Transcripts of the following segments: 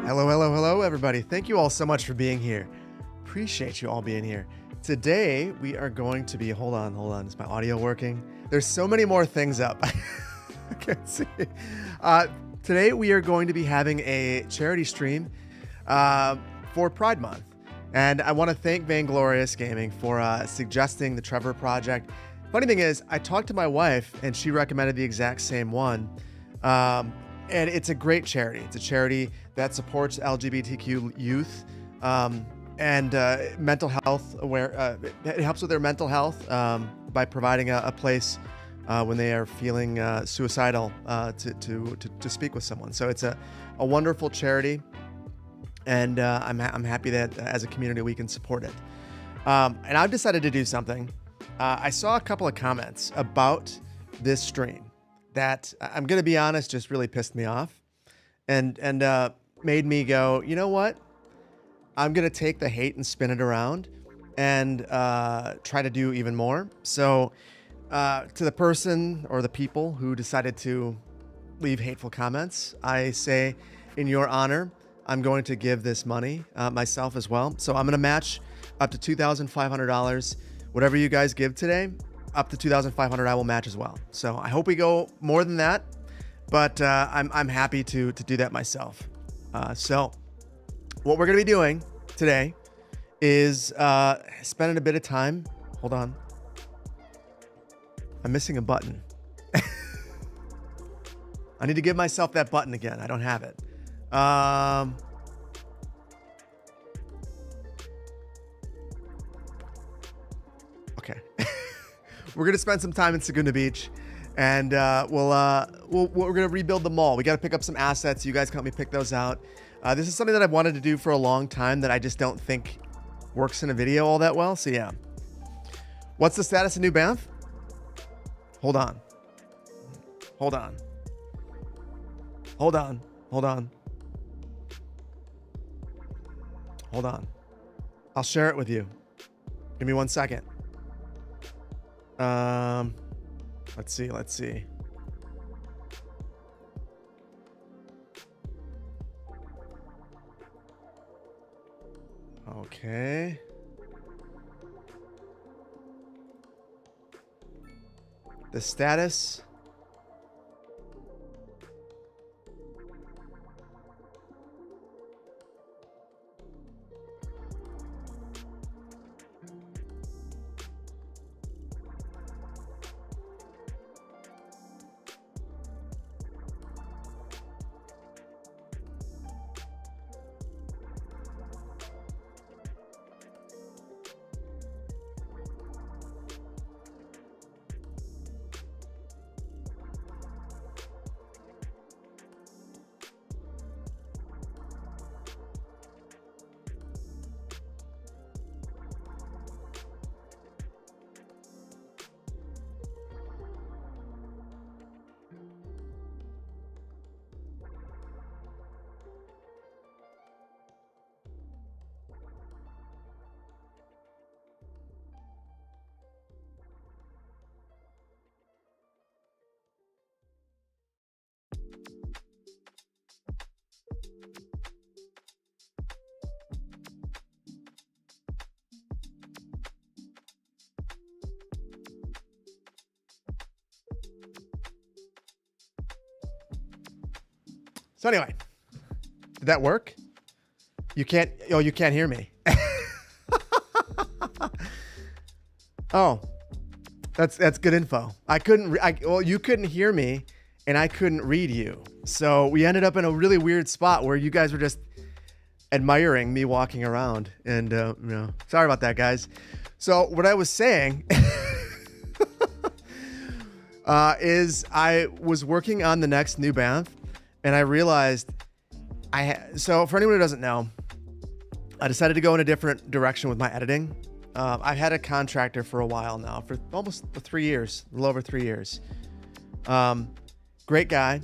Hello, everybody. Thank you all so much for being here. Appreciate you all being here. Today, we are going to be, hold on. Is my audio working? There's so many more things up. I can't see. Today, we are going to be having a charity stream for Pride Month. And I want to thank Vainglorious Gaming for suggesting the Trevor project. Funny thing is, I talked to my wife and she recommended the exact same one. And it's a great charity. It's a charity that supports LGBTQ youth and mental health aware. It helps with their mental health by providing a place when they are feeling suicidal to speak with someone. So it's a wonderful charity, and I'm happy that as a community we can support it. And I've decided to do something. I saw a couple of comments about this stream that, I'm going to be honest, just really pissed me off and made me go, you know what? I'm going to take the hate and spin it around and try to do even more. So to the person or the people who decided to leave hateful comments, I say, in your honor, I'm going to give this money myself as well. So I'm going to match up to $2,500. Whatever you guys give today, up to $2,500 I will match as well. So I hope we go more than that, but I'm happy to do that myself. So what we're going to be doing today is spending a bit of time. Hold on. I'm missing a button. I need to give myself that button again. I don't have it. Okay. We're going to spend some time in Segunda Beach, and we're going to rebuild the mall. We got to pick up some assets. You guys can help me pick those out. This is something that I've wanted to do for a long time that I just don't think works in a video all that well. So yeah. What's the status of New Banff? Hold on. Hold on. Hold on. Hold on. Hold on. I'll share it with you. Give me 1 second. Let's see. Let's see. Okay. The status. So anyway, did that work? You can't hear me. Oh, that's good info. You couldn't hear me and I couldn't read you. So we ended up in a really weird spot where you guys were just admiring me walking around, and sorry about that, guys. So what I was saying is I was working on the next New Banff, and I realized so for anyone who doesn't know, I decided to go in a different direction with my editing. I've had a contractor for a while now, for almost 3 years, a little over 3 years. Great guy,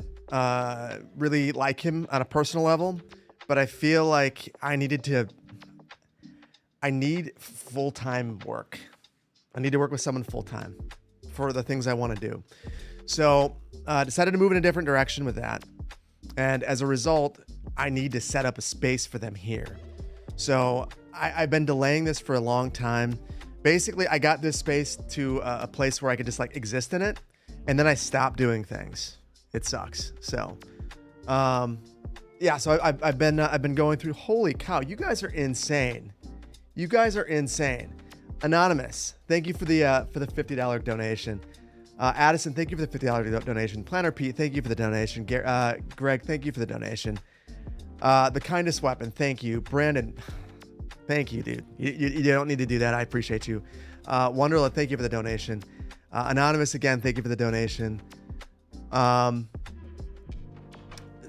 really like him on a personal level, but I feel like I need full-time work. I need to work with someone full-time for the things I want to do. So decided to move in a different direction with that. And as a result, I need to set up a space for them here. So I've been delaying this for a long time. Basically, I got this space to a place where I could just like exist in it. And then I stopped doing things. It sucks. So, yeah, so I've been going through, holy cow, you guys are insane. You guys are insane. Anonymous, thank you for the $50 donation. Addison, thank you for the $50 donation. Planner Pete, thank you for the donation. Greg, thank you for the donation. The Kindest Weapon, thank you. Brandon, thank you, dude. You don't need to do that. I appreciate you. Wonderla, thank you for the donation. Anonymous, again, thank you for the donation.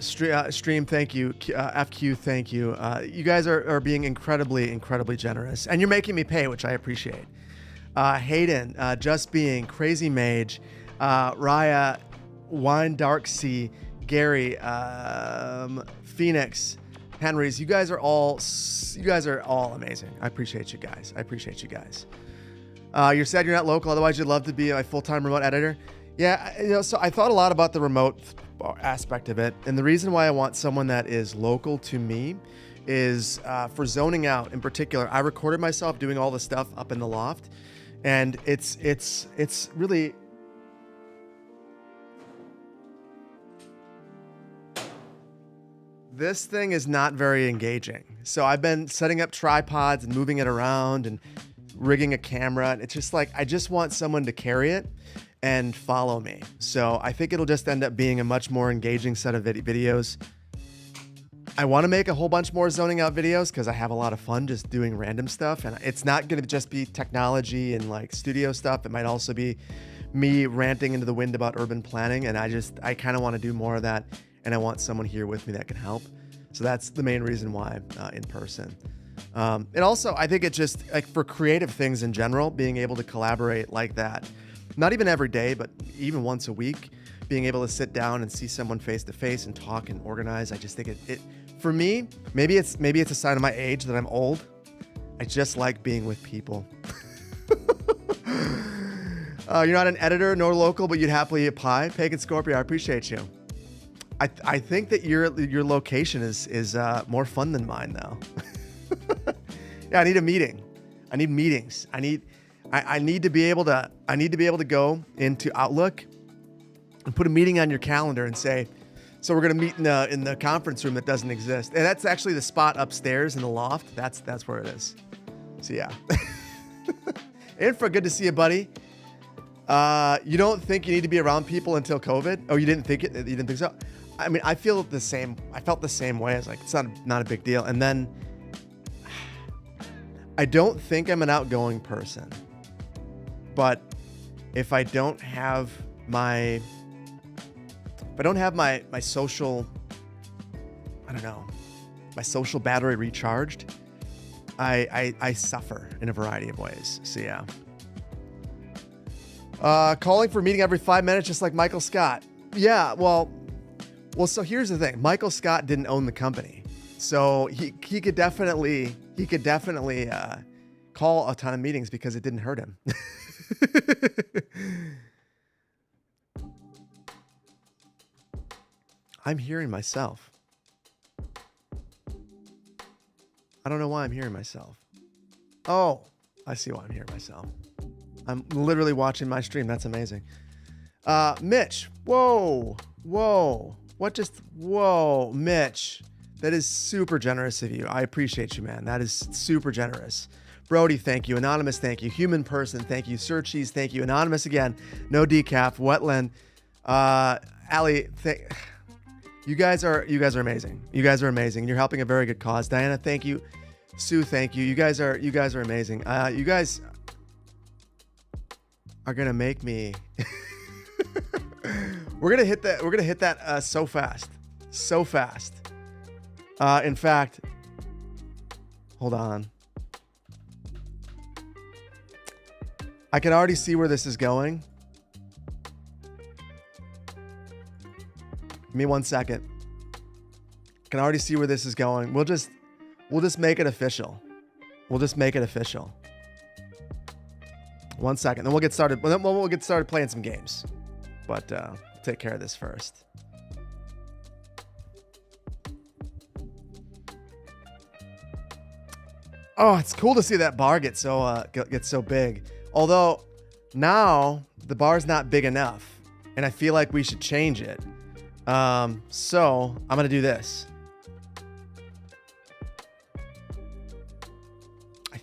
Stream, thank you. FQ, thank you. You guys are being incredibly generous, and you're making me pay, which I appreciate. Hayden, Just Being, Crazy Mage, Raya, Wine Dark Sea, Gary, Phoenix, Henry's. You guys are all amazing. I appreciate you guys. You're sad you're not local, otherwise you'd love to be a full-time remote editor. Yeah, so I thought a lot about the remote aspect of it, and the reason why I want someone that is local to me is for zoning out in particular. I recorded myself doing all the stuff up in the loft, and it's really this thing is not very engaging. So I've been setting up tripods and moving it around and rigging a camera, and it's just like I just want someone to carry it. and follow me. So I think it'll just end up being a much more engaging set of videos. I want to make a whole bunch more zoning out videos because I have a lot of fun just doing random stuff. And it's not going to just be technology and like studio stuff. It might also be me ranting into the wind about urban planning. And I kind of want to do more of that. And I want someone here with me that can help. So that's the main reason why in person. And also, I think it's just like for creative things in general, being able to collaborate like that, not even every day, but even once a week, being able to sit down and see someone face to face and talk and organize. I just think it for me, maybe it's a sign of my age that I'm old. I just like being with people. You're not an editor nor local, but you'd happily apply. Pagan Scorpio, I appreciate you. I think that your location is more fun than mine though. Yeah, I need a meeting. I need meetings. I need to be able to go into Outlook and put a meeting on your calendar and say, so we're going to meet in the conference room that doesn't exist. And that's actually the spot upstairs in the loft. That's where it is. So yeah. Infra, good to see you, buddy. You don't think you need to be around people until COVID? Oh, you didn't think it? You didn't think so? I mean, I felt the same way. It's like, it's not a big deal. And then I don't think I'm an outgoing person, but if I don't have my social, I don't know, my social battery recharged, I suffer in a variety of ways. So yeah. Calling for a meeting every 5 minutes, just like Michael Scott. Yeah, well, so here's the thing. Michael Scott didn't own the company. So he could definitely call a ton of meetings because it didn't hurt him. I'm hearing myself. I don't know why I'm hearing myself. Oh, I see why I'm hearing myself. I'm literally watching my stream. That's amazing. Mitch. Whoa. Mitch. That is super generous of you. I appreciate you, man. That is super generous. Brody, thank you. Anonymous, thank you. Human person, thank you. Sir Cheese, thank you. Anonymous again. No decaf. Wetland. Ali, you guys are amazing. You guys are amazing. You're helping a very good cause. Diana, thank you. Sue, thank you. You guys are amazing. You guys are gonna make me. We're gonna hit that so fast. In fact, hold on. I can already see where this is going. Give me 1 second. I can already see where this is going. We'll just make it official. 1 second, then we'll get started. We'll get started playing some games, but take care of this first. Oh, it's cool to see that bar get so big. Although now the bar's not big enough, and I feel like we should change it. So I'm gonna do this. I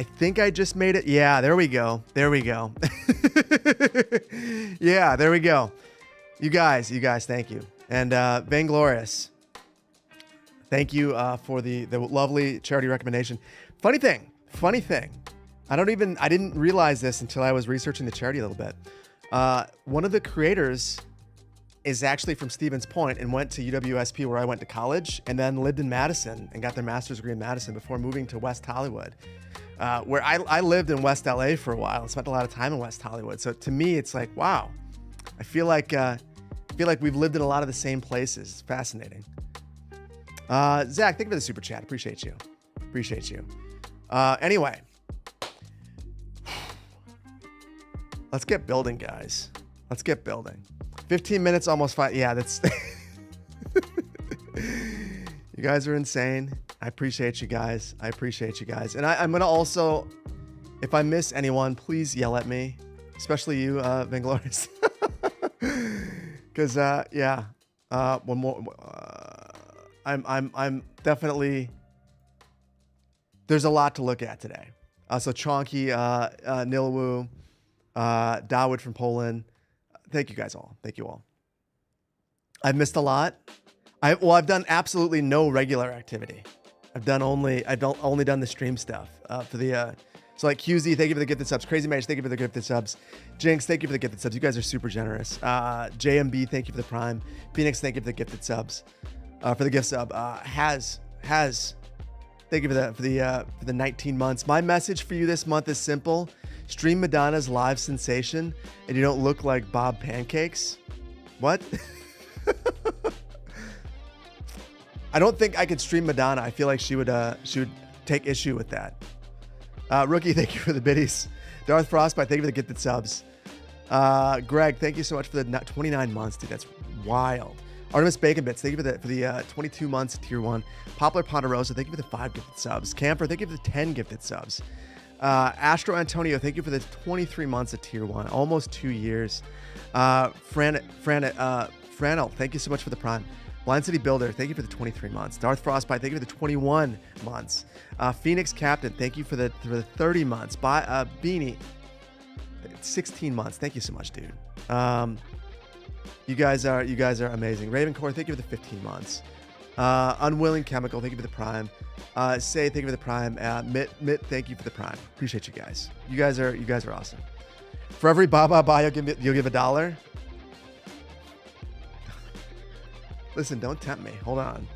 think I just made it. Yeah, there we go. Yeah, there we go. You guys, thank you. And Vainglorious, thank you for the lovely charity recommendation. Funny thing. I didn't realize this until I was researching the charity a little bit. One of the creators is actually from Stevens Point and went to UWSP, where I went to college, and then lived in Madison and got their master's degree in Madison before moving to West Hollywood, where I lived in West LA for a while and spent a lot of time in West Hollywood. So to me, it's like, wow, I feel like we've lived in a lot of the same places. It's fascinating. Zach, thank you for the super chat. Appreciate you. Anyway, let's get building, guys. 15 minutes, almost 5. Yeah, that's. You guys are insane. I appreciate you guys. And I'm going to also, if I miss anyone, please yell at me, especially you, Vainglorious. Because, yeah, one more. I'm definitely. There's a lot to look at today. So Chonky, Nilwu, Dawood from Poland. Thank you guys all. Thank you all. I've missed a lot. I've done absolutely no regular activity. I've only done the stream stuff for the so like QZ, thank you for the gifted subs. Crazy Mage, thank you for the gifted subs. Jinx, thank you for the gifted subs. You guys are super generous. JMB, thank you for the prime. Phoenix, thank you for the gifted subs. For the gift sub. Has thank you for the 19 months. My message for you this month is simple. Stream Madonna's live sensation and you don't look like Bob Pancakes. What? I don't think I could stream Madonna. I feel like she would take issue with that. Rookie, thank you for the biddies. Darth Frostbite, thank you for the gifted subs. Greg, thank you so much for the 29 months, dude. That's wild. Artemis Bacon Bits, thank you for the 22 months tier 1. Poplar Ponderosa, thank you for the 5 gifted subs. Camper, thank you for the 10 gifted subs. Astro Antonio, thank you for the 23 months of tier 1, almost 2 years. Franel, thank you so much for the prime. Blind City Builder, thank you for the 23 months. Darth Frostbite, thank you for the 21 months. Phoenix Captain, thank you for the 30 months. Beanie, 16 months. Thank you so much, dude. You guys are amazing. Ravencore, thank you for the 15 months. Unwilling Chemical, thank you for the prime. Say, thank you for the prime. Mitt, thank you for the prime. Appreciate you guys. You guys are awesome. For every Baba buy, you'll give $1. Listen, don't tempt me. Hold on.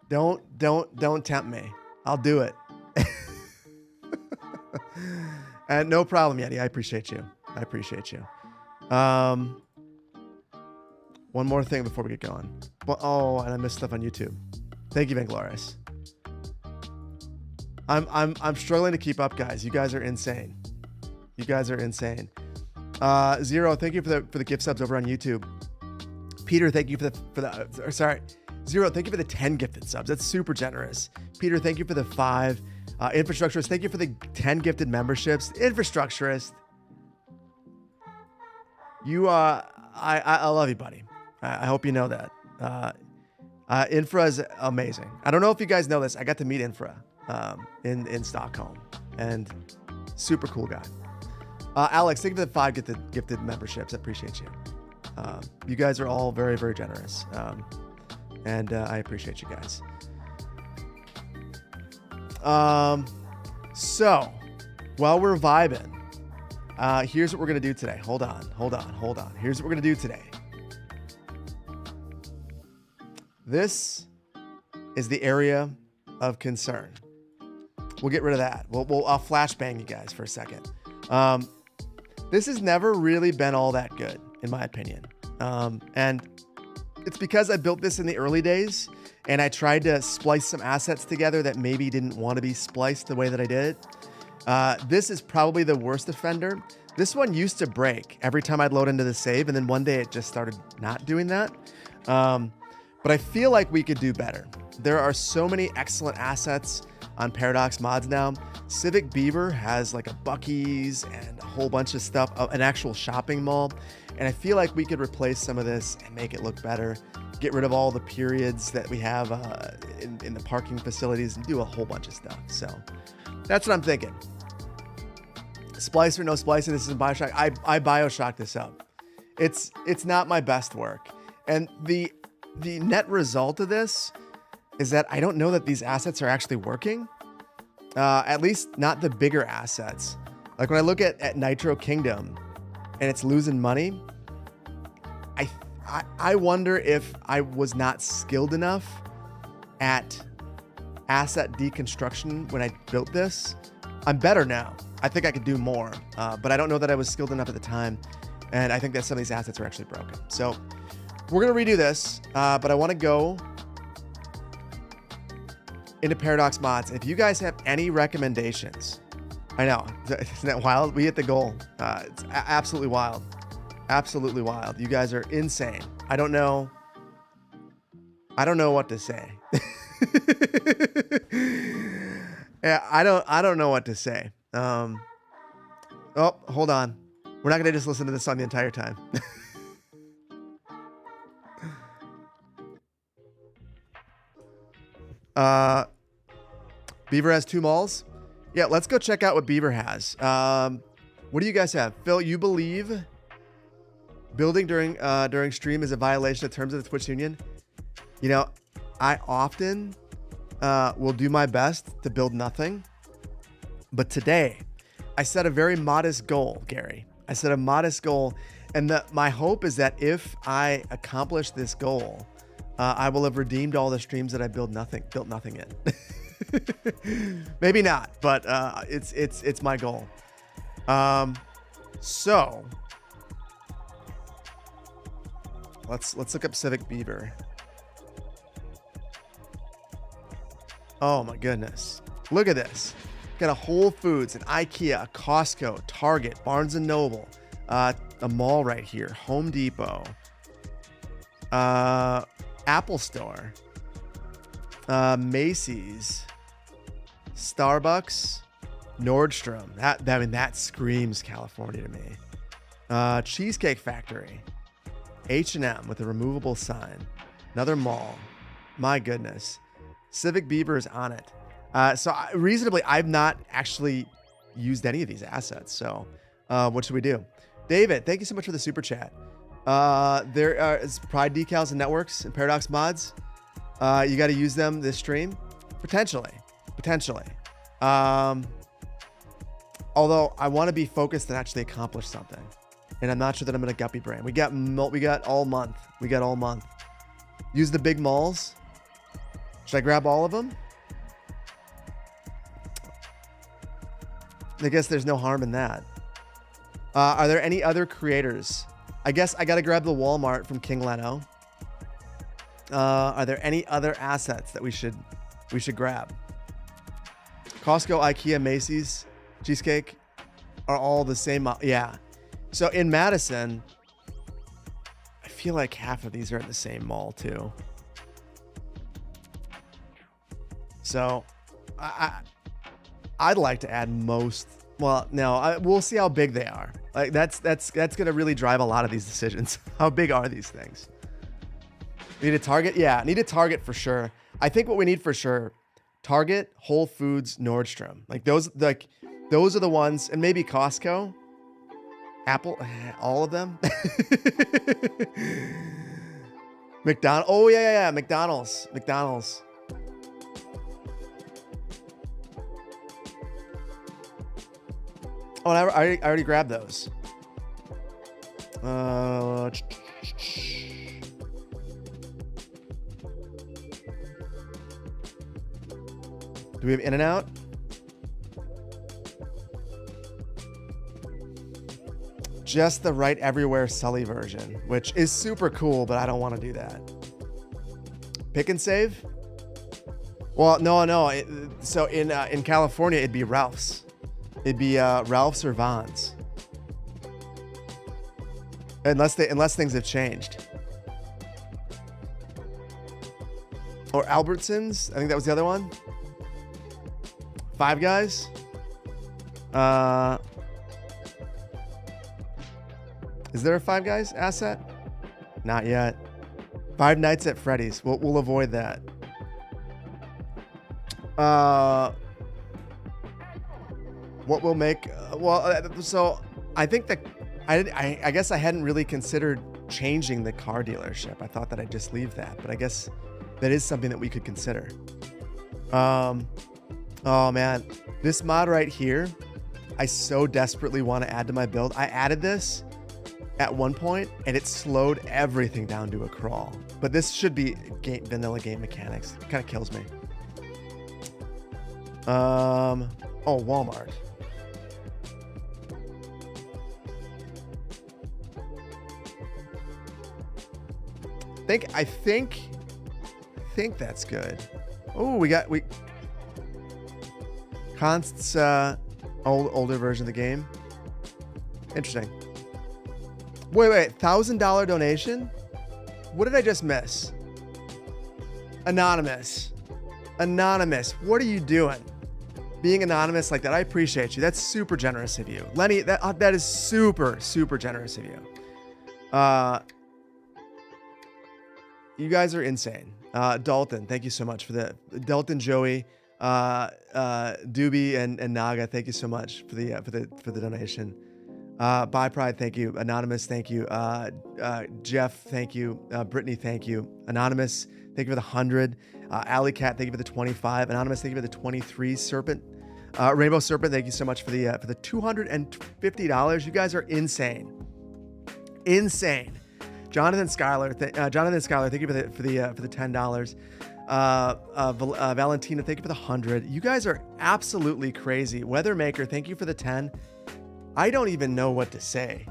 Don't tempt me. I'll do it. And no problem, Yeti. I appreciate you. One more thing before we get going. Well, and I missed stuff on YouTube. Thank you, Vangloris. I'm struggling to keep up, guys. You guys are insane. Zero, thank you for the gift subs over on YouTube. Peter, thank you Zero, thank you for the 10 gifted subs. That's super generous. Peter, thank you for the 5. Infrastructurist, thank you for the 10 gifted memberships. Infrastructurist, I love you, buddy. I hope you know that. Infra is amazing. I don't know if you guys know this. I got to meet Infra in Stockholm, and super cool guy. Alex, thank you for the 5 gifted memberships. I appreciate you. You guys are all very, very generous. And I appreciate you guys. So while we're vibing, here's what we're going to do today. Hold on. Here's what we're going to do today. This is the area of concern. We'll get rid of that. I'll flashbang you guys for a second. This has never really been all that good, in my opinion. And it's because I built this in the early days and I tried to splice some assets together that maybe didn't want to be spliced the way that I did it. This is probably the worst offender. This one used to break every time I'd load into the save, and then one day it just started not doing that. But I feel like we could do better. There are so many excellent assets on Paradox Mods now. Civic Beaver has like a Buc-ee's and a whole bunch of stuff, an actual shopping mall. And I feel like we could replace some of this and make it look better. Get rid of all the periods that we have in the parking facilities and do a whole bunch of stuff. So that's what I'm thinking. Splice or no splicing, this is in Bioshock. I Bioshocked this up. It's not my best work. And the net result of this is that I don't know that these assets are actually working. At least not the bigger assets. Like when I look at Nitro Kingdom and it's losing money, I wonder if I was not skilled enough at asset deconstruction when I built this. I'm better now. I think I could do more, but I don't know that I was skilled enough at the time. And I think that some of these assets are actually broken. So we're going to redo this, but I want to go into Paradox Mods. If you guys have any recommendations, I know, isn't that wild? We hit the goal. It's absolutely wild. Absolutely wild. You guys are insane. I don't know what to say. Yeah, I don't know what to say. Oh, hold on. We're not going to just listen to this song the entire time. Beaver has 2 malls. Yeah, let's go check out what Beaver has. What do you guys have? Phil, you believe building during stream is a violation of terms of the Twitch Union? You know, I often will do my best to build nothing. But today, I set a very modest goal, Gary. I set a modest goal. And my hope is that if I accomplish this goal, I will have redeemed all the streams that I built nothing in. Maybe not, but it's my goal. So let's look up Civic Beaver. Oh my goodness. Look at this. Got a Whole Foods, an IKEA, a Costco, Target, Barnes & Noble, a mall right here, Home Depot, Apple Store, Macy's, Starbucks, Nordstrom. That screams California to me. Cheesecake Factory, H&M with a removable sign, another mall. My goodness. Civic Beaver is on it. So reasonably, I've not actually used any of these assets. So what should we do? David, thank you so much for the super chat. There is Pride decals and networks and Paradox mods. You got to use them this stream. Potentially. Although I want to be focused and actually accomplish something. And I'm not sure that I'm going to guppy brain. We got all month. Use the big malls. Should I grab all of them? I guess there's no harm in that. Are there any other creators? I guess I got to grab the Walmart from King Leno. Are there any other assets that we should grab? Costco, IKEA, Macy's, Cheesecake are all the same. Yeah. So in Madison, I feel like half of these are in the same mall too. So I'd like to add most. Well, no, we'll see how big they are. Like that's going to really drive a lot of these decisions. How big are these things? Need a Target? Yeah, need a Target for sure. I think what we need for sure, Target, Whole Foods, Nordstrom. Like those are the ones, and maybe Costco, Apple, all of them. McDonald's. Oh yeah, McDonald's. Oh, I already grabbed those. Do we have In-N-Out? Just the Right Everywhere Sully version, which is super cool, but I don't want to do that. Pick and Save? Well, no. So in California, it'd be Ralph's. It'd be Ralph's or Vons. Unless things have changed. Or Albertsons. I think that was the other one. Five Guys. Is there a Five Guys asset? Not yet. Five Nights at Freddy's. We'll avoid that. What will make? So I think that I guess I hadn't really considered changing the car dealership. I thought that I'd just leave that, but I guess that is something that we could consider. Oh man, this mod right here, I so desperately want to add to my build. I added this at one point and it slowed everything down to a crawl. But this should be vanilla game mechanics. It kind of kills me. Oh, Walmart. I think that's good. Oh, Const's older version of the game. Interesting. Wait, $1,000 donation? What did I just miss? Anonymous. What are you doing? Being anonymous like that, I appreciate you. That's super generous of you. Lenny, that is super, super generous of you. You guys are insane. Dalton, thank you so much for that. Dalton, Joey, Doobie and Naga, thank you so much for the donation. Bye Pride, thank you. Anonymous, thank you. Jeff, thank you. Brittany, thank you. Anonymous, thank you for the 100. Alley Cat, thank you for the 25. Anonymous, thank you for the 23. Serpent, Rainbow Serpent, thank you so much for the $250. You guys are insane. Jonathan Schuyler, thank you for the $10. Valentina, thank you for the 100. You guys are absolutely crazy. Weathermaker, thank you for the 10. I don't even know what to say.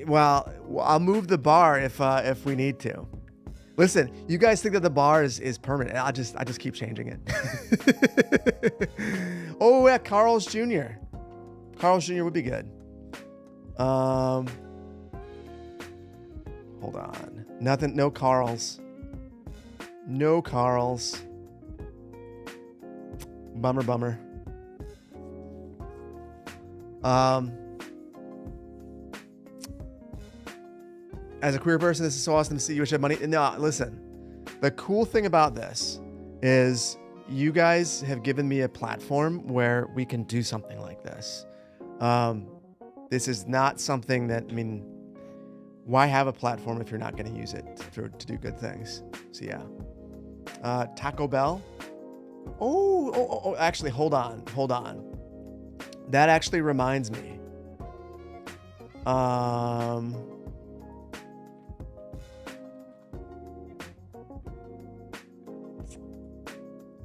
Well, I'll move the bar if we need to. Listen, you guys think that the bar is permanent. I just keep changing it. Oh yeah, Carl's Jr. Carl's Jr. would be good. Hold on. Nothing. No Carl's. Bummer. As a queer person, this is so awesome to see you have money. No, listen. The cool thing about this is you guys have given me a platform where we can do something like this. This is not something that, why have a platform if you're not going to use it to do good things? So yeah. Taco Bell. Oh, actually, hold on. That actually reminds me.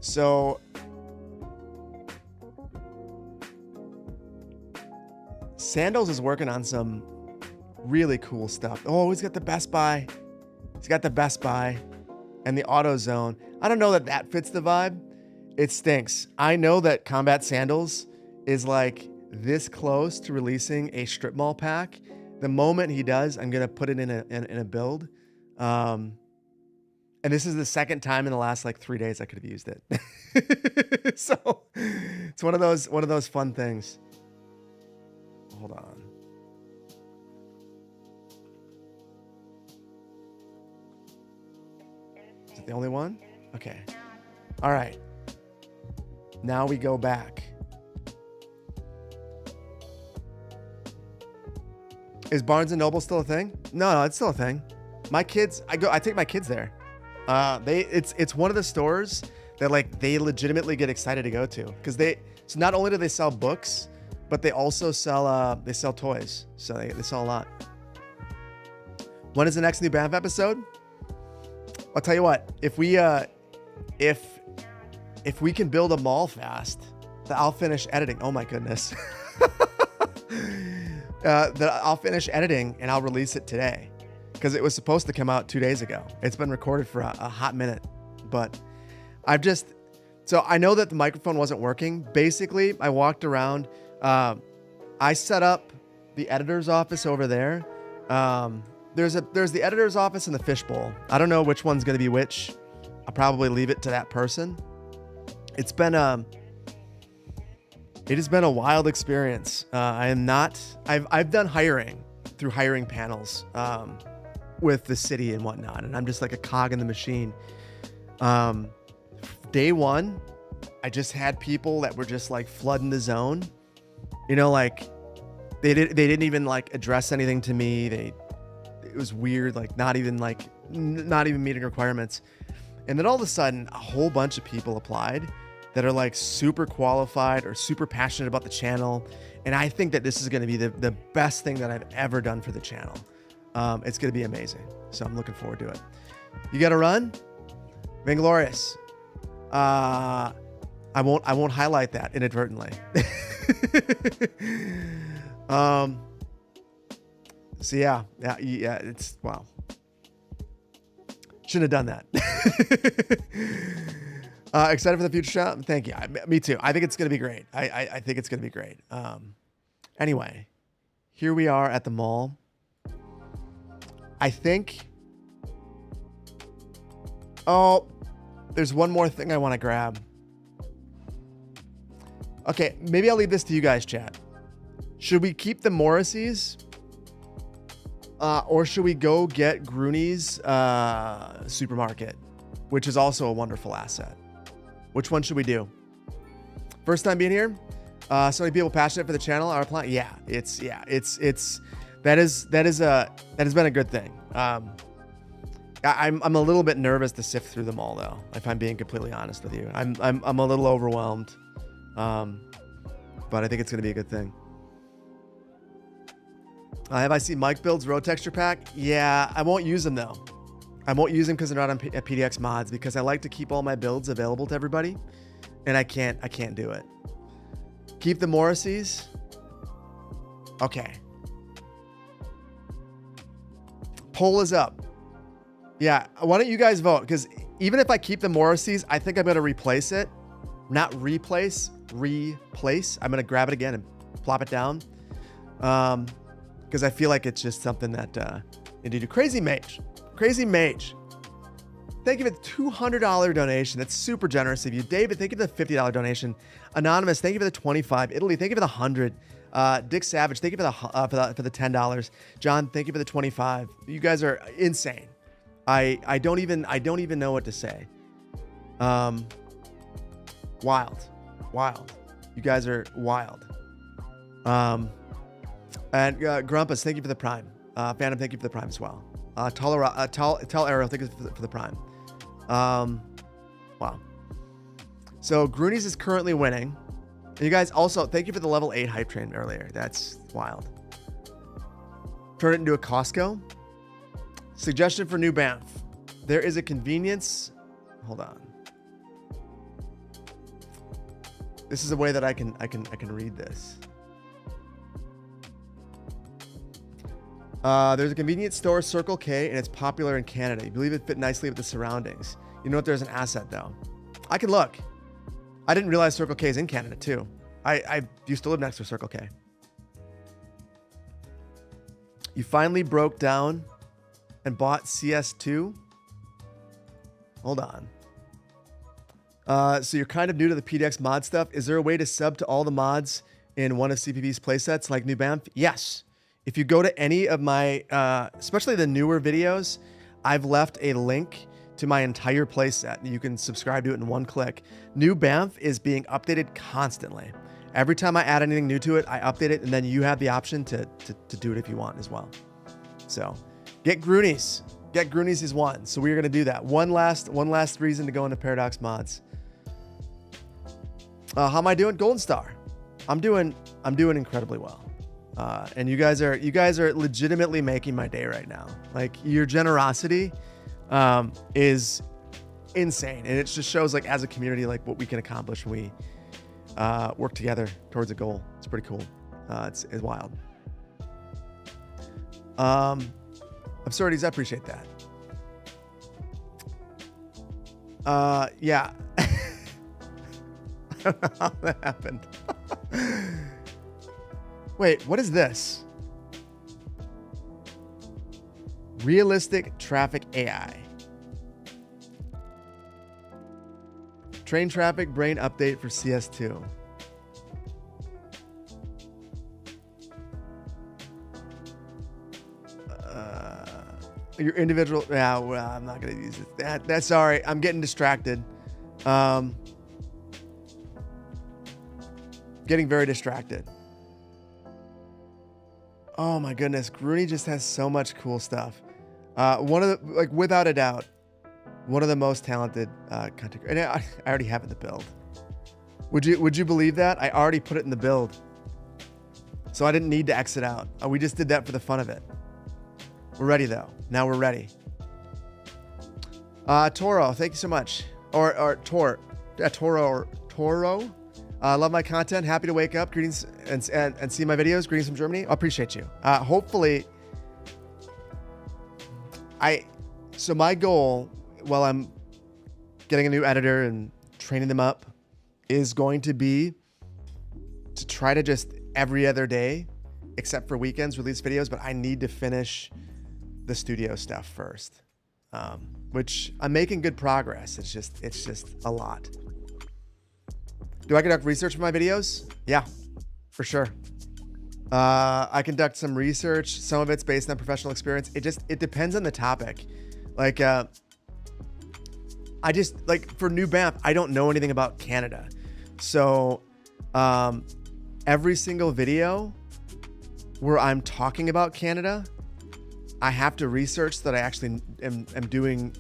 So Sandals is working on some really cool stuff. Oh, he's got the Best Buy. And the AutoZone. I don't know that fits the vibe. It stinks. I know that Combat Sandals is like this close to releasing a strip mall pack. The moment he does, I'm gonna put it in a build. And this is the second time in the last 3 days I could have used it. So it's one of those fun things. Hold on. Is it the only one? Okay. All right. Now we go back. Is Barnes & Noble still a thing? No, it's still a thing. My kids, I take my kids there. It's one of the stores that they legitimately get excited to go to, because so not only do they sell books, but they also sell toys. So they sell a lot. When is the next new Banff episode? I'll tell you what, if we can build a mall fast, I'll finish editing. Oh my goodness. I'll finish editing and I'll release it today, because it was supposed to come out 2 days ago. It's been recorded for a hot minute, but so I know that the microphone wasn't working. Basically, I walked around. I set up the editor's office over there. There's the editor's office and the fishbowl. I don't know which one's going to be which. I'll probably leave it to that person. It has been a wild experience. I've done hiring through hiring panels with the city and whatnot, and I'm just like a cog in the machine. Day one, I just had people that were just flooding the zone. They didn't even address anything to me. It was weird, not even meeting requirements. And then all of a sudden, a whole bunch of people applied that are super qualified or super passionate about the channel. And I think that this is going to be the best thing that I've ever done for the channel. It's going to be amazing. So I'm looking forward to it. You got to run? Vainglorious. I won't highlight that inadvertently. So yeah, it's wow. Shouldn't have done that. Excited for the future shot? Thank you. Me too. I think it's going to be great. I think it's going to be great. Anyway, here we are at the mall. I think, there's one more thing I want to grab. Okay, maybe I'll leave this to you guys, chat. Should we keep the Morrisseys Or should we go get Grooney's supermarket, which is also a wonderful asset? Which one should we do? First time being here? So many people passionate for the channel are applying. Yeah, that has been a good thing. I'm a little bit nervous to sift through them all though, if I'm being completely honest with you. I'm a little overwhelmed. But I think it's gonna be a good thing. Have I seen Mike Build's road texture pack? Yeah, I won't use them though. I won't use them because they're not on PDX mods, because I like to keep all my builds available to everybody, and I can't do it. Keep the Morrisseys. Okay. Poll is up. Yeah, why don't you guys vote? Because even if I keep the Morrisseys, I think I'm going to replace it. Not replace, replace. I'm going to grab it again and plop it down. Because I feel like it's just something that you do. Crazy Mage. Crazy Mage. Thank you for the $200 donation. That's super generous of you. David, thank you for the $50 donation. Anonymous, thank you for the $25. Italy, thank you for the $100. Dick Savage, thank you for the $10. John, thank you for the $25. You guys are insane. I don't even know what to say. Wild. You guys are wild. And Grumpus, thank you for the Prime. Phantom, thank you for the Prime as well. Tall Arrow, thank you for the Prime. Wow. So Grooney's is currently winning. And you guys also, thank you for the level 8 hype train earlier. That's wild. Turn it into a Costco. Suggestion for New Banff. There is a convenience. Hold on. This is a way that I can read this. There's a convenience store, Circle K, and it's popular in Canada. You believe it fit nicely with the surroundings. You know what? There's an asset though. I can look. I didn't realize Circle K is in Canada too. I used to live next to Circle K. You finally broke down and bought CS2. Hold on. So you're kind of new to the PDX mod stuff. Is there a way to sub to all the mods in one of CPV's playsets like New Banff? Yes. If you go to any of my, especially the newer videos, I've left a link to my entire playset. You can subscribe to it in one click. New Banff is being updated constantly. Every time I add anything new to it, I update it, and then you have the option to do it if you want as well. So get Groonies. Get Groonies is one. So we're gonna do that. One last reason to go into Paradox mods. How am I doing? Golden Star. I'm doing incredibly well. And you guys are legitimately making my day right now. Like, your generosity is insane, and it just shows, like, as a community, like, what we can accomplish when we work together towards a goal. It's pretty cool. It's wild. Absurdities, I appreciate that. Yeah. I don't know how that happened. Wait, what is this? Realistic traffic AI. Train traffic brain update for CS2. Your individual. Yeah, well, I'm not gonna use it. That's sorry. I'm getting distracted. Getting very distracted. Oh my goodness, Grooney just has so much cool stuff. One of the, like, without a doubt, one of the most talented content. And I already have it in the build. Would you believe that? I already put it in the build, so I didn't need to exit out. We just did that for the fun of it. We're ready though. Now we're ready. Toro, thank you so much. Or Toro. Love my content. Happy to wake up. Greetings and see my videos. Greetings from Germany. I appreciate you. Hopefully, so my goal while I'm getting a new editor and training them up is going to be to try to just every other day, except for weekends, release videos. But I need to finish the studio stuff first, which I'm making good progress. It's just a lot. Do I conduct research for my videos? Yeah, for sure. I conduct some research. Some of it's based on professional experience. It depends on the topic. Like, for New Banff, I don't know anything about Canada. So, every single video where I'm talking about Canada, I have to research that I actually am doing.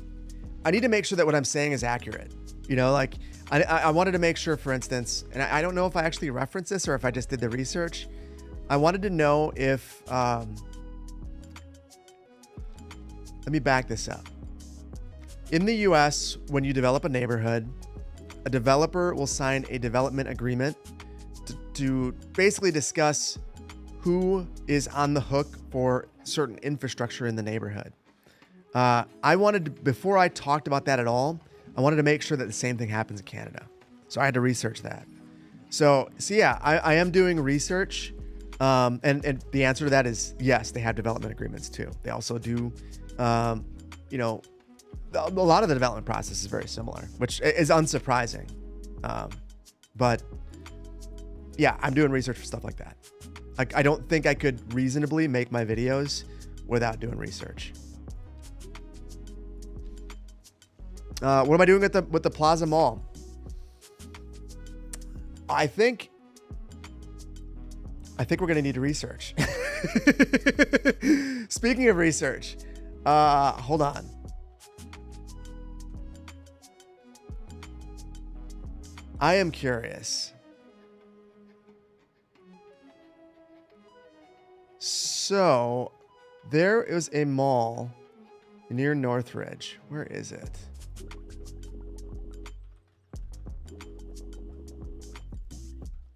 I need to make sure that what I'm saying is accurate. You know, like I wanted to make sure, for instance, and I don't know if I actually referenced this or if I just did the research. I wanted to know if, let me back this up. In the US, when you develop a neighborhood, a developer will sign a development agreement to basically discuss who is on the hook for certain infrastructure in the neighborhood. I wanted to, before I talked about that at all, I wanted to make sure that the same thing happens in Canada. So I had to research that. So yeah, I am doing research. And the answer to that is yes, they have development agreements too. They also do, you know, a lot of the development process is very similar, which is unsurprising. But yeah, I'm doing research for stuff like that. Like, I don't think I could reasonably make my videos without doing research. What am I doing with the Plaza Mall? I think we're going to need to research. Speaking of research, hold on. I am curious. So there is a mall near Northridge. Where is it?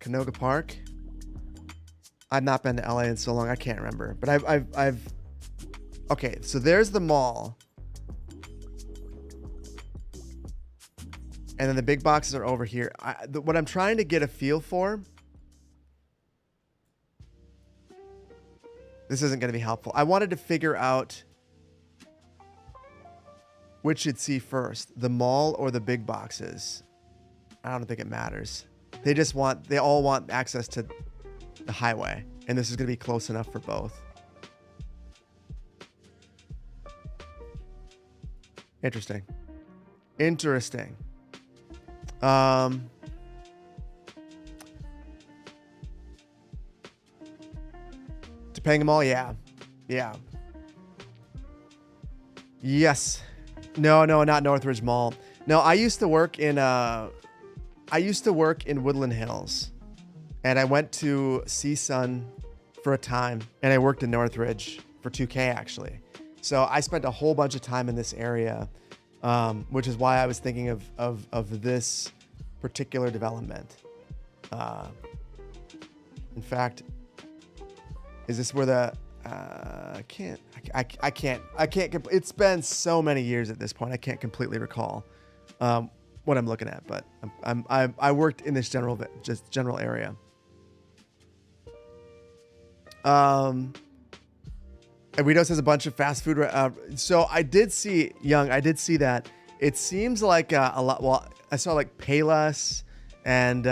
Canoga Park. I've not been to LA in so long, I can't remember. But I've okay, so there's the mall. And then the big boxes are over here. What I'm trying to get a feel for, this isn't going to be helpful. I wanted to figure out which should see first, the mall or the big boxes. I don't think it matters. They all want access to the highway, and this is going to be close enough for both. Interesting. Topanga Mall, yeah. Yes. No, not Northridge Mall. No, I used to work in Woodland Hills, and I went to CSUN for a time, and I worked in Northridge for 2K actually. So I spent a whole bunch of time in this area, which is why I was thinking of this particular development. In fact, is this where the I can't. It's been so many years at this point. I can't completely recall what I'm looking at, but I worked in this general area. Aritos has a bunch of fast food. So I did see that. It seems like a lot. Well, I saw like Payless and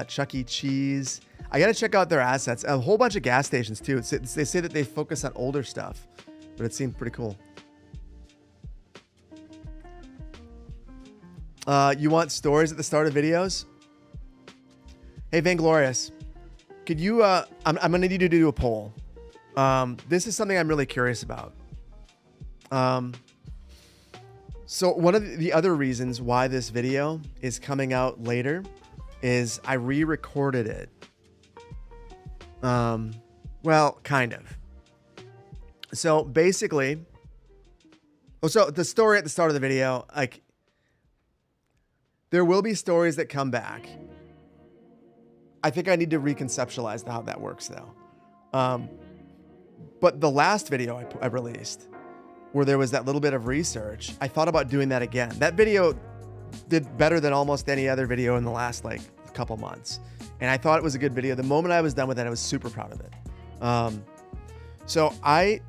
Chuck E. Cheese. I got to check out their assets. A whole bunch of gas stations too. They say that they focus on older stuff, but it seemed pretty cool. You want stories at the start of videos? Hey, Vainglorious, could you, I'm going to need you to do a poll. This is something I'm really curious about. So one of the other reasons why this video is coming out later is I re-recorded it. Well, kind of. So basically, so the story at the start of the video, like, there will be stories that come back. I think I need to reconceptualize how that works though. But the last video I released, where there was that little bit of research, I thought about doing that again. That video did better than almost any other video in the last like couple months. And I thought it was a good video. The moment I was done with it, I was super proud of it. So I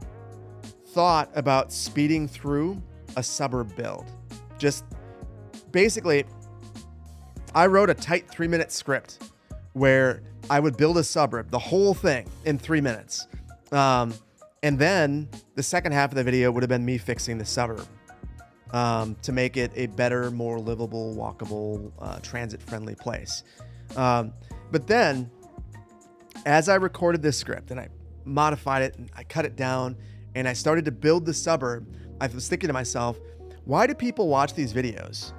thought about speeding through a suburb build. Just basically, I wrote a tight 3-minute script where I would build a suburb, the whole thing in 3 minutes. And then the second half of the video would have been me fixing the suburb to make it a better, more livable, walkable, transit-friendly place. But then, as I recorded this script and I modified it and I cut it down and I started to build the suburb, I was thinking to myself, why do people watch these videos?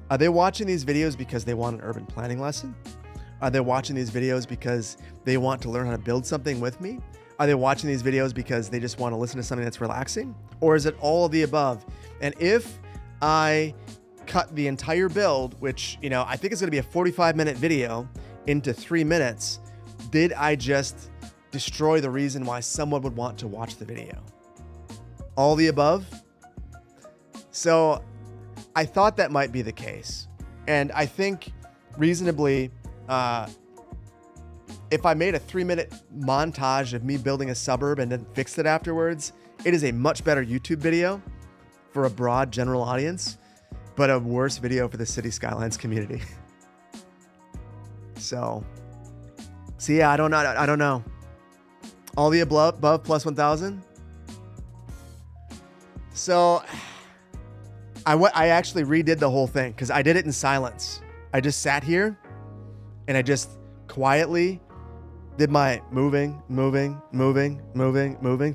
Are they watching these videos because they want an urban planning lesson? Are they watching these videos because they want to learn how to build something with me? Are they watching these videos because they just want to listen to something that's relaxing? Or is it all of the above? And if I cut the entire build, which, you know, I think it's going to be a 45-minute video, into 3 minutes, did I just destroy the reason why someone would want to watch the video? All the above? So I thought that might be the case. And I think reasonably, if I made a 3-minute montage of me building a suburb and then fixed it afterwards, it is a much better YouTube video for a broad general audience, but a worse video for the City Skylines community. So yeah, I don't know. All the above plus 1,000. So I actually redid the whole thing because I did it in silence. I just sat here and I just quietly did my moving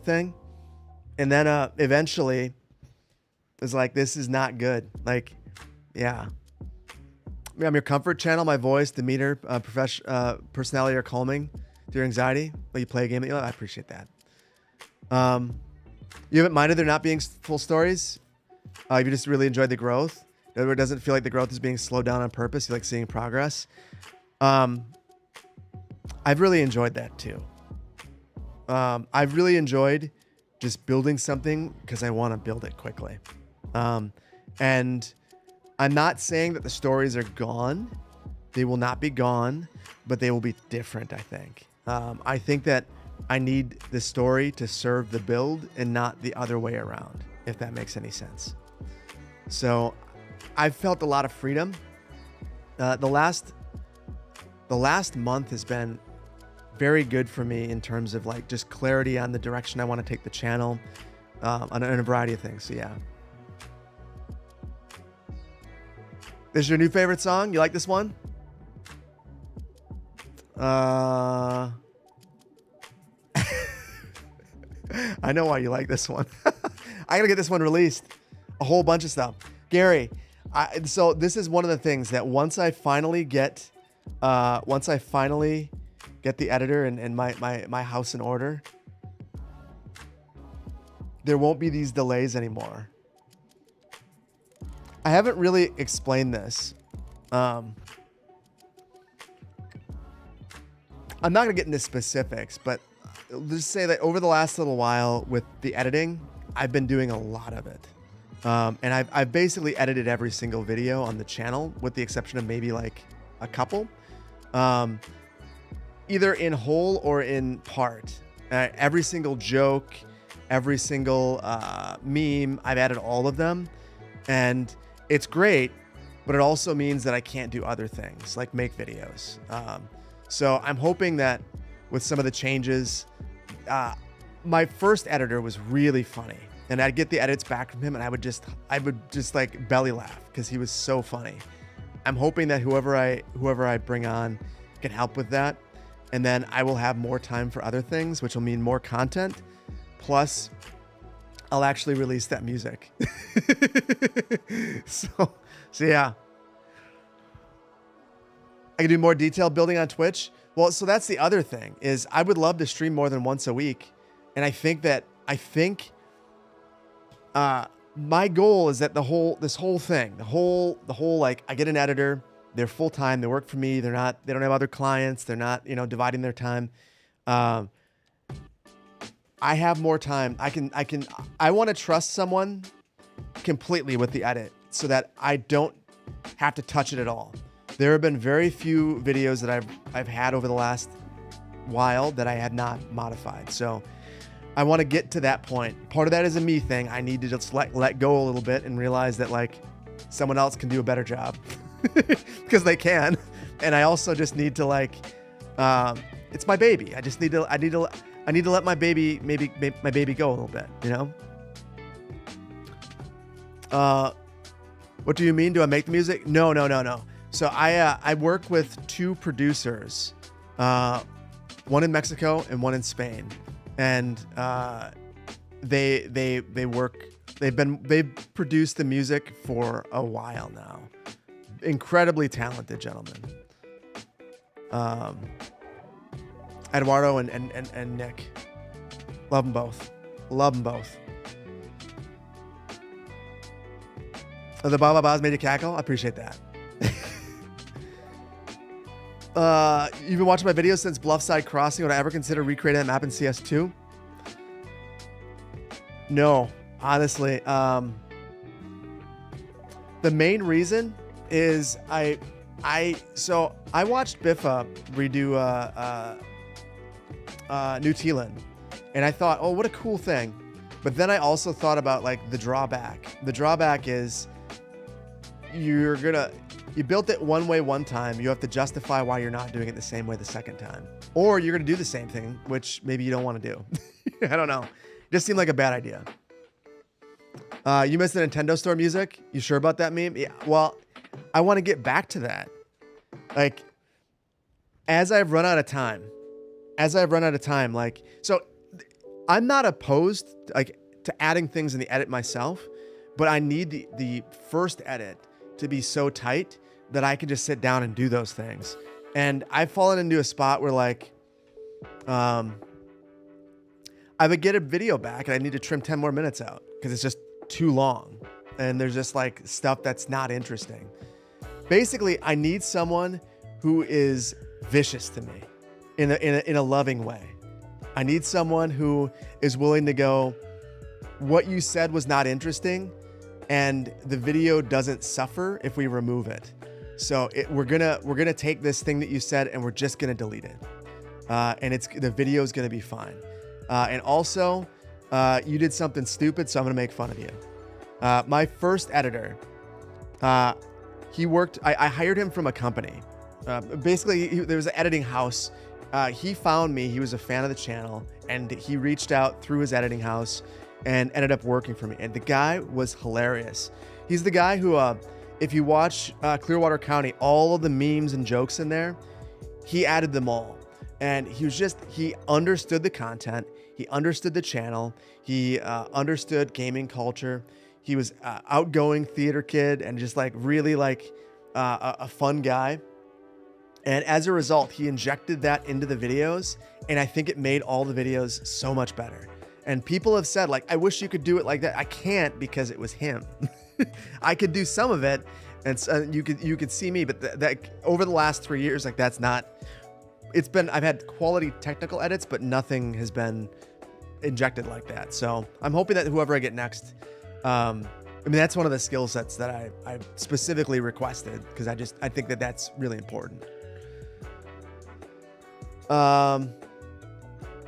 thing. And then eventually it was like, this is not good. Like, yeah. I'm your comfort channel. My voice, demeanor, personality are calming to your anxiety. When you play a game that you love, I appreciate that. You haven't minded there not being full stories? You just really enjoyed the growth? It doesn't feel like the growth is being slowed down on purpose. You like seeing progress. I've really enjoyed that too. I've really enjoyed just building something because I want to build it quickly. And I'm not saying that the stories are gone. They will not be gone, but they will be different, I think. I think that I need the story to serve the build and not the other way around, if that makes any sense. So I've felt a lot of freedom. The last month has been very good for me in terms of like just clarity on the direction I want to take the channel, on a variety of things. So yeah. This is your new favorite song? You like this one? I know why you like this one. I gotta get this one released. A whole bunch of stuff. Gary, so this is one of the things that once I finally get the editor and my house in order, there won't be these delays anymore. I haven't really explained this. I'm not going to get into specifics, but let's say that over the last little while with the editing, I've been doing a lot of it. And I've basically edited every single video on the channel with the exception of maybe like a couple, either in whole or in part. Every single joke, every single meme, I've added all of them. And it's great, but it also means that I can't do other things like make videos. So I'm hoping that with some of the changes, my first editor was really funny, and I'd get the edits back from him and I would just like belly laugh because he was so funny. I'm hoping that whoever I bring on can help with that. And then I will have more time for other things, which will mean more content. Plus, I'll actually release that music. So yeah. I can do more detailed building on Twitch. Well, so that's the other thing is I would love to stream more than once a week. And I think my goal is that this whole thing, the whole, like I get an editor, they're full-time, they work for me. They don't have other clients. They're not, dividing their time. I have more time. I want to trust someone completely with the edit so that I don't have to touch it at all. There have been very few videos that I've had over the last while that I had not modified. So I want to get to that point. Part of that is a me thing. I need to just let go a little bit and realize that like someone else can do a better job because they can. And I also just need to like It's my baby. I need to let my baby go a little bit, you know? What do you mean? Do I make the music? No. So I work with 2 producers, one in Mexico and one in Spain, and they've produced the music for a while now. Incredibly talented gentlemen. Eduardo and Nick. Love them both. Oh, the Baba made you cackle? I appreciate that. You've been watching my videos since Bluffside Crossing. Would I ever consider recreating that map in CS2? No, honestly. The main reason is I watched Biffa redo New Teelan, and I thought, oh, what a cool thing. But then I also thought about like the drawback. The drawback is you built it one way one time. You have to justify why you're not doing it the same way the second time. Or you're going to do the same thing, which maybe you don't want to do. I don't know. It just seemed like a bad idea. You missed the Nintendo Store music? You sure about that meme? Yeah. Well, I want to get back to that. Like, as I've run out of time, like, so I'm not opposed like to adding things in the edit myself, but I need the first edit to be so tight that I can just sit down and do those things. And I've fallen into a spot where like, I would get a video back and I need to trim 10 more minutes out because it's just too long. And there's just like stuff that's not interesting. Basically, I need someone who is vicious to me in a loving way. I need someone who is willing to go, what you said was not interesting, and the video doesn't suffer if we remove it. So we're gonna take this thing that you said and we're just gonna delete it, and the video is gonna be fine. And also, you did something stupid, so I'm gonna make fun of you. My first editor, he worked. I hired him from a company. Basically, there was an editing house. He found me. He was a fan of the channel, and he reached out through his editing house and ended up working for me. And the guy was hilarious. He's the guy who, if you watch Clearwater County, all of the memes and jokes in there, he added them all. And he understood the content. He understood the channel. He understood gaming culture. He was outgoing theater kid and just like really like a fun guy. And as a result, he injected that into the videos. And I think it made all the videos so much better. And people have said, like, I wish you could do it like that. I can't because it was him. I could do some of it, and you could see me, but that over the last 3 years, like that's not. I've had quality technical edits, but nothing has been injected like that. So I'm hoping that whoever I get next, I mean, that's one of the skill sets that I specifically requested because I think that that's really important.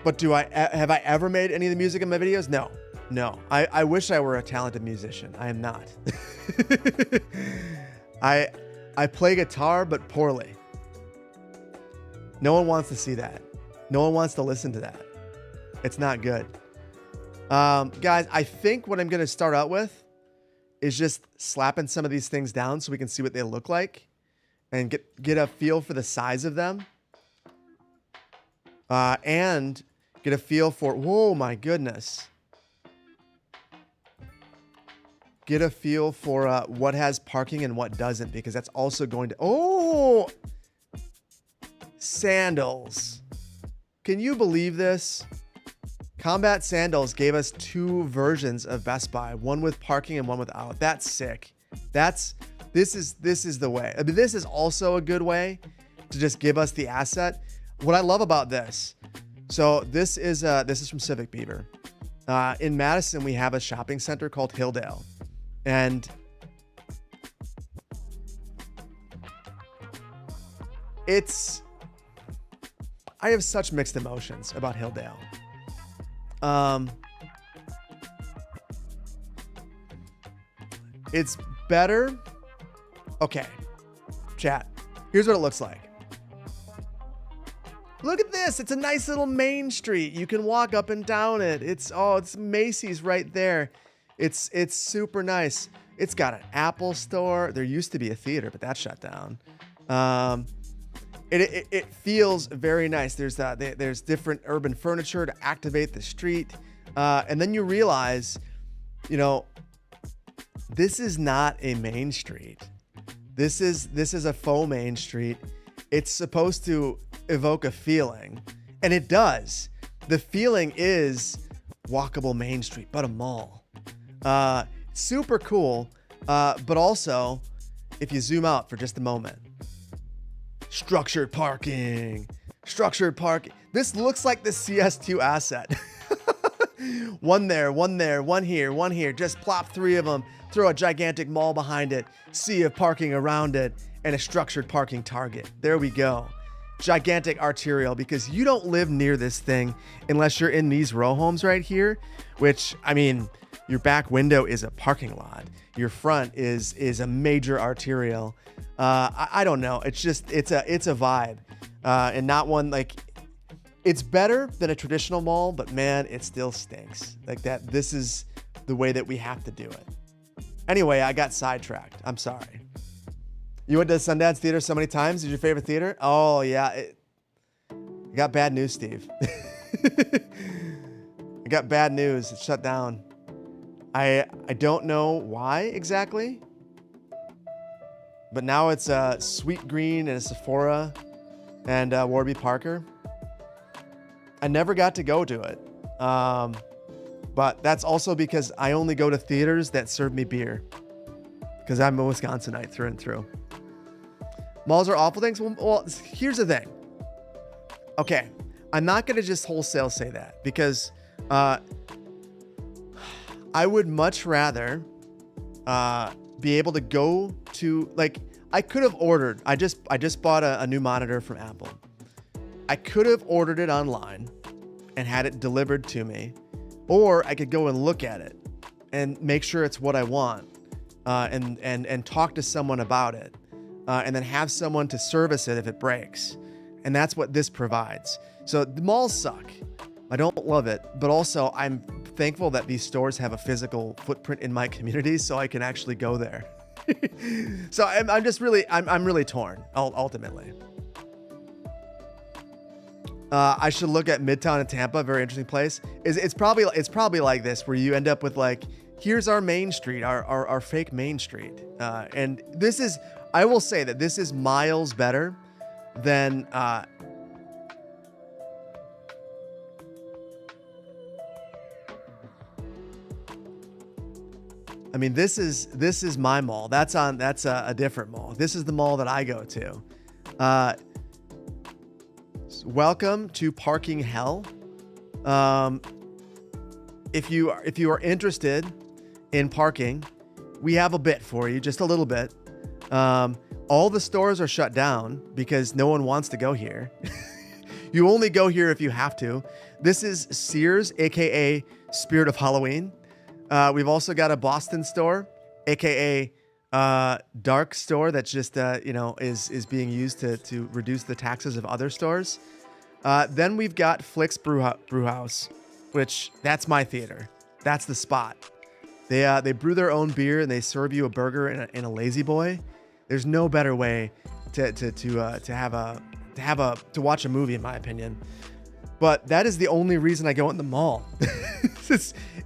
But have I ever made any of the music in my videos? No. I wish I were a talented musician. I am not. I play guitar, but poorly. No one wants to see that. No one wants to listen to that. It's not good. Guys, I think what I'm going to start out with is just slapping some of these things down so we can see what they look like and get a feel for the size of them. And get a feel for, whoa, my goodness. Get a feel for what has parking and what doesn't, because that's also going to, sandals. Can you believe this? Combat Sandals gave us 2 versions of Best Buy, one with parking and one without. That's sick. This is the way. I mean, this is also a good way to just give us the asset. What I love about this, so this is from Civic Beaver. In Madison, we have a shopping center called Hilldale, and I have such mixed emotions about Hilldale. It's better. Okay, chat. Here's what it looks like. Look at this. It's a nice little main street. You can walk up and down it. It's Macy's right there. It's super nice. It's got an Apple store. There used to be a theater, but that shut down. It feels very nice. There's different urban furniture to activate the street. And then you realize, you know, this is not a main street. This is a faux main street. It's supposed to evoke a feeling, and it does. The feeling is walkable Main Street, but a mall. Super cool, but also, if you zoom out for just a moment, structured parking. This looks like the CS2 asset. One there, one here. Just plop 3 of them, throw a gigantic mall behind it, sea of parking around it, and a structured parking target. There we go. Gigantic arterial, because you don't live near this thing unless you're in these row homes right here, which, I mean, your back window is a parking lot. Your front is a major arterial. I don't know. It's just, it's a vibe, and not one like, it's better than a traditional mall, but man, it still stinks like that. This is the way that we have to do it. Anyway, I got sidetracked. I'm sorry. You went to Sundance Theater so many times. Is your favorite theater? Oh yeah. I got bad news, Steve. I got bad news. It's shut down. I don't know why exactly, but now it's a Sweet Green and a Sephora and Warby Parker. I never got to go to it. But that's also because I only go to theaters that serve me beer, because I'm a Wisconsinite through and through. Malls are awful things. Well, here's the thing. Okay, I'm not going to just wholesale say that, because I would much rather be able to go to, like, I could have ordered. I just bought a new monitor from Apple. I could have ordered it online and had it delivered to me, or I could go and look at it and make sure it's what I want, and talk to someone about it, and then have someone to service it if it breaks. And that's what this provides. So the malls suck. I don't love it, but also I'm thankful that these stores have a physical footprint in my community, so I can actually go there. So I'm just really, I'm really torn ultimately. I should look at Midtown in Tampa. Very interesting place. It's probably like this, where you end up with like, here's our main street, our fake main street. And this is, I will say that this is miles better than, I mean, this is my mall. That's a different mall. This is the mall that I go to. Welcome to parking hell. If you are interested in parking, we have a bit for you, just a little bit. All the stores are shut down because no one wants to go here. You only go here if you have to. This is Sears, aka Spirit of Halloween. We've also got a Boston store, aka dark store, that's just is being used to reduce the taxes of other stores. Then we've got Flick's Brewhouse, which that's my theater. That's the spot. They brew their own beer and they serve you a burger in a Lazy Boy. There's no better way to watch a movie, in my opinion. But that is the only reason I go in the mall.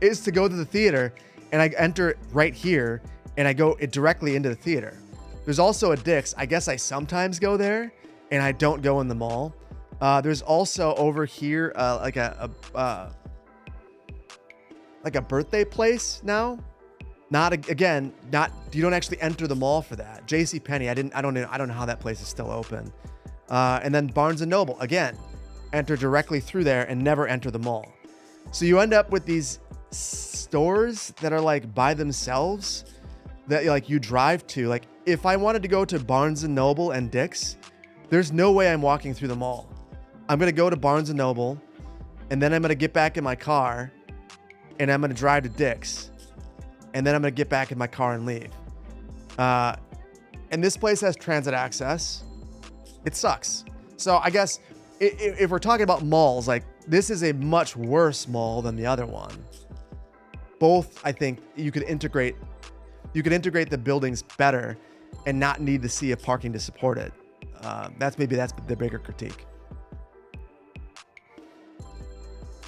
is to go to the theater, and I enter right here, and I go directly into the theater. There's also a Dick's. I guess I sometimes go there, and I don't go in the mall. There's also over here like a birthday place now. You don't actually enter the mall for that. JCPenney, I don't know how that place is still open. And then Barnes and Noble, again, enter directly through there and never enter the mall. So you end up with these stores that are like by themselves that like you drive to. Like if I wanted to go to Barnes and Noble and Dick's, there's no way I'm walking through the mall. I'm going to go to Barnes and Noble, and then I'm going to get back in my car and I'm going to drive to Dick's, and then I'm going to get back in my car and leave. And this place has transit access. It sucks. So I guess if we're talking about malls, like this is a much worse mall than the other one. Both, I think you could integrate the buildings better and not need the sea of parking to support it. That's the bigger critique.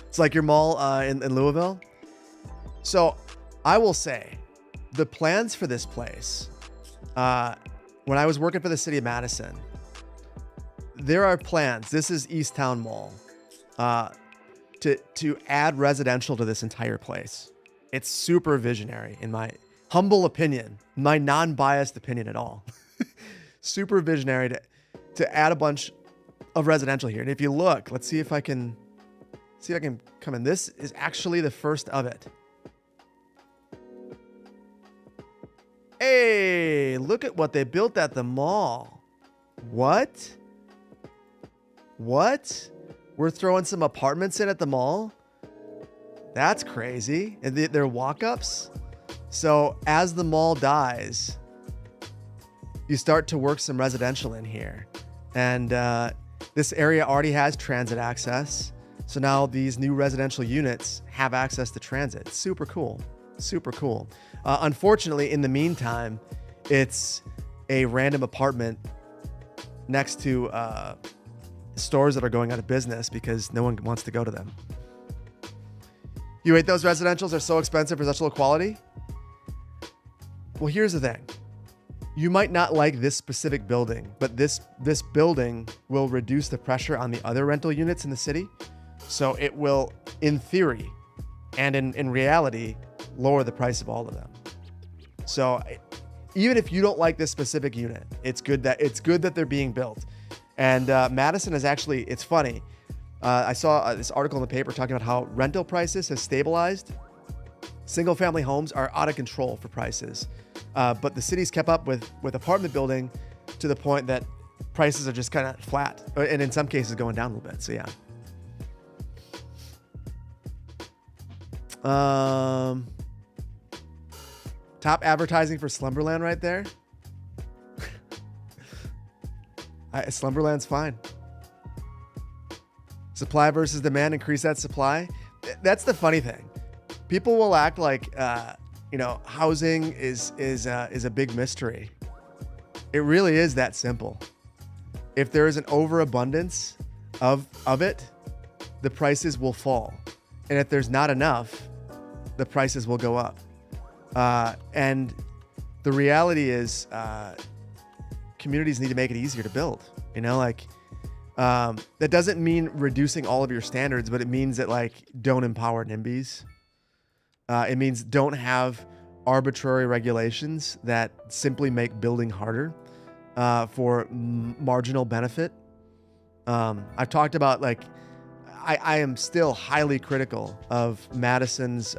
It's like your mall in Louisville. So I will say the plans for this place, when I was working for the city of Madison, there are plans. This is East Town Mall, to add residential to this entire place. It's super visionary in my humble opinion, my non-biased opinion at all. Super visionary to add a bunch of residential here. And if you look, let's see if I can come in. This is actually the first of it. Hey, look at what they built at the mall. What? We're throwing some apartments in at the mall? That's crazy. And they're walk-ups? So as the mall dies, you start to work some residential in here. And this area already has transit access. So now these new residential units have access to transit. Super cool. Super cool. Unfortunately, in the meantime, it's a random apartment next to stores that are going out of business because no one wants to go to them. You hate those residentials are so expensive for such low quality? Well, here's the thing. You might not like this specific building, but this building will reduce the pressure on the other rental units in the city. So it will, in theory, and in reality, lower the price of all of them. So even if you don't like this specific unit, it's good that they're being built. And Madison is actually, it's funny. I saw this article in the paper talking about how rental prices have stabilized. Single family homes are out of control for prices. But the city's kept up with apartment building to the point that prices are just kind of flat. And in some cases going down a little bit. So yeah. Top advertising for Slumberland right there. Slumberland's fine. Supply versus demand, increase that supply. That's the funny thing. People will act like housing is a big mystery. It really is that simple. If there is an overabundance of it, the prices will fall. And if there's not enough, the prices will go up. And the reality is, communities need to make it easier to build. That doesn't mean reducing all of your standards, but it means that don't empower NIMBYs. It means don't have arbitrary regulations that simply make building harder for marginal benefit. I've talked about I am still highly critical of Madison's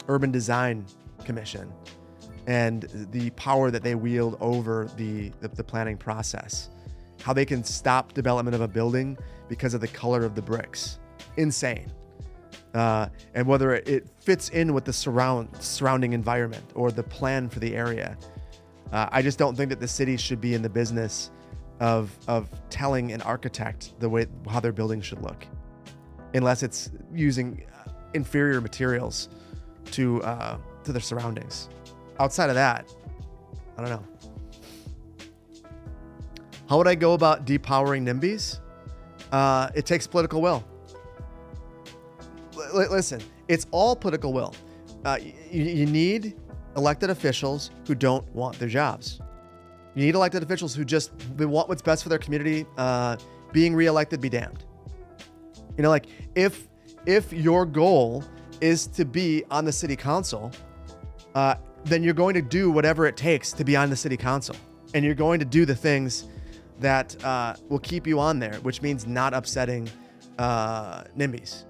Urban Design Commission and the power that they wield over the planning process. How they can stop development of a building because of the color of the bricks. Insane. And whether it fits in with the surrounding environment or the plan for the area. I just don't think that the city should be in the business of telling an architect how their building should look, unless it's using inferior materials to their surroundings. Outside of that, I don't know. How would I go about depowering NIMBYs? It takes political will. Listen, it's all political will. You need elected officials who don't want their jobs. You need elected officials who they want what's best for their community. Being reelected, be damned. If your goal is to be on the city council, then you're going to do whatever it takes to be on the city council. And you're going to do the things that will keep you on there, which means not upsetting NIMBYs.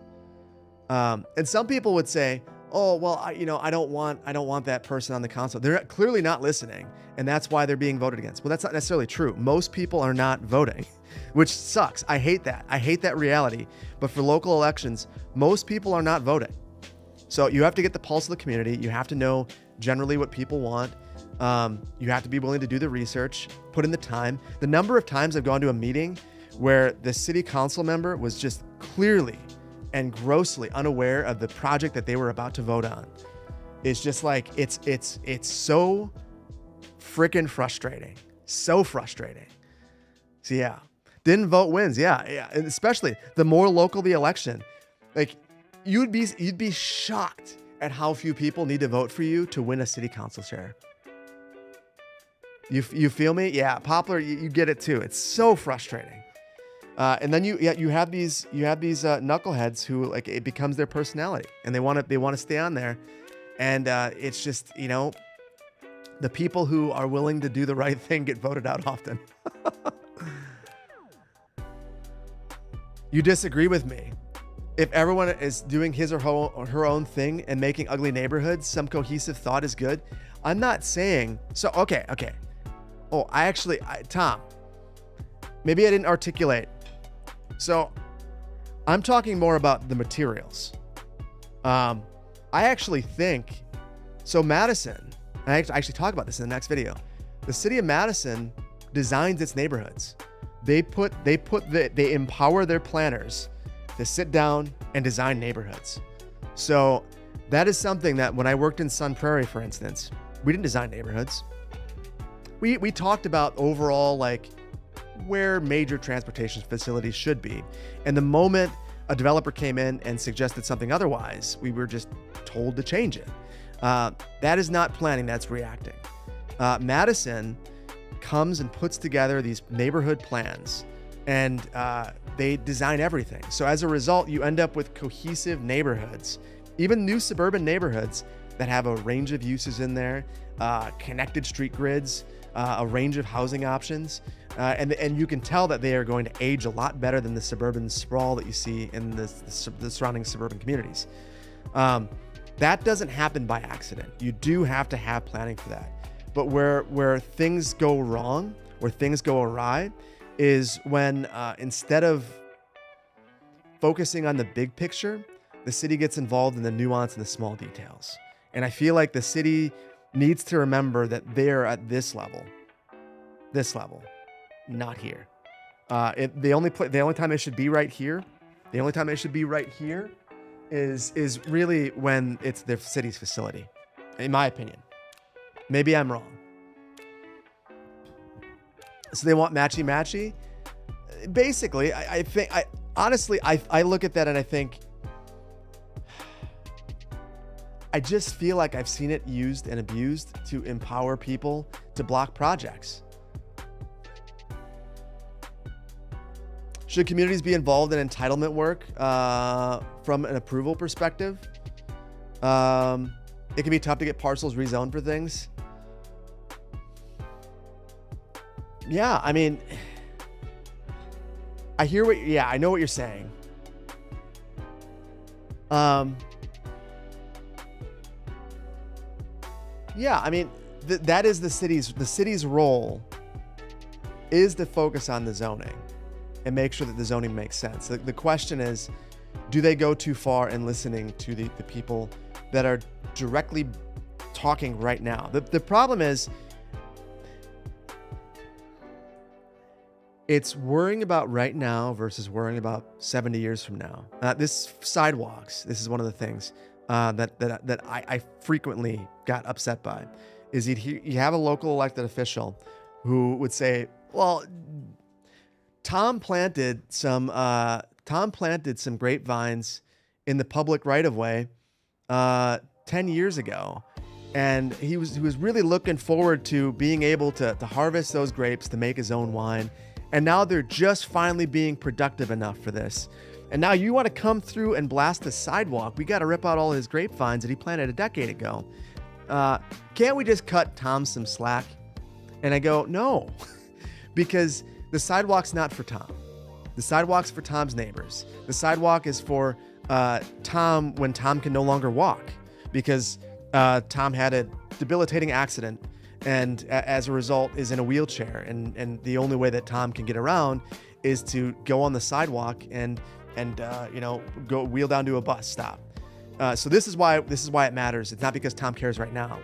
And some people would say, "Oh, well, I don't want that person on the council." They're clearly not listening, and that's why they're being voted against. Well, that's not necessarily true. Most people are not voting, which sucks. I hate that. I hate that reality. But for local elections, most people are not voting. So you have to get the pulse of the community. You have to know generally what people want. You have to be willing to do the research, put in the time. The number of times I've gone to a meeting where the city council member was just clearly and grossly unaware of the project that they were about to vote on. It's just like, it's so freaking frustrating. So frustrating. So yeah, didn't vote wins. Yeah. And especially the more local the election, like you'd be shocked at how few people need to vote for you to win a city council chair. You feel me? Yeah. Poplar, you get it too. It's so frustrating. And then you have these knuckleheads who, like, it becomes their personality and they want to stay on there. And it's just, the people who are willing to do the right thing get voted out often. You disagree with me. If everyone is doing his or her own thing and making ugly neighborhoods, some cohesive thought is good. I'm not saying so. Okay. Oh, Tom, maybe I didn't articulate. So I'm talking more about the materials. I actually think, so Madison, and I actually talk about this in the next video. The city of Madison designs its neighborhoods. They empower their planners to sit down and design neighborhoods. So that is something that when I worked in Sun Prairie, for instance, we didn't design neighborhoods. We talked about overall, like, where major transportation facilities should be. And the moment a developer came in and suggested something otherwise, we were just told to change it. That is not planning, that's reacting. Madison comes and puts together these neighborhood plans, and they design everything. So as a result, you end up with cohesive neighborhoods, even new suburban neighborhoods that have a range of uses in there, connected street grids, a range of housing options. And you can tell that they are going to age a lot better than the suburban sprawl that you see in the surrounding suburban communities. That doesn't happen by accident. You do have to have planning for that. But where things go wrong, where things go awry, is when instead of focusing on the big picture, the city gets involved in the nuance and the small details. And I feel like the city needs to remember that they're at this level, not here. The only time they should be right here, is really when it's their city's facility, in my opinion. Maybe I'm wrong. So they want matchy. Basically, I think, honestly, I look at that and I think, I just feel like I've seen it used and abused to empower people to block projects. Should communities be involved in entitlement work from an approval perspective? It can be tough to get parcels rezoned for things. Yeah, I mean, I know what you're saying. Yeah, I mean, that is the city's role is to focus on the zoning and make sure that the zoning makes sense. The question is, do they go too far in listening to the people that are directly talking right now? The problem is, it's worrying about right now versus worrying about 70 years from now. This sidewalks, this is one of the things that I frequently got upset by, is you have a local elected official who would say, well, Tom planted some grapevines in the public right of way 10 years ago. And he was really looking forward to being able to harvest those grapes to make his own wine. And now they're just finally being productive enough for this. And now you want to come through and blast the sidewalk. We got to rip out all his grapevines that he planted a decade ago. Can't we just cut Tom some slack? And I go, no, because the sidewalk's not for Tom. The sidewalk's for Tom's neighbors. The sidewalk is for Tom when Tom can no longer walk, because Tom had a debilitating accident and as a result is in a wheelchair. And the only way that Tom can get around is to go on the sidewalk and go wheel down to a bus stop. So this is why it matters. It's not because Tom cares right now.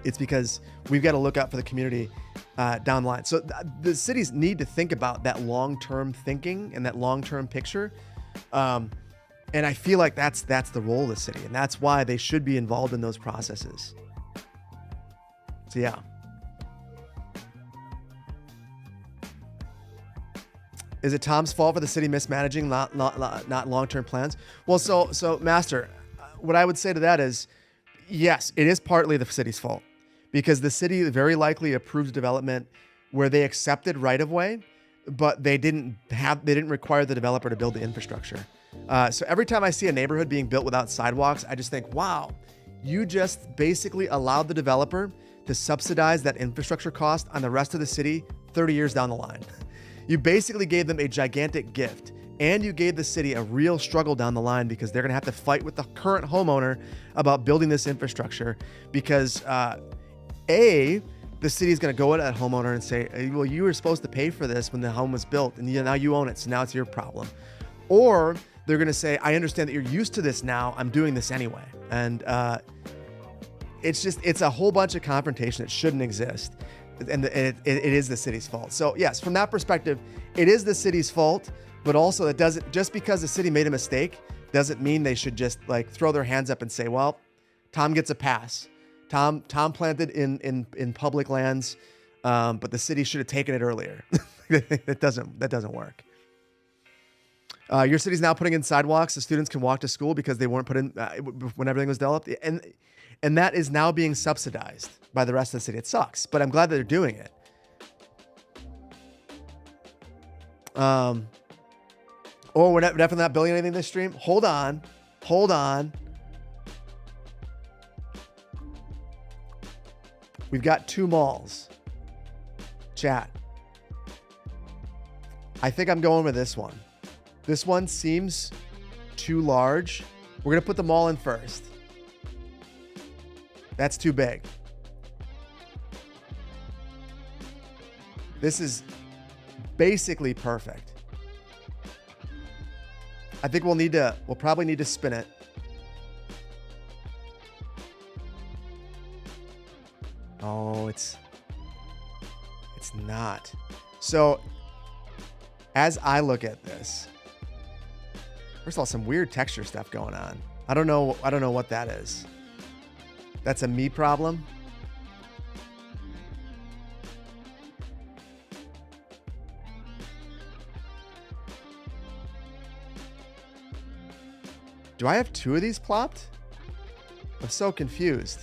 It's because we've got to look out for the community down the line. So the cities need to think about that long-term thinking and that long-term picture. And I feel like that's the role of the city, and that's why they should be involved in those processes. So yeah. Is it Tom's fault for the city mismanaging, not long-term plans? Well, so Master, what I would say to that is, yes, it is partly the city's fault, because the city very likely approved development where they accepted right-of-way, but they didn't require the developer to build the infrastructure. So every time I see a neighborhood being built without sidewalks, I just think, wow, you just basically allowed the developer to subsidize that infrastructure cost on the rest of the city 30 years down the line. You basically gave them a gigantic gift, and you gave the city a real struggle down the line, because they're going to have to fight with the current homeowner about building this infrastructure, because the city is going to go at that homeowner and say, well, you were supposed to pay for this when the home was built, and now you own it, so now it's your problem. Or they're going to say, I understand that you're used to this now, I'm doing this anyway. And it's a whole bunch of confrontation that shouldn't exist. And it is the city's fault. So yes, from that perspective, it is the city's fault, but also it doesn't, just because the city made a mistake doesn't mean they should just like throw their hands up and say, well, Tom gets a pass. Tom planted in public lands, but the city should have taken it earlier. That doesn't work. Your city's now putting in sidewalks so students can walk to school because they weren't put in when everything was developed. And that is now being subsidized by the rest of the city. It sucks, but I'm glad that they're doing it. We're definitely not building anything this stream. Hold on. We've got 2 malls. Chat. I think I'm going with this one. This one seems too large. We're going to put the mall in first. That's too big. This is basically perfect. I think we'll probably need to spin it. Oh, it's not. So as I look at this, first of all, some weird texture stuff going on. I don't know what that is. That's a me problem. Do I have 2 of these plopped? I'm so confused.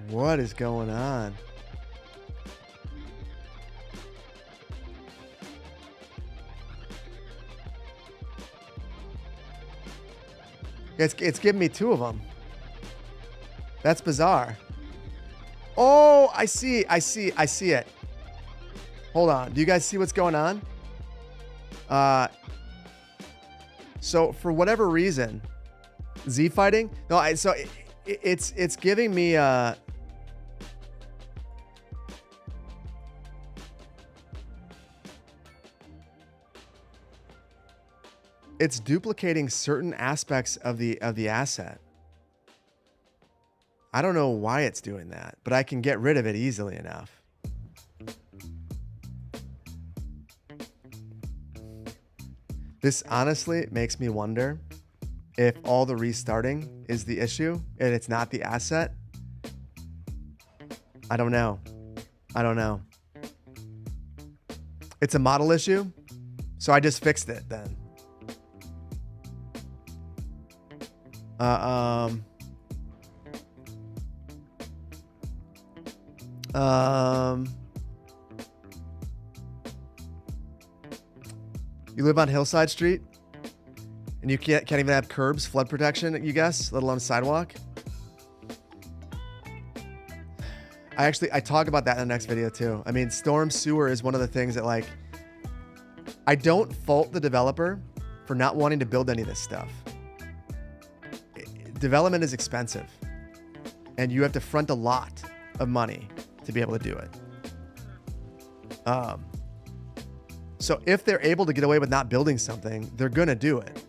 What is going on? It's giving me 2 of them. That's bizarre. Oh, I see it. Hold on. Do you guys see what's going on? So for whatever reason, Z fighting? No, it's giving me it's duplicating certain aspects of the asset. I don't know why it's doing that, but I can get rid of it easily enough. This honestly makes me wonder if all the restarting is the issue and it's not the asset. I don't know. It's a model issue, so I just fixed it then. You live on Hillside Street and you can't even have curbs, flood protection, you guess, let alone a sidewalk. I talk about that in the next video too. I mean, storm sewer is one of the things that, like, I don't fault the developer for not wanting to build any of this stuff. Development is expensive and you have to front a lot of money to be able to do it. So if they're able to get away with not building something, they're going to do it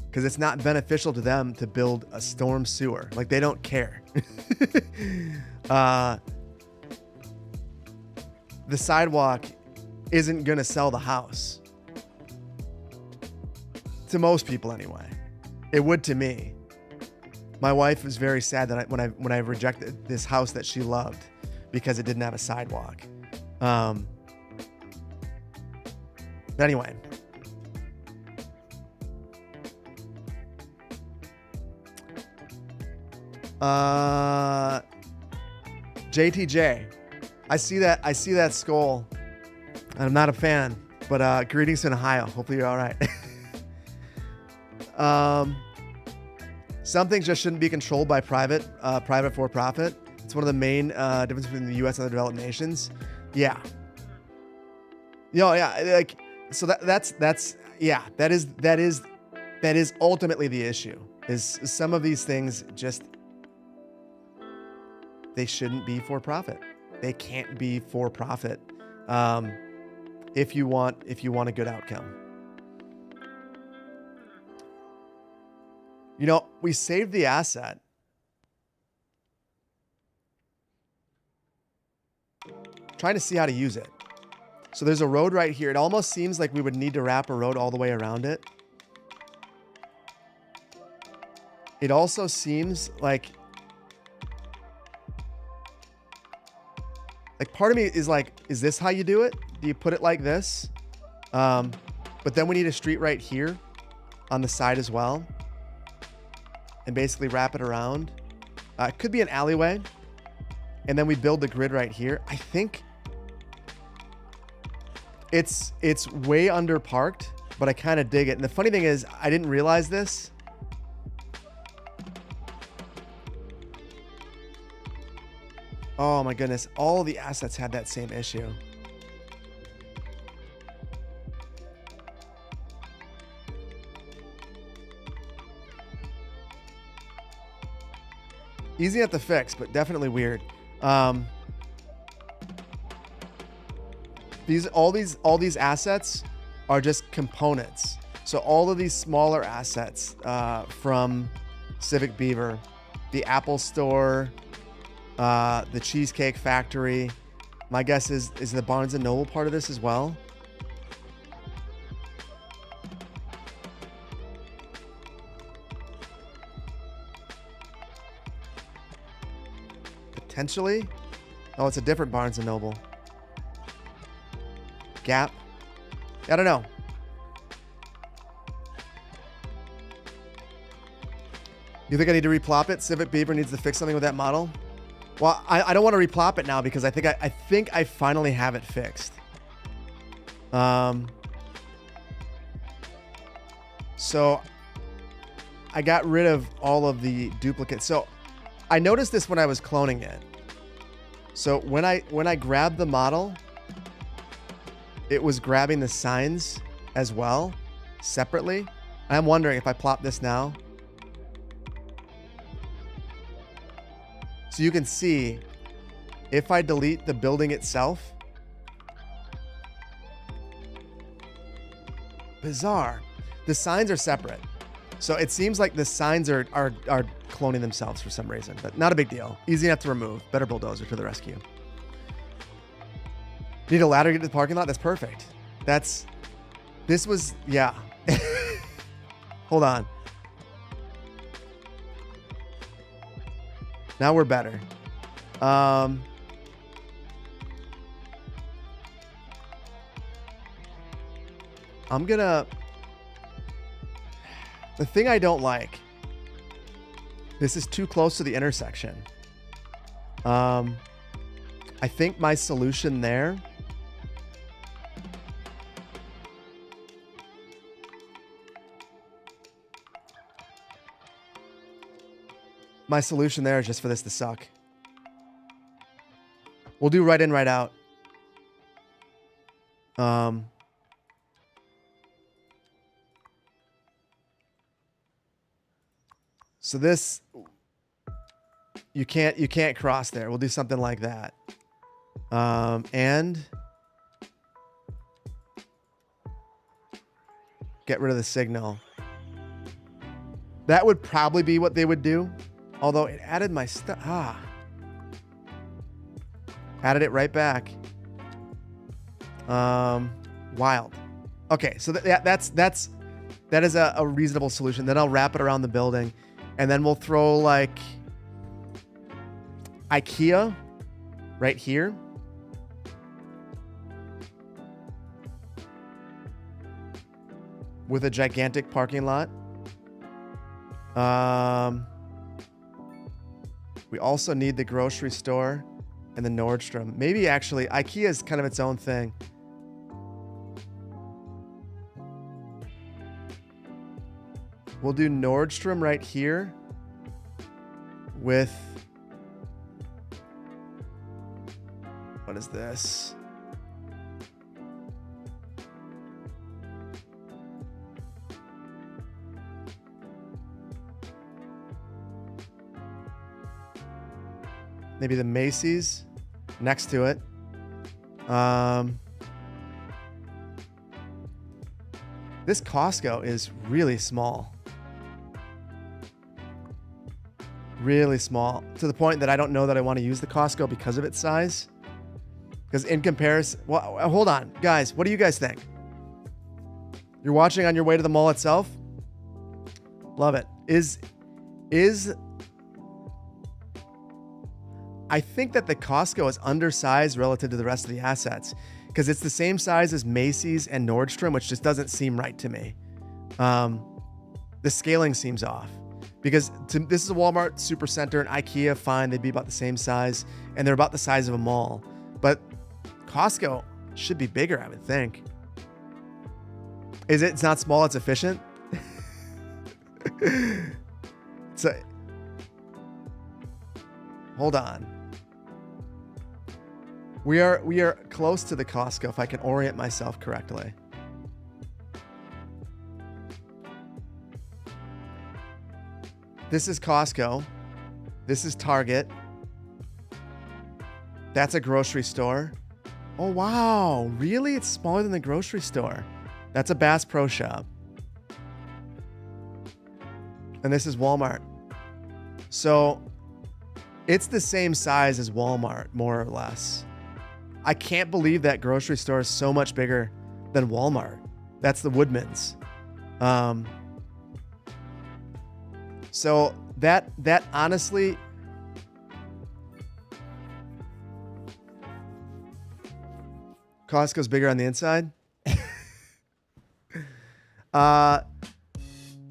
because it's not beneficial to them to build a storm sewer. Like, they don't care. The sidewalk isn't going to sell the house. To most people anyway. It would to me. My wife was very sad that when I rejected this house that she loved because it didn't have a sidewalk. But anyway. JTJ. I see that skull. I'm not a fan, but greetings in Ohio. Hopefully you're all right. Some things just shouldn't be controlled by private for profit. It's one of the main differences between the U.S. and other developed nations. Yeah. Yeah. Like, so that is ultimately the issue. Is some of these things just, they shouldn't be for profit. They can't be for profit. If you want a good outcome. You know, we saved the asset. Trying to see how to use it. So there's a road right here. It almost seems like we would need to wrap a road all the way around it. It also seems like part of me is like, is this how you do it? Do you put it like this? But then we need a street right here on the side as well. And basically wrap it around. It could be an alleyway. And then we build the grid right here. I think it's way underparked, but I kind of dig it. And the funny thing is, I didn't realize this. Oh my goodness. All the assets had that same issue. Easy enough to fix, but definitely weird. All these assets are just components. So all of these smaller assets from Civic Beaver, the Apple Store, the Cheesecake Factory. My guess is the Barnes & Noble part of this as well. Potentially. Oh, it's a different Barnes & Noble. Gap. I don't know. You think I need to replop it? Civic Beaver needs to fix something with that model. Well, I don't want to replop it now because I think I finally have it fixed. So I got rid of all of the duplicates. So I noticed this when I was cloning it. So when I grabbed the model, it was grabbing the signs as well, separately. I'm wondering if I plop this now. So you can see, if I delete the building itself, bizarre. The signs are separate. So it seems like the signs are cloning themselves for some reason, but not a big deal. Easy enough to remove. Better bulldozer to the rescue. Need a ladder to get to the parking lot? That's perfect. Yeah. Hold on. Now we're better. I'm gonna... The thing I don't like, this is too close to the intersection. I think my solution there is just for this to suck. We'll do right in, right out. So this, you can't cross there. We'll do something like that. And get rid of the signal. That would probably be what they would do. Although it added my stuff. Added it right back. Wild. Okay, so that is a reasonable solution. Then I'll wrap it around the building, and then we'll throw like IKEA right here. With a gigantic parking lot. We also need the grocery store and the Nordstrom. Maybe actually IKEA is kind of its own thing. We'll do Nordstrom right here with, what is this? Maybe the Macy's next to it. This Costco is really small. Really small. To the point that I don't know that I want to use the Costco because of its size. Because in comparison... Well, hold on. Guys, what do you guys think? You're watching on your way to the mall itself? Love it. I think that the Costco is undersized relative to the rest of the assets because it's the same size as Macy's and Nordstrom, which just doesn't seem right to me. The scaling seems off because this is a Walmart Supercenter and IKEA, fine, they'd be about the same size and they're about the size of a mall. But Costco should be bigger, I would think. It's not small, it's efficient. So, hold on. We are close to the Costco if I can orient myself correctly. This is Costco. This is Target. That's a grocery store. Oh, wow. Really? It's smaller than the grocery store. That's a Bass Pro Shop. And this is Walmart. So it's the same size as Walmart, more or less. I can't believe that grocery store is so much bigger than Walmart. That's the Woodman's. So that honestly, Costco's bigger on the inside.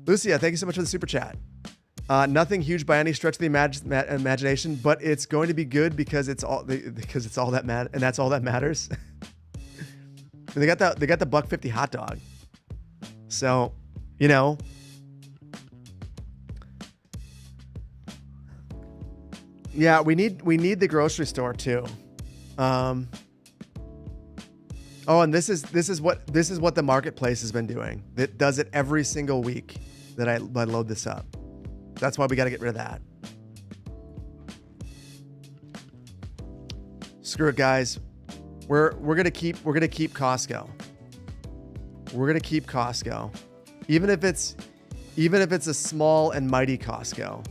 Lucia, thank you so much for the super chat. Nothing huge by any stretch of the imagination, but it's going to be good because it's all that matters, and that's all that matters. And they got the $1.50 hot dog. So, you know, yeah, we need the grocery store too. Oh, and this is what the marketplace has been doing. It does it every single week that I load this up. That's why we got to get rid of that. Screw it, guys. We're gonna keep Costco. We're gonna keep Costco, even if it's a small and mighty Costco.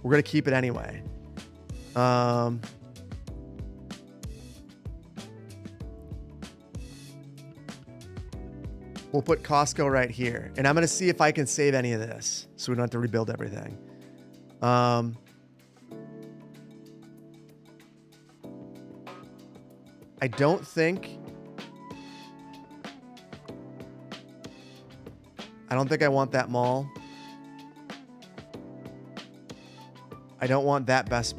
We're gonna keep it anyway. We'll put Costco right here, and I'm gonna see if I can save any of this, so we don't have to rebuild everything. I don't think I want that mall. I don't want that Best.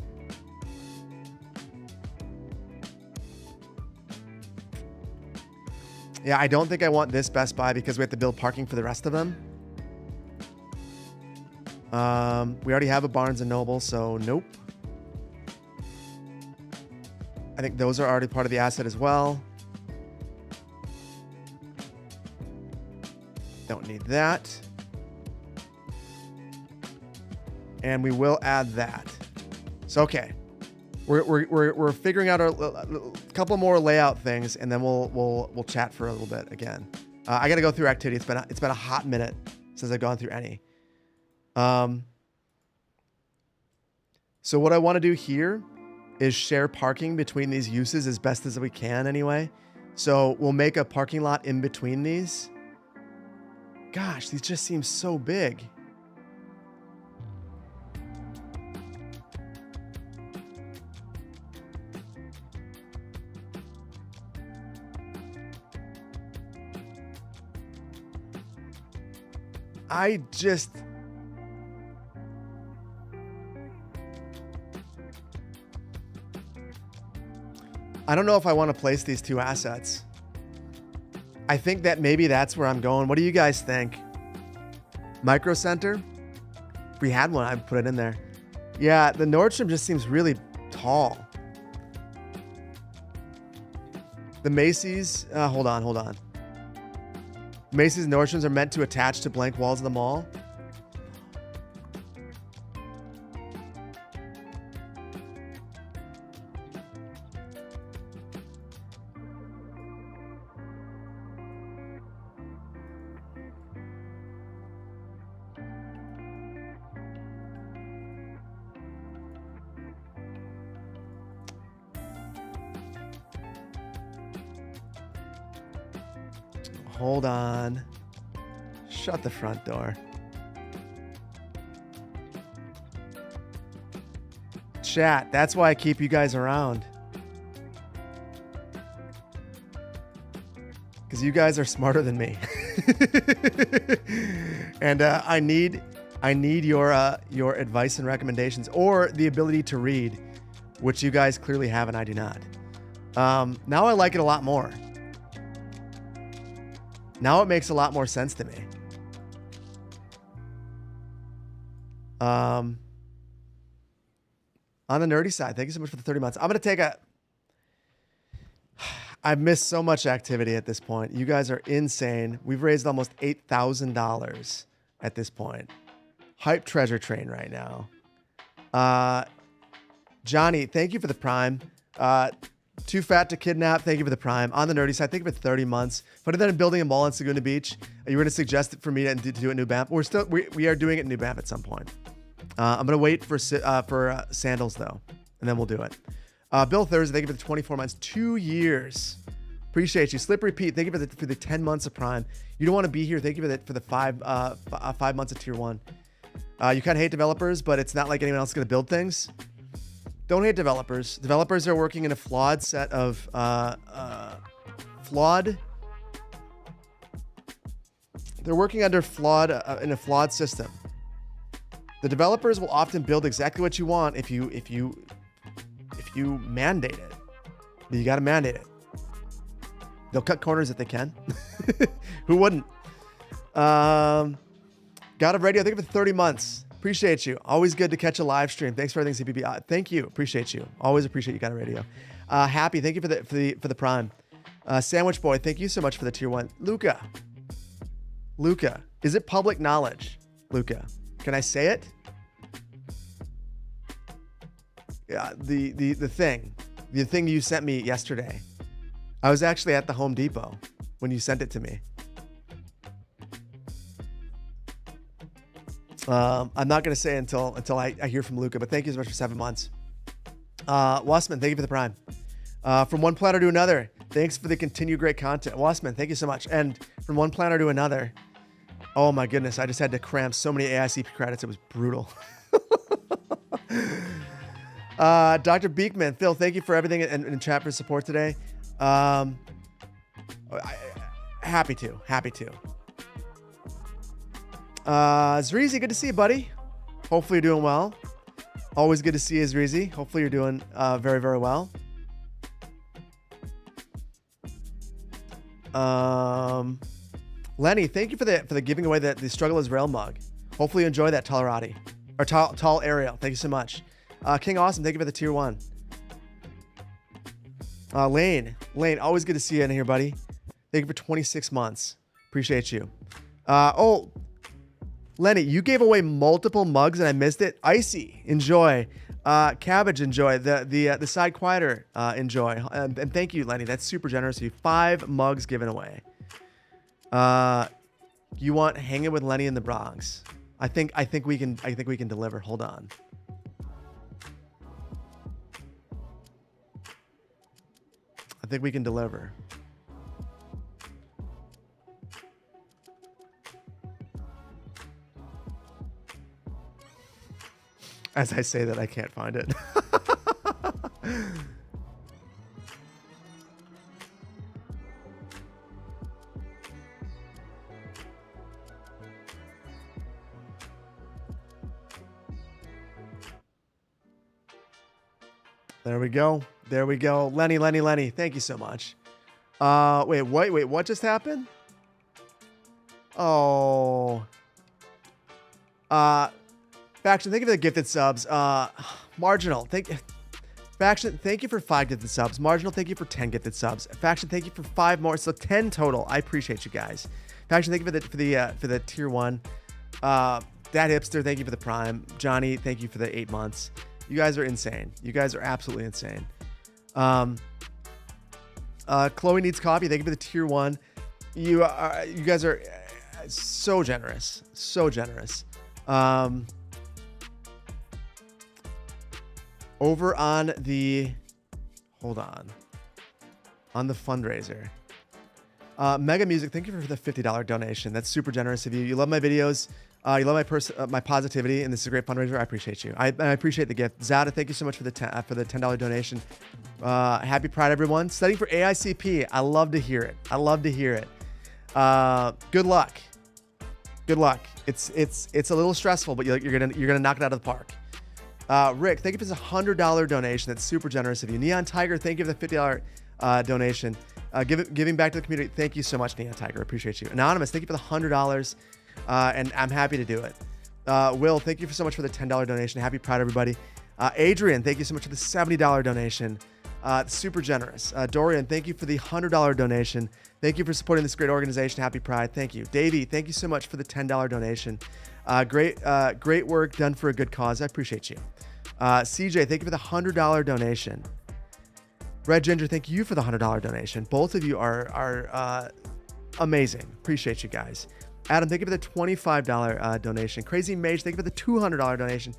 Yeah, I don't think I want this Best Buy because we have to build parking for the rest of them. We already have a Barnes & Noble, so nope. I think those are already part of the asset as well. Don't need that. And we will add that. So, okay. We're figuring out a couple more layout things, and then we'll chat for a little bit again. I got to go through activity. It's been a hot minute since I've gone through any. So what I want to do here is share parking between these uses as best as we can anyway. So we'll make a parking lot in between these. Gosh, these just seem so big. I don't know if I want to place these two assets. I think that maybe that's where I'm going. What do you guys think? Micro Center? If we had one, I'd put it in there. Yeah, the Nordstrom just seems really tall. The Macy's, hold on. Macy's and Nordstroms are meant to attach to blank walls of the mall. Hold on. Shut the front door. Chat, that's why I keep you guys around. Because you guys are smarter than me. And I need your advice and recommendations, or the ability to read, which you guys clearly have and I do not. Now I like it a lot more. Now it makes a lot more sense to me. On the nerdy side, thank you so much for the 30 months. I'm going to take I've missed so much activity at this point. You guys are insane. We've raised almost $8,000 at this point. Hype treasure train right now. Johnny, thank you for the Prime. Too Fat to Kidnap, thank you for the Prime. On the nerdy side, thank you for 30 months. Putting that in building a mall in Segunda Beach. You were going to suggest it for me to do it in New Banff. We are doing it in New Banff at some point. I'm going to wait for sandals though, and then we'll do it. Bill Thursday, thank you for the 24 months, 2 years. Appreciate you. Slippery Pete, thank you for the 10 months of Prime. You don't want to be here. Thank you for the 5 months of Tier 1. You kind of hate developers, but it's not like anyone else is going to build things. Don't hate developers. Developers are working in a flawed set of They're working under in a flawed system. The developers will often build exactly what you want if you mandate it. But you got to mandate it. They'll cut corners if they can. Who wouldn't? God of Radio, thank you for 30 months. Appreciate you. Always good to catch a live stream. Thanks for everything, CPP. Thank you. Appreciate you. Always appreciate you, God of Radio. Happy, thank you for the Prime. Sandwich Boy, thank you so much for the Tier 1. Luca, is it public knowledge? Luca, can I say it? Yeah, the thing you sent me yesterday. I was actually at the Home Depot when you sent it to me. I'm not going to say until I hear from Luca, but thank you so much for 7 months. Wassman, thank you for the Prime. From one platter to another, thanks for the continued great content. Wassman, thank you so much. And from one platter to another, oh my goodness, I just had to cram so many AICP credits. It was brutal. Dr. Beekman, Phil, thank you for everything and chat for support today. Happy to. Zreezy, good to see you, buddy. Hopefully you're doing well. Always good to see you, Zreezy. Hopefully you're doing very, very well. Lenny, thank you for the giving away the Struggle is Rail mug. Hopefully you enjoy that, Tolerati. Or Tall Ariel. Thank you so much. King Awesome, thank you for the Tier 1. Lane, always good to see you in here, buddy. Thank you for 26 months. Appreciate you. Lenny, you gave away multiple mugs and I missed it. Icy, enjoy. Cabbage, enjoy. The Side Quieter, enjoy. And thank you, Lenny. That's super generous of you. 5 mugs given away. You want hanging with Lenny in the Bronx? I think we can deliver. Hold on. I think we can deliver. As I say that, I can't find it. There we go. There we go. Lenny. Thank you so much. Wait, what just happened? Oh. Faction, thank you for the gifted subs. Marginal, Faction, thank you for 5 gifted subs. Marginal, thank you for 10 gifted subs. Faction, thank you for 5 more. So 10 total. I appreciate you guys. Faction, thank you for the tier 1. That hipster, thank you for the prime. Johnny, thank you for the 8 months. You guys are insane. You guys are absolutely insane. Chloe needs coffee. Thank you for the tier 1. You guys are so generous. So generous. Over on the, hold on the fundraiser. Mega Music, thank you for the $50 donation. That's super generous of you. You love my videos. You love my positivity, and this is a great fundraiser. I appreciate you. I appreciate the gift. Zada, thank you so much for the $10 donation. Happy Pride, everyone. Studying for AICP. I love to hear it. I love to hear it. Good luck. Good luck. It's a little stressful, but you're gonna knock it out of the park. Rick, thank you for this $100 donation. That's super generous of you. Neon Tiger, thank you for the $50 donation. Giving back to the community. Thank you so much, Neon Tiger. I appreciate you. Anonymous, thank you for the $100. And I'm happy to do it. Will, thank you so much for the $10 donation. Happy Pride, everybody. Adrian, thank you so much for the $70 donation. Super generous. Dorian, thank you for the $100 donation. Thank you for supporting this great organization. Happy Pride. Thank you. Davey, thank you so much for the $10 donation. Great work done for a good cause. I appreciate you. CJ, thank you for the $100 donation. Red Ginger, thank you for the $100 donation. Both of you are amazing. Appreciate you guys. Adam, thank you for the $25 donation. Crazy Mage, thank you for the $200 donation.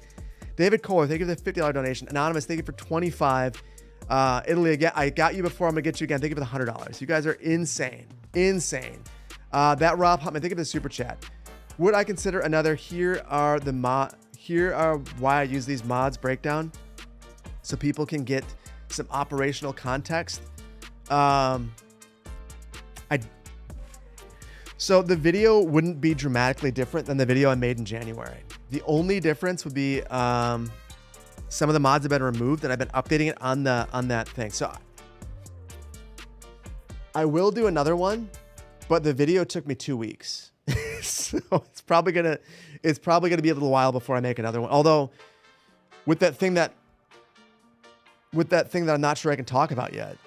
David Kohler, thank you for the $50 donation. Anonymous, thank you for $25. Italy, again, I got you before. I'm gonna get you again. Thank you for the $100. You guys are insane. That Rob Huntman, thank you for the super chat. Would I consider another here are why I use these mods breakdown so people can get some operational context? So the video wouldn't be dramatically different than the video I made in January. The only difference would be some of the mods have been removed, and I've been updating it on that thing. So I will do another one, but the video took me 2 weeks. So it's probably gonna be a little while before I make another one. Although with that thing that I'm not sure I can talk about yet.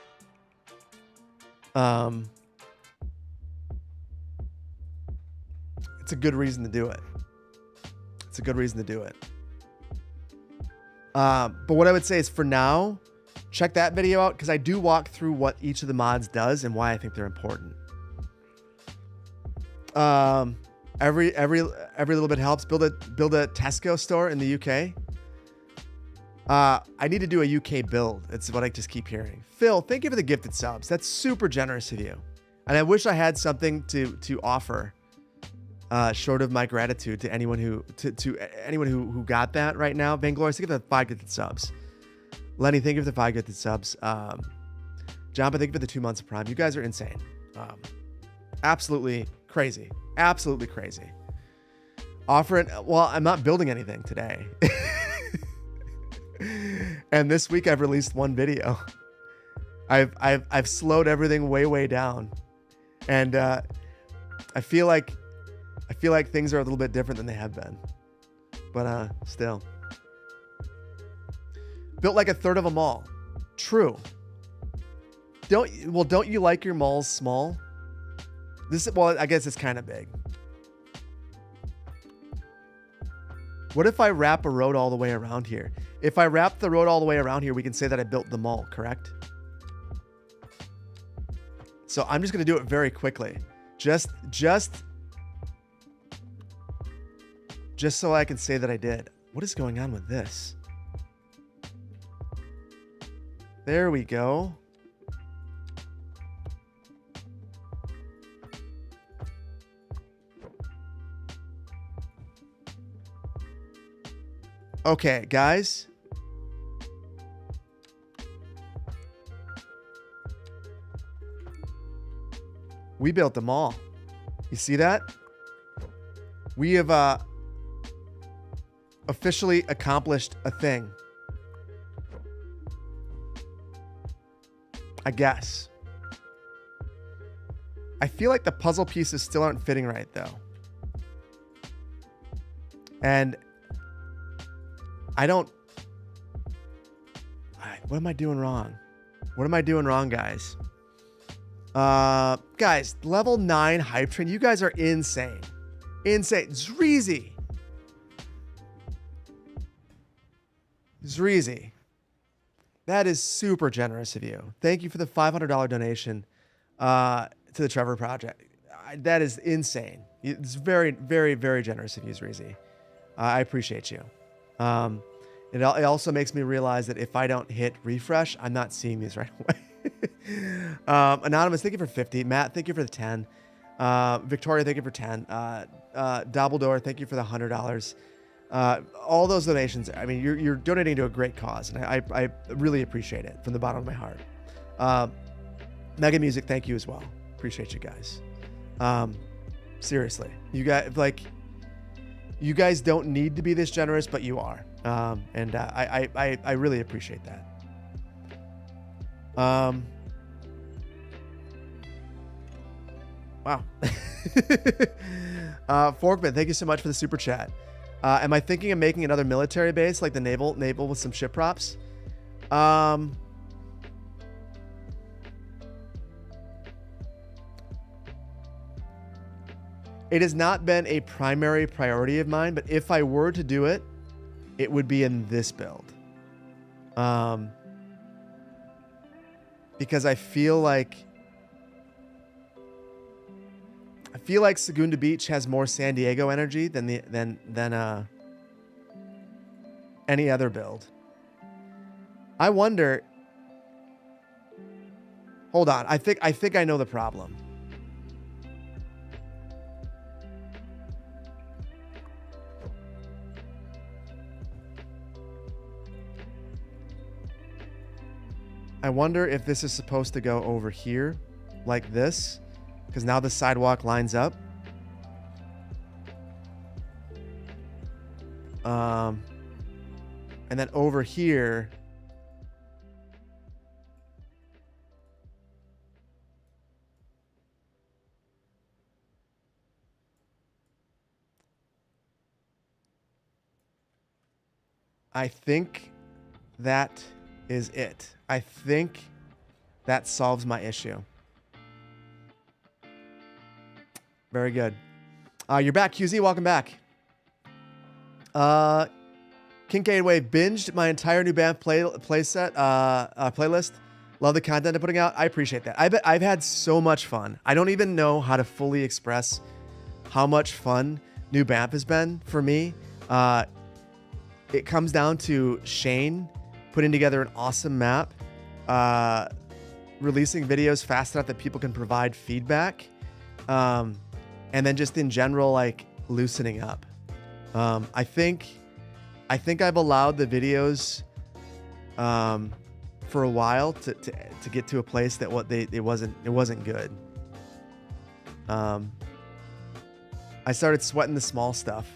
It's a good reason to do it. But what I would say is for now, check that video out because I do walk through what each of the mods does and why I think they're important. Every little bit helps. Build a Tesco store in the UK. I need to do a UK build. It's what I just keep hearing. Phil, thank you for the gifted subs. That's super generous of you. And I wish I had something to offer. Short of my gratitude to anyone who got that right now. Vainglorious, thank you for the 5 gifted subs. Lenny, thank you for the 5 gifted subs. John, thank you for the 2 months of Prime. You guys are insane. Absolutely crazy. Absolutely crazy. Well, I'm not building anything today. And this week I've released 1 video. I've slowed everything way down. And I feel like things are a little bit different than they have been. But still. Built like a third of a mall. True. Don't you like your malls small? I guess it's kind of big. What if I wrap a road all the way around here? If I wrap the road all the way around here, we can say that I built the mall, correct? So I'm just going to do it very quickly. Just so I can say that I did. What is going on with this? There we go. Okay, guys. We built them all. You see that? We have officially accomplished a thing. I guess. I feel like the puzzle pieces still aren't fitting right, though. And I don't... What am I doing wrong? What am I doing wrong, guys? Guys, level 9 hype train. You guys are insane. Insane. Zreezy. Zreezy. That is super generous of you. Thank you for the $500 donation to the Trevor project. That is insane. It's very, very, very generous of you, Zreezy. I appreciate you. It also makes me realize that if I don't hit refresh, I'm not seeing these right away. Anonymous, thank you for 50. Matt, thank you for the 10. Victoria, thank you for 10. Dabbledore, thank you for the $100. All those donations, I mean, you're donating to a great cause, and I really appreciate it from the bottom of my heart. Mega Music, thank you as well. Appreciate you guys. Seriously, you guys don't need to be this generous, but you are. And I really appreciate that. Wow. Forkman, thank you so much for the super chat. Am I thinking of making another military base like the naval with some ship props? It has not been a primary priority of mine, but if I were to do it, it would be in this build. Because I feel like Segunda Beach has more San Diego energy than any other build. I wonder. Hold on. I think I know the problem. I wonder if this is supposed to go over here like this, because now the sidewalk lines up. And then over here, I think that is it. I think that solves my issue. Very good. You're back, QZ. Welcome back. Kincaid Wave binged my entire new band playlist. Love the content they're putting out. I appreciate that. I've had so much fun. I don't even know how to fully express how much fun New Bamf has been for me. It comes down to Shane putting together an awesome map, releasing videos fast enough that people can provide feedback, and then just in general, like loosening up. I think I've allowed the videos for a while to get to a place that it wasn't good. I started sweating the small stuff,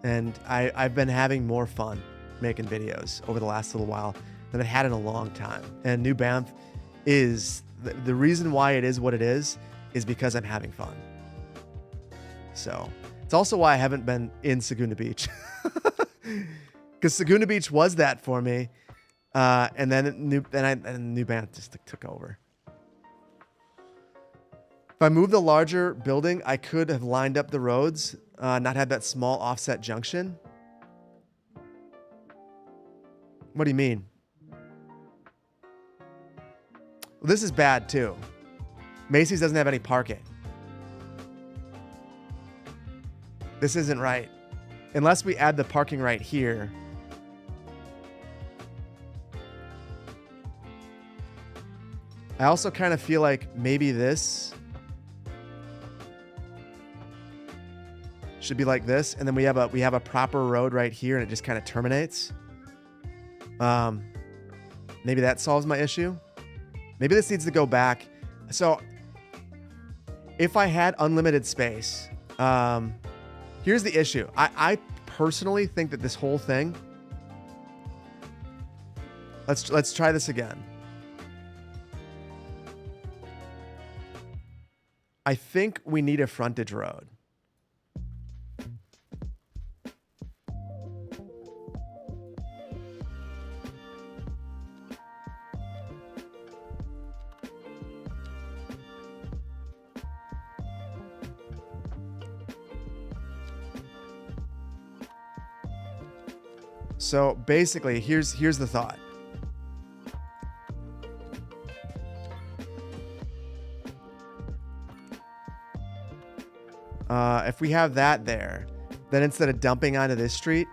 and I've been having more fun making videos over the last little while than I've had in a long time. And New Bamf is the reason why it is what it is because I'm having fun. So it's also why I haven't been in Segunda Beach, because Segunda Beach was that for me, and then New Bamf just took over. If I moved the larger building, I could have lined up the roads, not have that small offset junction. What do you mean? Well, this is bad too. Macy's doesn't have any parking. This isn't right. Unless we add the parking right here. I also kind of feel like maybe this should be like this, and then we have a proper road right here, and it just kind of terminates. Maybe that solves my issue. Maybe this needs to go back. So if I had unlimited space, here's the issue. I personally think that this whole thing. Let's try this again. I think we need a frontage road. So basically, here's the thought. If we have that there, then instead of dumping onto this street,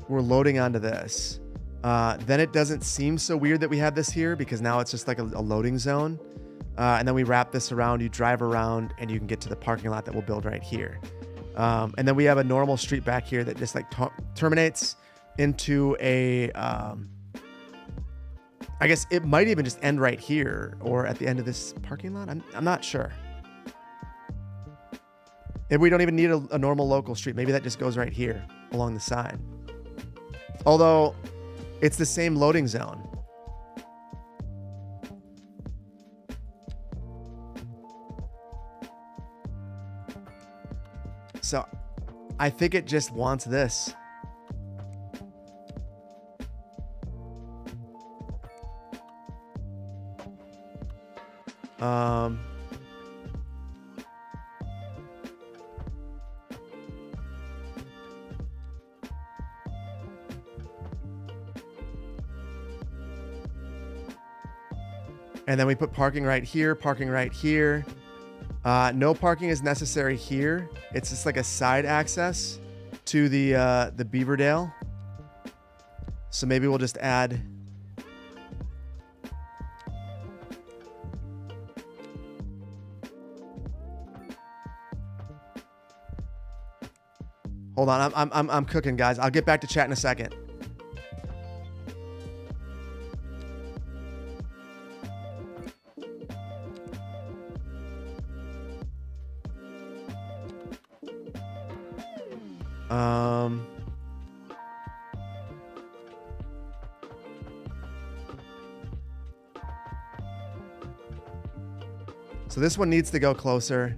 we're loading onto this. Then it doesn't seem so weird that we have this here, because now it's just like a loading zone. And then we wrap this around, you drive around, and you can get to the parking lot that we'll build right here. And then we have a normal street back here that just like terminates into a, I guess it might even just end right here or at the end of this parking lot. I'm not sure. Maybe we don't even need a normal local street. Maybe that just goes right here along the side. Although it's the same loading zone. So I think it just wants this. And then we put parking right here, parking right here. No parking is necessary here. It's just like a side access to the Beaverdale. So maybe we'll just add. Hold on, I'm cooking, guys. I'll get back to chat in a second. So this one needs to go closer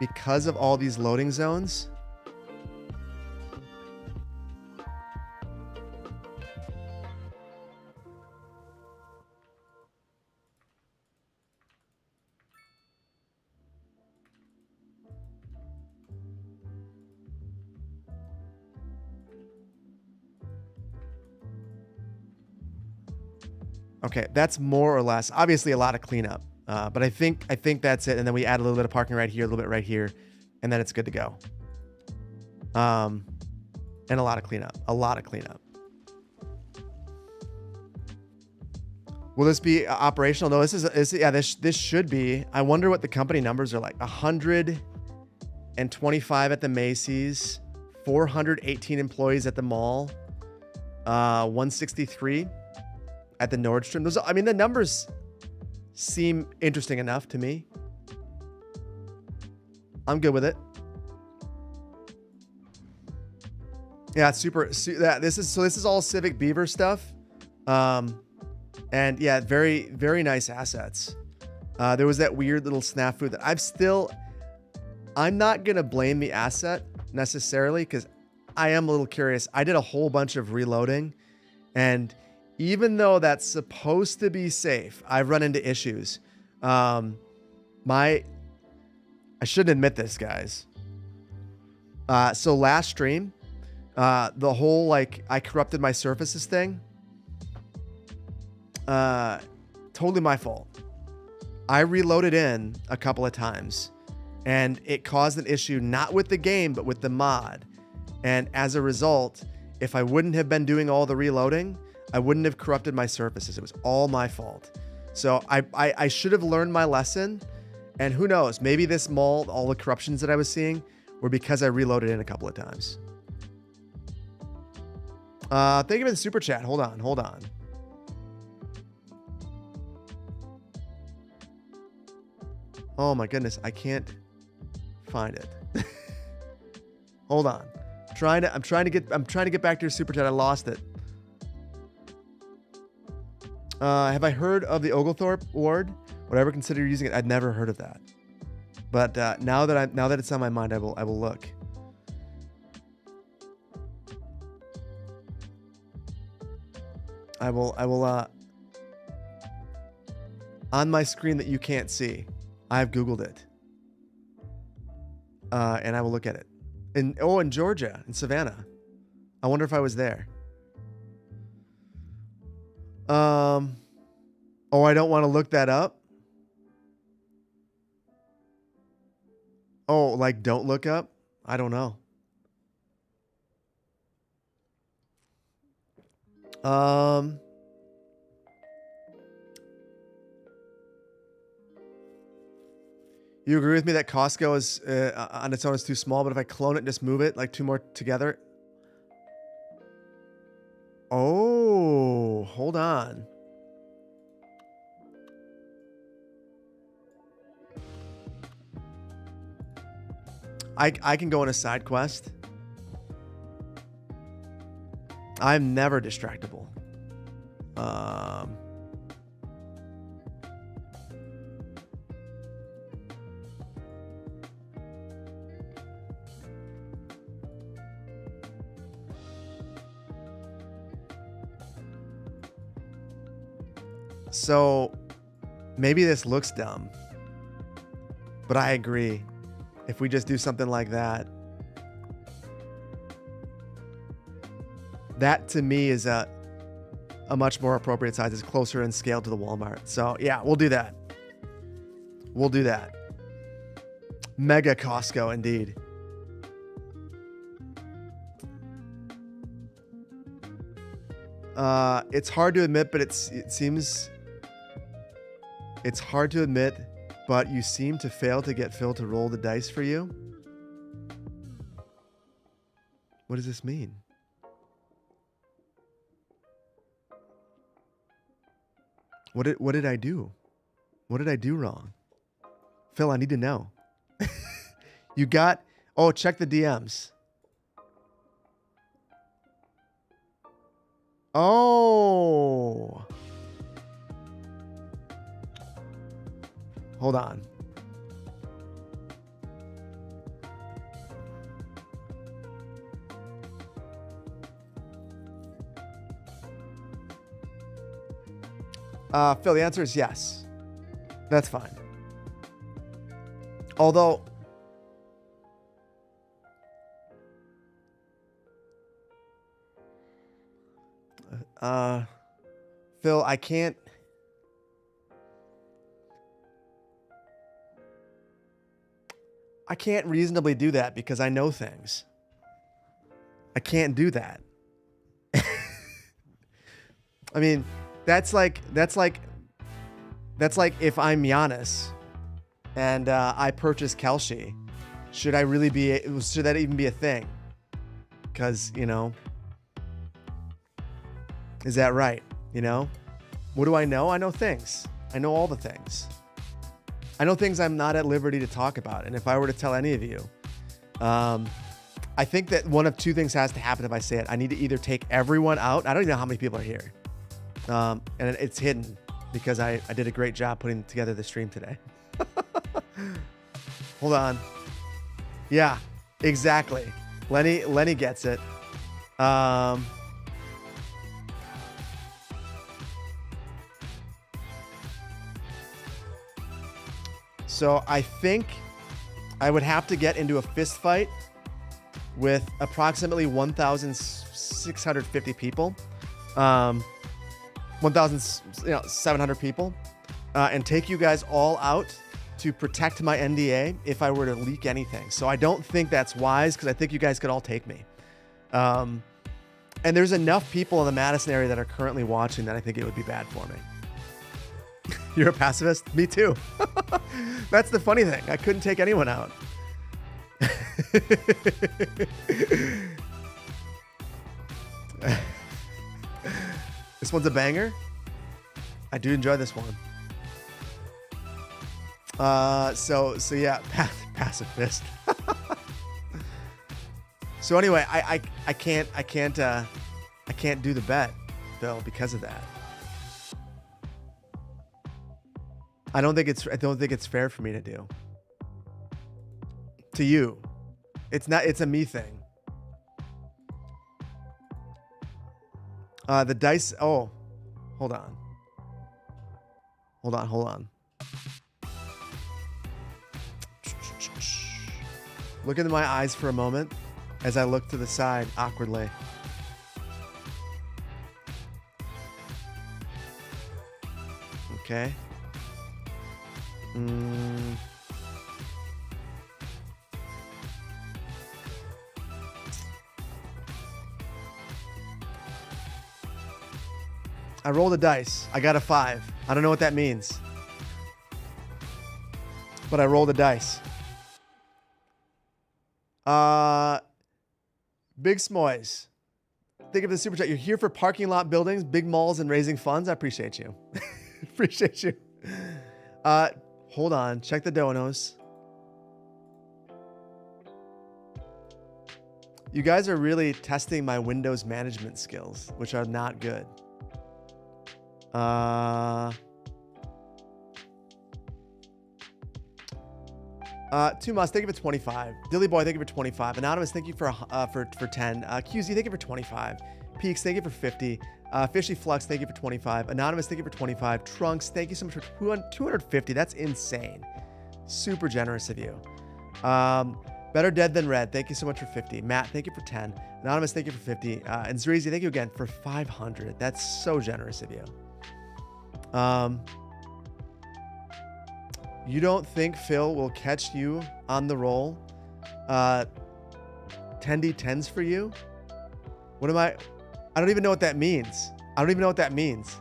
because of all these loading zones. Okay, that's more or less, obviously a lot of cleanup, but I think that's it. And then we add a little bit of parking right here, a little bit right here, and then it's good to go. And a lot of cleanup, Will this be operational? No, this should be. I wonder what the company numbers are like. 125 at the Macy's, 418 employees at the mall, 163 at the Nordstrom. Those, I mean, the numbers seem interesting enough to me. I'm good with it. Yeah, this is all Civic Beaver stuff. And yeah, very, very nice assets. There was that weird little snafu that I'm not going to blame the asset necessarily, because I am a little curious. I did a whole bunch of reloading, and even though that's supposed to be safe, I've run into issues. I shouldn't admit this, guys. So last stream, the whole, like, I corrupted my surfaces thing, totally my fault. I reloaded in a couple of times, and it caused an issue not with the game, but with the mod. And as a result, if I wouldn't have been doing all the reloading, I wouldn't have corrupted my surfaces. It was all my fault. So I should have learned my lesson. And who knows, maybe this mold, all the corruptions that I was seeing were because I reloaded in a couple of times. Thank you for the super chat. Hold on. Oh my goodness, I can't find it. Hold on. I'm trying to get back to your super chat. I lost it. Have I heard of the Oglethorpe Ward? Would I ever consider using it? I'd never heard of that. But now that it's on my mind, I will look. I will on my screen that you can't see, I've Googled it. And I will look at it. In Georgia, in Savannah. I wonder if I was there. I don't want to look that up. Oh, like don't look up? I don't know. You agree with me that Costco is on its own is too small, but if I clone it and just move it like two more together. Oh, hold on. I can go on a side quest. I'm never distractible. So maybe this looks dumb, but I agree. If we just do something like that, that to me is a much more appropriate size. It's closer in scale to the Walmart. So yeah, we'll do that. We'll do that. Mega Costco indeed. It's hard to admit, but it seems it's hard to admit, but you seem to fail to get Phil to roll the dice for you. What does this mean? What did I do? What did I do wrong? Phil, I need to know. You got... Oh, check the DMs. Oh. Hold on. Phil, the answer is yes. That's fine. Although... Phil, I can't reasonably do that because I know things. I can't do that. I mean, that's like if I'm Giannis and I purchase Kelce, should that even be a thing? Because, you know, is that right? You know, what do I know? I know things. I know all the things. I know things I'm not at liberty to talk about. And if I were to tell any of you, I think that one of two things has to happen if I say it. I need to either take everyone out. I don't even know how many people are here. And it's hidden because I did a great job putting together the stream today. Hold on. Yeah, exactly. Lenny gets it. So I think I would have to get into a fist fight with approximately 1,650 people, 1,700 people, and take you guys all out to protect my NDA if I were to leak anything. So I don't think that's wise because I think you guys could all take me. And there's enough people in the Madison area that are currently watching that I think it would be bad for me. You're a pacifist? Me too. That's the funny thing. I couldn't take anyone out. This one's a banger. I do enjoy this one. So yeah, pacifist. So anyway, I can't do the bet, Bill, because of that. I don't think it's fair for me to do. To you. It's a me thing. The dice, oh, hold on. Look into my eyes for a moment as I look to the side awkwardly. Okay. I rolled a dice. I got a 5. I don't know what that means. But I rolled a dice. Big Smoys. Think of the super chat. You're here for parking lot buildings, big malls, and raising funds. I appreciate you. Appreciate you. Hold on. Check the donos. You guys are really testing my Windows management skills, which are not good. Two Must, thank you for 25. Dilly Boy, thank you for 25. Anonymous, thank you for 10. QZ, thank you for 25. Peaks, thank you for 50. Fishy Flux, thank you for 25. Anonymous, thank you for 25. Trunks, thank you so much for 250. That's insane. Super generous of you. Better Dead Than Red, thank you so much for 50. Matt, thank you for 10. Anonymous, thank you for 50. And Zreezy, thank you again for 500. That's so generous of you. You don't think Phil will catch you on the roll? 10d10s for you? What am I don't even know what that means. I don't even know what that means.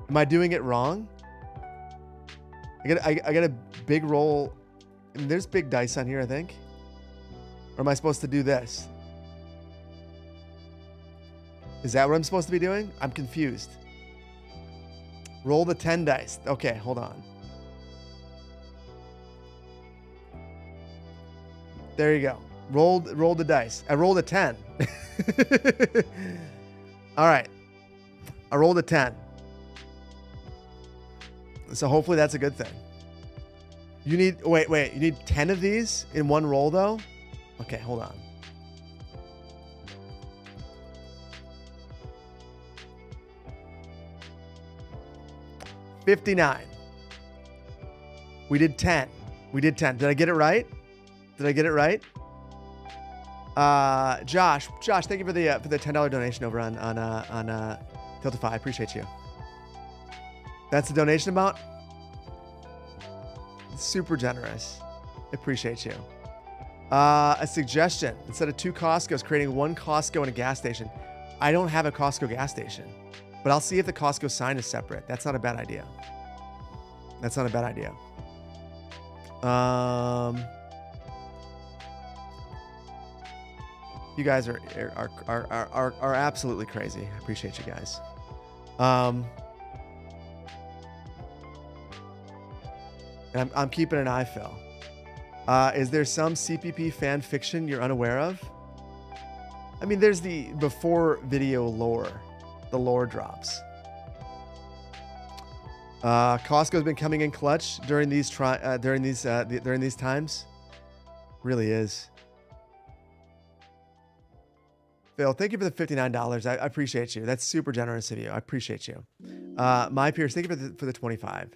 Am I doing it wrong? I got a big roll. I mean, there's big dice on here, I think. Or am I supposed to do this? Is that what I'm supposed to be doing? I'm confused. Roll the 10 dice. Okay, hold on. There you go. Rolled the dice. I rolled a 10. All right. I rolled a 10. So hopefully that's a good thing. You need, wait. You need 10 of these in one roll though? Okay, hold on. $59. We did 10. Did I get it right? Josh, thank you for the $10 donation over on Tiltify. I appreciate you. That's the donation amount. Super generous. I appreciate you. A suggestion: instead of 2 Costco's, creating 1 Costco and a gas station. I don't have a Costco gas station, but I'll see if the Costco sign is separate. That's not a bad idea. You guys are absolutely crazy. I appreciate you guys. And I'm keeping an eye, Phil. Is there some CPP fan fiction you're unaware of? I mean, there's the before video lore. The lore drops. Costco's been coming in clutch during these times. Really is. Phil, thank you for the $59. I appreciate you. That's super generous of you. I appreciate you. My Pierce, thank you for the 25.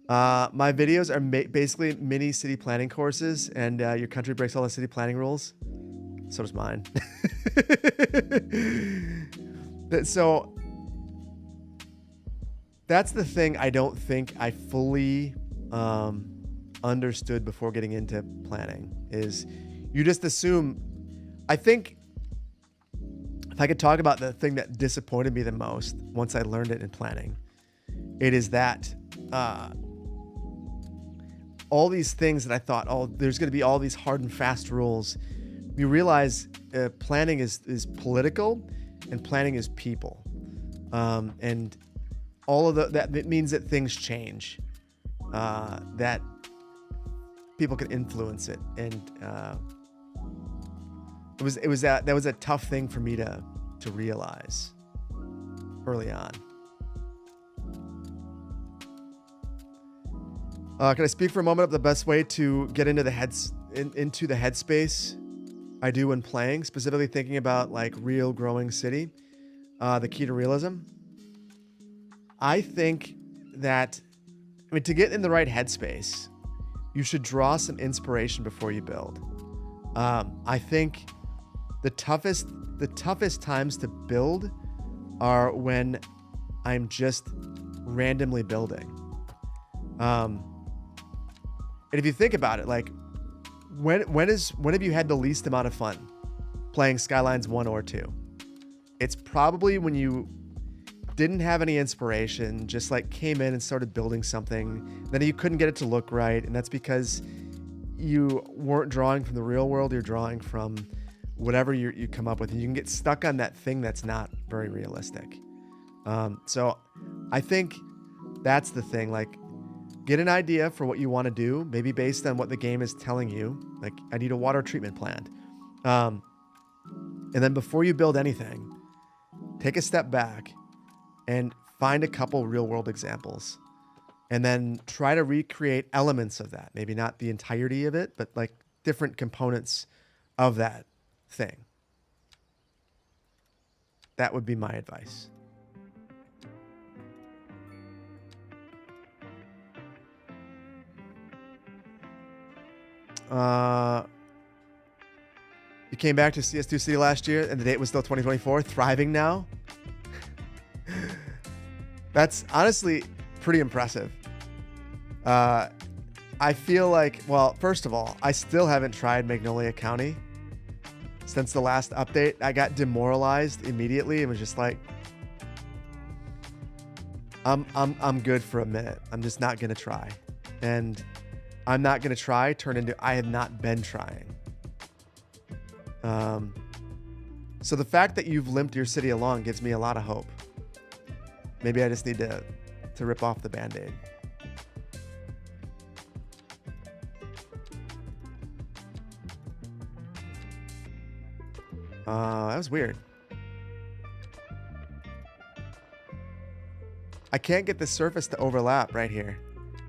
My videos are basically mini city planning courses, and your country breaks all the city planning rules. So does mine. So that's the thing I don't think I fully understood before getting into planning is you just assume. I think if I could talk about the thing that disappointed me the most once I learned it in planning, it is that all these things that I thought, oh, there's going to be all these hard and fast rules. You realize planning is political and planning is people. And all of that it means that things change, that people can influence it. And that was a tough thing for me to realize early on. Can I speak for a moment of the best way to get into the headspace I do when playing, specifically thinking about like real growing city, the key to realism? I think that, to get in the right headspace, you should draw some inspiration before you build. I think the toughest times to build are when I'm just randomly building. And if you think about it, like when have you had the least amount of fun playing Skylines 1 or 2? It's probably when you didn't have any inspiration, just like came in and started building something, then you couldn't get it to look right. And that's because you weren't drawing from the real world. You're drawing from whatever you come up with, and you can get stuck on that thing that's not very realistic. So I think that's the thing. Like, get an idea for what you want to do, maybe based on what the game is telling you. Like, I need a water treatment plant. And then before you build anything, take a step back and find a couple real world examples, and then try to recreate elements of that. Maybe not the entirety of it, but like different components of that thing. That would be my advice. You came back to CS2 City last year and the date was still 2024, thriving now. That's honestly pretty impressive. I feel like, well, first of all, I still haven't tried Magnolia County since the last update. I got demoralized immediately and was just like, I'm good for a minute. I'm just not gonna try. And I'm not gonna try turn into I have not been trying. So the fact that you've limped your city along gives me a lot of hope. Maybe I just need to rip off the Band-Aid. That was weird. I can't get the surface to overlap right here.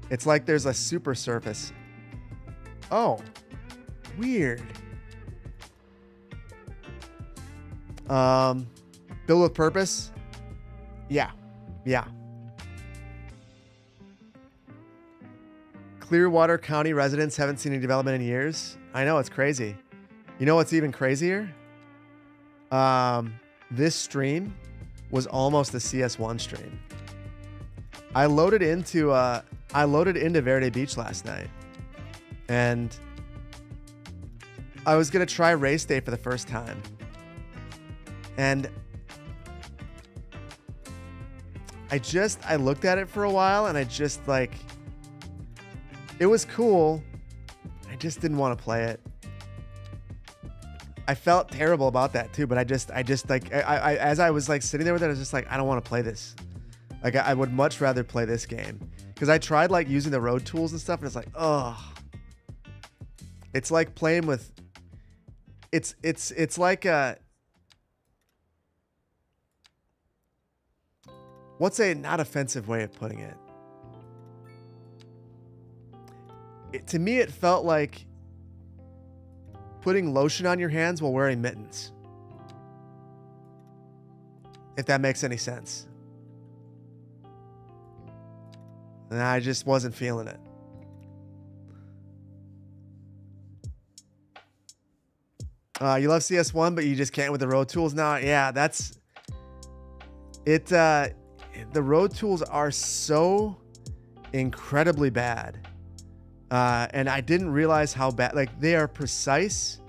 It's like there's a super surface. Oh, weird. Build with purpose. Yeah. Clearwater County residents haven't seen any development in years. I know, it's crazy. You know what's even crazier? This stream was almost a CS1 stream. I loaded into Verde Beach last night, and I was gonna try race day for the first time, and I looked at it for a while, and I just like, it was cool. I just didn't want to play it. I felt terrible about that too, but I just like, I as I was like sitting there with it, I was just like, I don't want to play this. Like, I would much rather play this game, because I tried like using the road tools and stuff, and it's like, oh, it's like playing with, it's like a, what's a not offensive way of putting it? To me, it felt like putting lotion on your hands while wearing mittens. If that makes any sense. And I just wasn't feeling it. You love CS1, but you just can't with the road tools now. Yeah, that's it. The road tools are so incredibly bad. And I didn't realize how bad, like they are precise,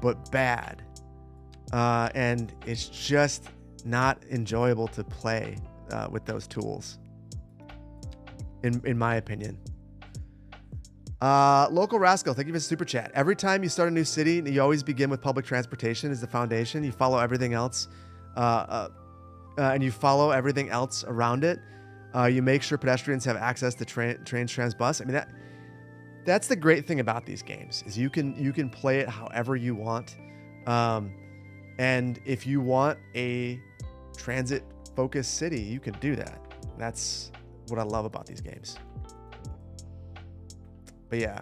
but bad. And it's just not enjoyable to play with those tools, in my opinion. Local Rascal, thank you for the super chat. Every time you start a new city, you always begin with public transportation as the foundation. You follow everything else, and you follow everything else around it. You make sure pedestrians have access to trains, trams, bus. I mean, that's the great thing about these games is you can play it however you want. And if you want a transit focused city, you can do that. That's what I love about these games. But yeah,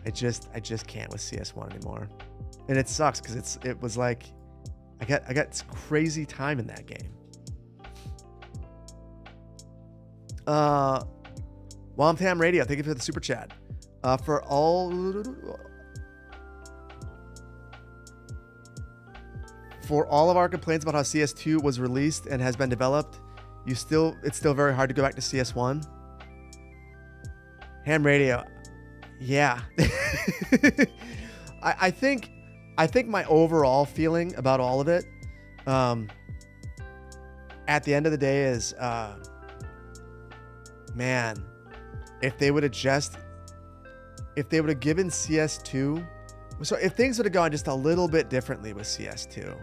I just can't with CS1 anymore. And it sucks because it was like I got crazy time in that game. Womtam Radio, thank you for the super chat. For all of our complaints about how CS2 was released and has been developed, it's still very hard to go back to CS1. Ham Radio, yeah. I think my overall feeling about all of it, at the end of the day is, man, if they would have given CS2, so if things would have gone just a little bit differently with CS2,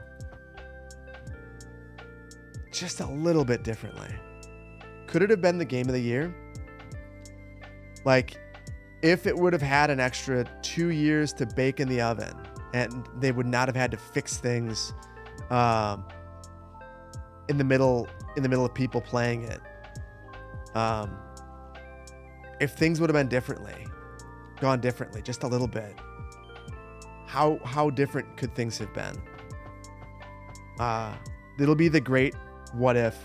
just a little bit differently, could it have been the game of the year? Like, if it would have had an extra 2 years to bake in the oven and they would not have had to fix things in the middle of people playing it, if things would have been gone differently, just a little bit, how different could things have been? It'll be the great what if,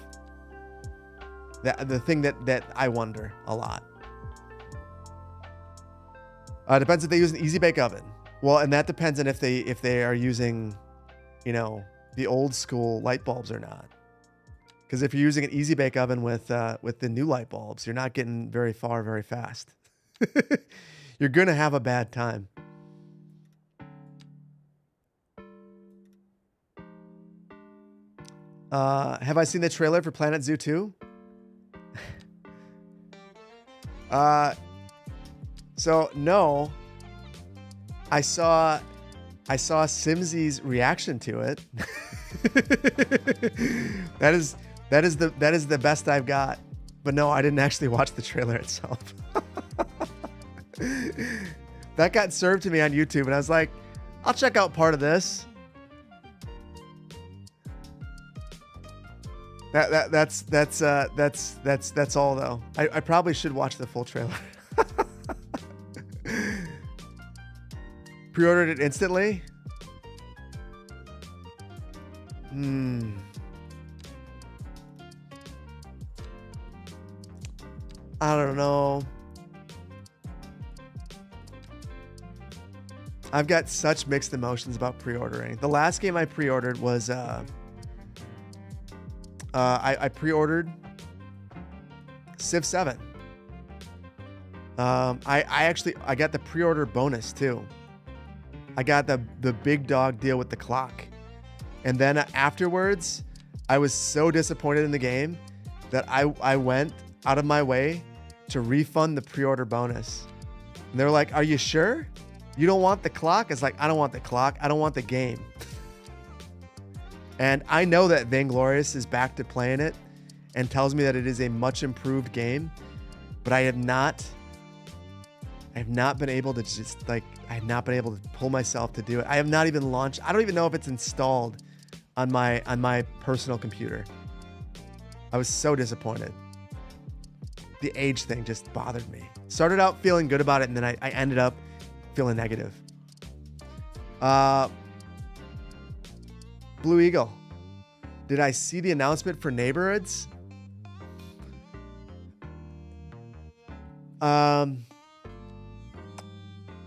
the thing that I wonder a lot. Depends if they use an easy bake oven. Well, and that depends on if they are using, the old school light bulbs or not. Because if you're using an easy bake oven with the new light bulbs, you're not getting very far very fast. You're gonna have a bad time. Have I seen the trailer for Planet Zoo 2? So no, I saw Simsy's reaction to it. That is the best I've got. But no, I didn't actually watch the trailer itself. That got served to me on YouTube, and I was like, I'll check out part of this. That's all though. I probably should watch the full trailer. Pre-ordered it instantly. I don't know. I've got such mixed emotions about pre-ordering. The last game I pre-ordered was I pre-ordered Civ 7. I got the pre-order bonus too. I got the big dog deal with the clock. And then afterwards, I was so disappointed in the game that I went out of my way to refund the pre-order bonus. And they're like, "Are you sure? You don't want the clock?" It's like, I don't want the clock. I don't want the game. And I know that Vainglorious is back to playing it and tells me that it is a much improved game, but I have not been able to pull myself to do it. I have not even launched. I don't even know if it's installed on my personal computer. I was so disappointed. The age thing just bothered me. Started out feeling good about it, and then I ended up feeling negative. Blue Eagle. Did I see the announcement for Neighborhoods?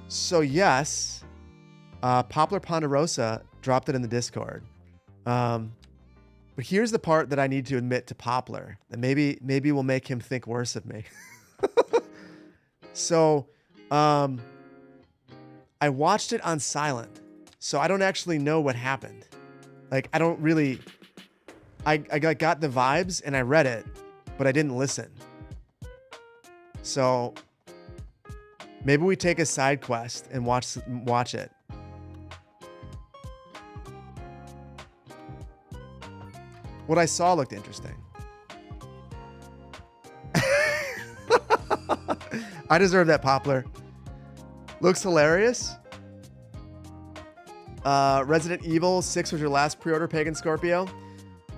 So yes, Poplar Ponderosa dropped it in the Discord. But here's the part that I need to admit to Poplar that maybe will make him think worse of me. So, I watched it on silent, so I don't actually know what happened. Like, I don't really... I got the vibes and I read it, but I didn't listen. So, maybe we take a side quest and watch it. What I saw looked interesting. I deserve that, Poplar. Looks hilarious. Resident Evil 6 was your last pre-order, Pagan Scorpio.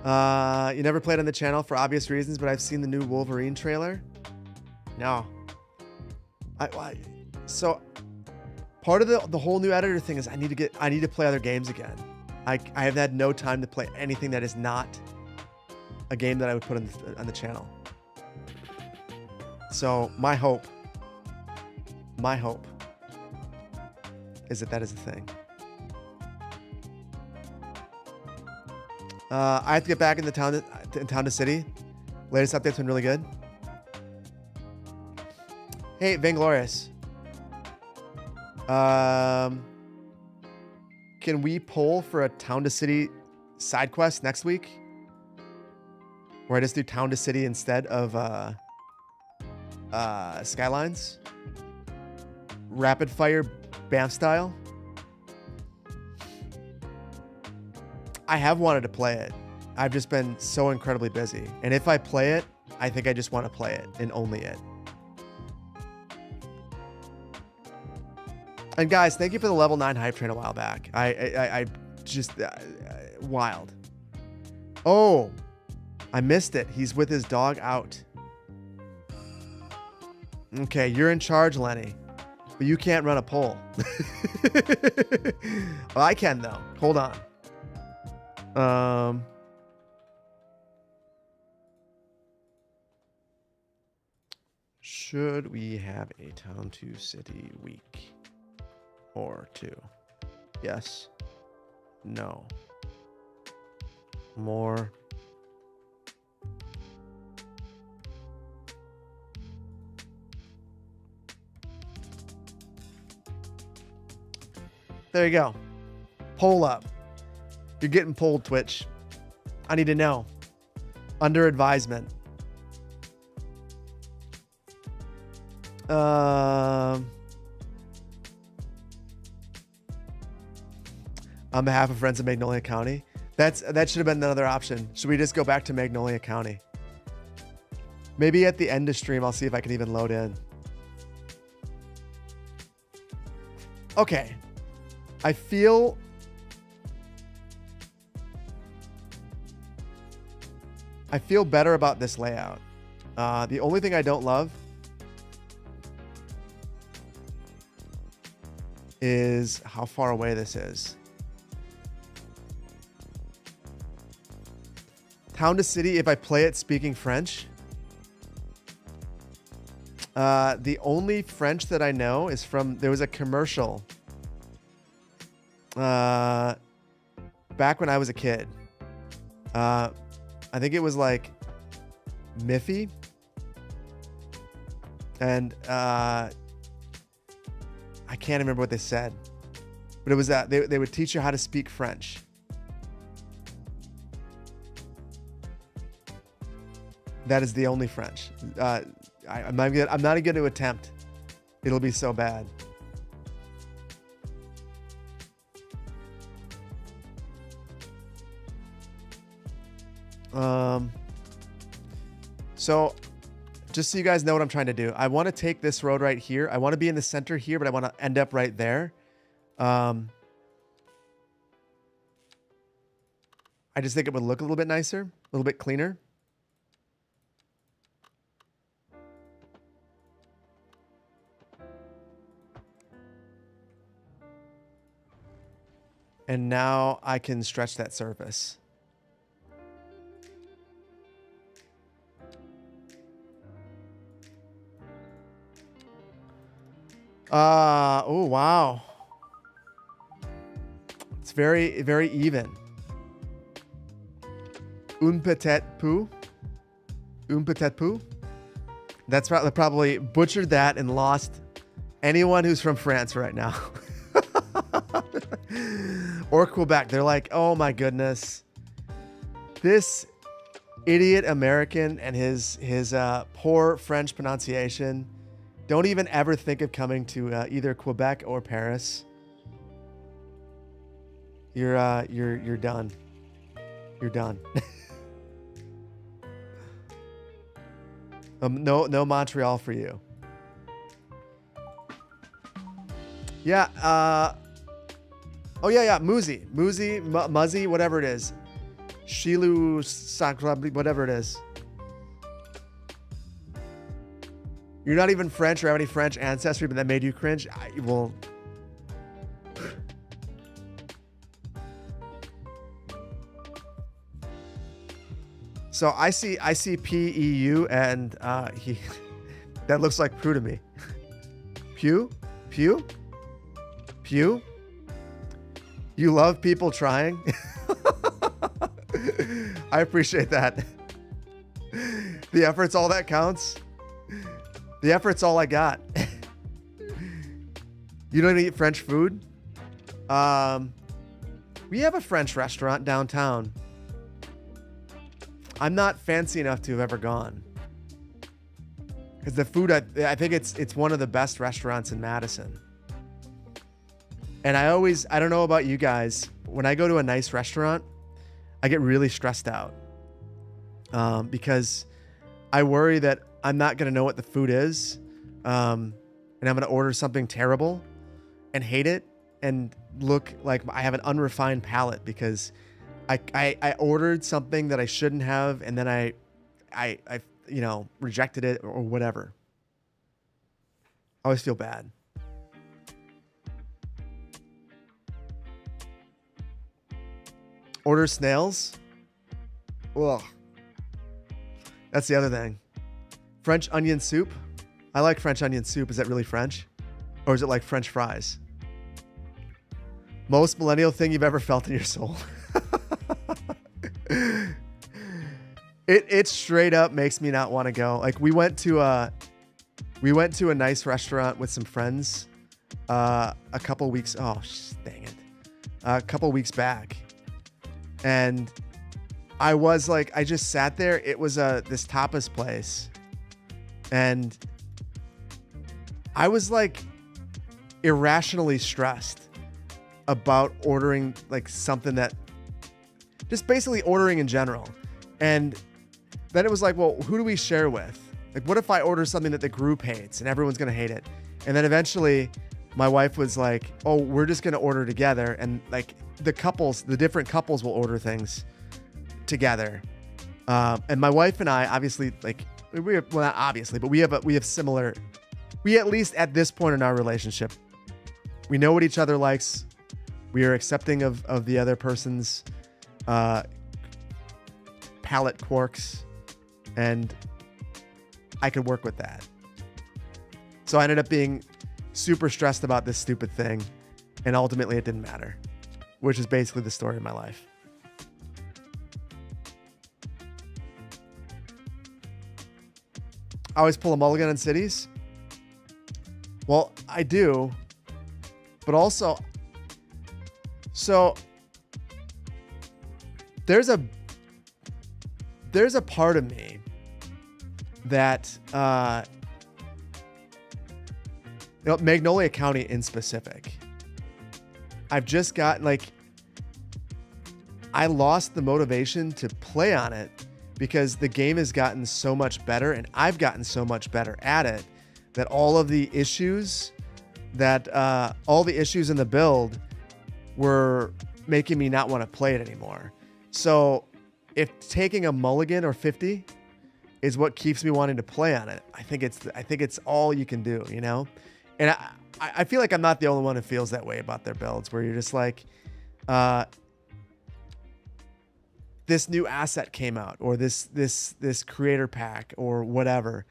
You never played on the channel for obvious reasons, but I've seen the new Wolverine trailer. No. So part of the whole new editor thing is I need to play other games again. I have had no time to play anything that is not a game that I would put on the channel. So my hope is that is a thing. I have to get back in town to city. Latest update's been really good. Hey, Vainglorious. Can we poll for a town to city side quest next week? Where I just do town to city instead of Skylines? Rapid fire BAM style? I have wanted to play it. I've just been so incredibly busy. And if I play it, I think I just want to play it and only it. And guys, thank you for the level 9 hype train a while back. I just wild. Oh, I missed it. He's with his dog out. Okay, you're in charge, Lenny. But you can't run a poll. Well, I can though. Hold on. Should we have a town to city week or two? Yes. No. More. There you go. Poll up. You're getting polled, Twitch. I need to know. Under advisement. On behalf of Friends of Magnolia County. That should have been another option. Should we just go back to Magnolia County? Maybe at the end of stream, I'll see if I can even load in. Okay. I feel better about this layout. The only thing I don't love is how far away this is. Town to city, if I play it speaking French. The only French that I know is from, there was a commercial back when I was a kid. I think it was like Miffy. And I can't remember what they said. But it was that they would teach you how to speak French. That is the only French. I'm not going to attempt. It'll be so bad. So just so you guys know what I'm trying to do, I want to take this road right here. I want to be in the center here, but I want to end up right there. I just think it would look a little bit nicer, a little bit cleaner. And now I can stretch that surface. Oh, wow. It's very, very even. Un petit peu. Un petit peu. That's probably butchered that and lost anyone who's from France right now. Or Quebec. They're like, oh my goodness. This idiot American and his poor French pronunciation. Don't even ever think of coming to either Quebec or Paris. You're done. You're done. No Montreal for you. Yeah. Oh yeah. Muzzy, whatever it is. Shilu Sakrabli, whatever it is. You're not even French or have any French ancestry, but that made you cringe. Well. So I see PEU and he that looks like Pew to me. Pew? You love people trying? I appreciate that. The effort's all that counts. The effort's all I got. You don't eat French food? We have a French restaurant downtown. I'm not fancy enough to have ever gone. Because the food, I think it's one of the best restaurants in Madison. And I don't know about you guys, when I go to a nice restaurant, I get really stressed out. Because I worry that I'm not going to know what the food is. And I'm going to order something terrible and hate it and look like I have an unrefined palate because I ordered something that I shouldn't have, and then I rejected it or whatever. I always feel bad. Order snails? Ugh. That's the other thing. French onion soup? I like French onion soup. Is that really French? Or is it like French fries? Most millennial thing you've ever felt in your soul. It straight up makes me not want to go. Like we went to a nice restaurant with some friends a couple weeks back. And I was like, I just sat there. It was this tapas place. And I was like irrationally stressed about ordering like something that just basically ordering in general. And then it was like, well, who do we share with? Like, what if I order something that the group hates and everyone's going to hate it? And then eventually my wife was like, oh, we're just going to order together. And like the different couples will order things together. And my wife and I, obviously, like, not obviously, but we have similar, we at least at this point in our relationship, we know what each other likes. We are accepting of the other person's palate quirks, and I could work with that. So I ended up being super stressed about this stupid thing, and ultimately it didn't matter, which is basically the story of my life. I always pull a mulligan in cities. Well, I do, but also, so there's a part of me that, Magnolia County in specific, I've just got I lost the motivation to play on it because the game has gotten so much better and I've gotten so much better at it that all the issues in the build were making me not want to play it anymore. So if taking a mulligan or 50 is what keeps me wanting to play on it, I think it's all you can do, you know? And I feel like I'm not the only one who feels that way about their builds, where you're just like, this new asset came out, or this creator pack or whatever.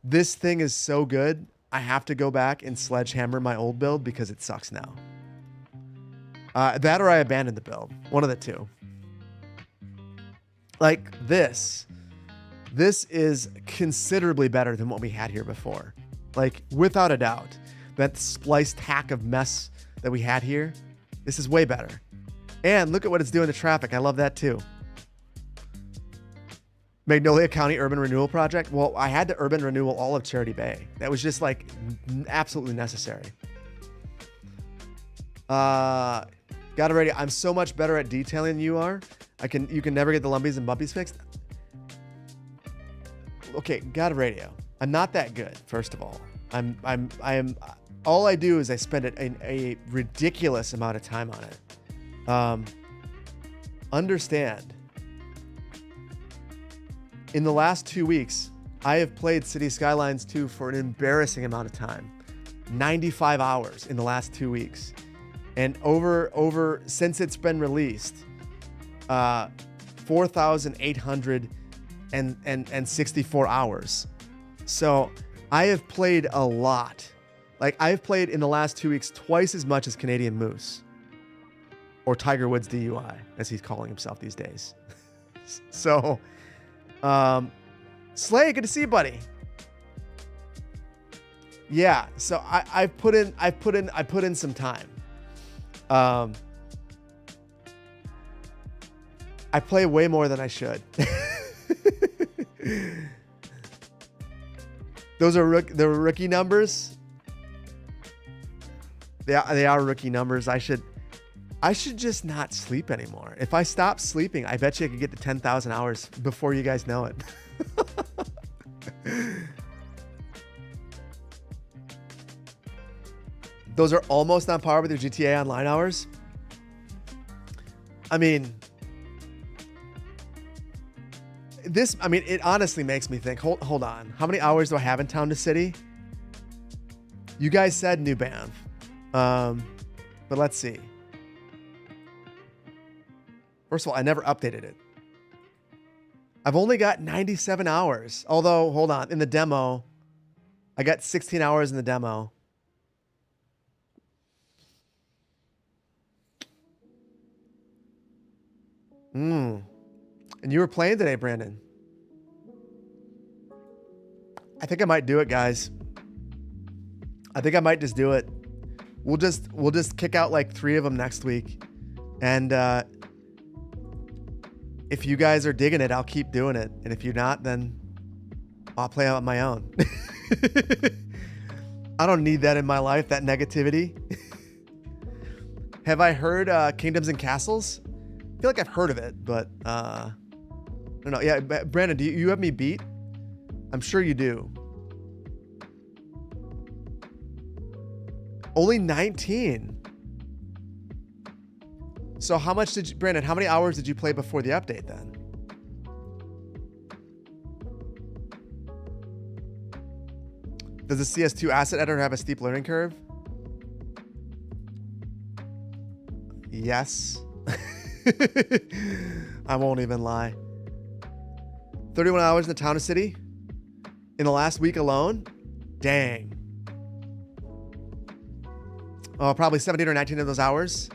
This thing is so good, I have to go back and sledgehammer my old build because it sucks now. That or I abandoned the build. One of the two. Like this This is considerably better than what we had here before. Like, without a doubt. That spliced hack of mess that we had here, this is way better. And look at what it's doing to traffic. I love that too. Magnolia County Urban Renewal Project. Well, I had to urban renewal all of Charity Bay. That was just like absolutely necessary. Got it ready. I'm so much better at detailing than you are. You can never get the lumpies and bumpies fixed. Okay, got a radio. I'm not that good, first of all. I am all I do is I spend a ridiculous amount of time on it. Understand. In the last 2 weeks, I have played City Skylines 2 for an embarrassing amount of time. 95 hours in the last 2 weeks. And over since it's been released, 4,864 hours. So I have played a lot. Like, I've played in the last 2 weeks twice as much as Canadian Moose, or Tiger Woods DUI, as he's calling himself these days. So, Slay, good to see you, buddy. Yeah, so I put in some time. I play way more than I should. Those are the rookie numbers. They are rookie numbers. I should just not sleep anymore. If I stop sleeping, I bet you I could get to 10,000 hours before you guys know it. Those are almost on par with your GTA Online hours. I mean, it honestly makes me think, hold on. How many hours do I have in Town to City? You guys said New Banff. But let's see. First of all, I never updated it. I've only got 97 hours. Although, hold on. In the demo, I got 16 hours in the demo. And you were playing today, Brandon. I think I might do it, guys. I think I might just do it. We'll just kick out like 3 of them next week. And if you guys are digging it, I'll keep doing it. And if you're not, then I'll play on my own. I don't need that in my life, that negativity. Have I heard Kingdoms and Castles? I feel like I've heard of it, but I don't know. Yeah, Brandon, do you have me beat? I'm sure you do. Only 19. So how much did you, Brandon, how many hours did you play before the update then? Does the CS2 asset editor have a steep learning curve? Yes. I won't even lie. 31 hours in the Town of City in the last week alone? Dang. Oh, probably 17 or 19 of those hours.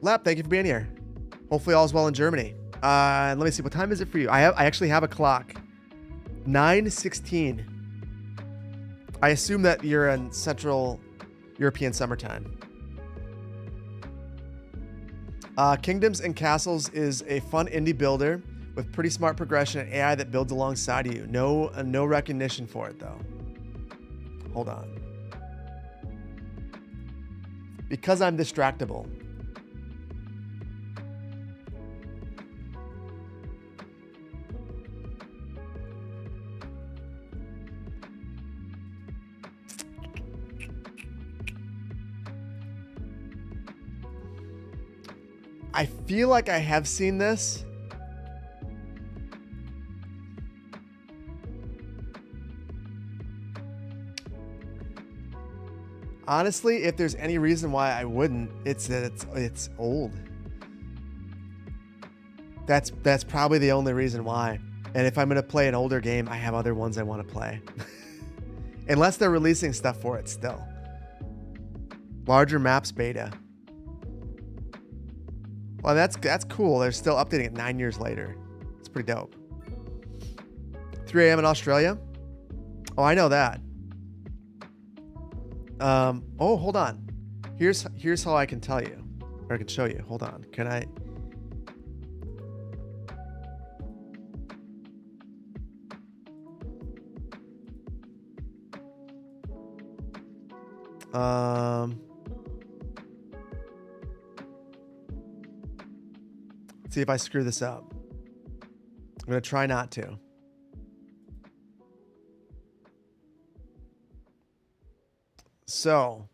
Lap, thank you for being here. Hopefully all's well in Germany. Let me see, what time is it for you? I actually have a clock. 9:16. I assume that you're in Central European summertime. Kingdoms and Castles is a fun indie builder with pretty smart progression and AI that builds alongside you. No recognition for it though. Hold on. Because I'm distractible. I feel like I have seen this. Honestly, if there's any reason why I wouldn't, it's that it's old. That's probably the only reason why. And if I'm going to play an older game, I have other ones I want to play. Unless they're releasing stuff for it still. Larger maps beta. Well, that's cool. They're still updating it 9 years later. It's pretty dope. 3 a.m. in Australia. Oh, I know that. Oh, hold on. Here's how I can tell you, or I can show you. Hold on. Can I? Let's see if I screw this up. I'm gonna try not to. So.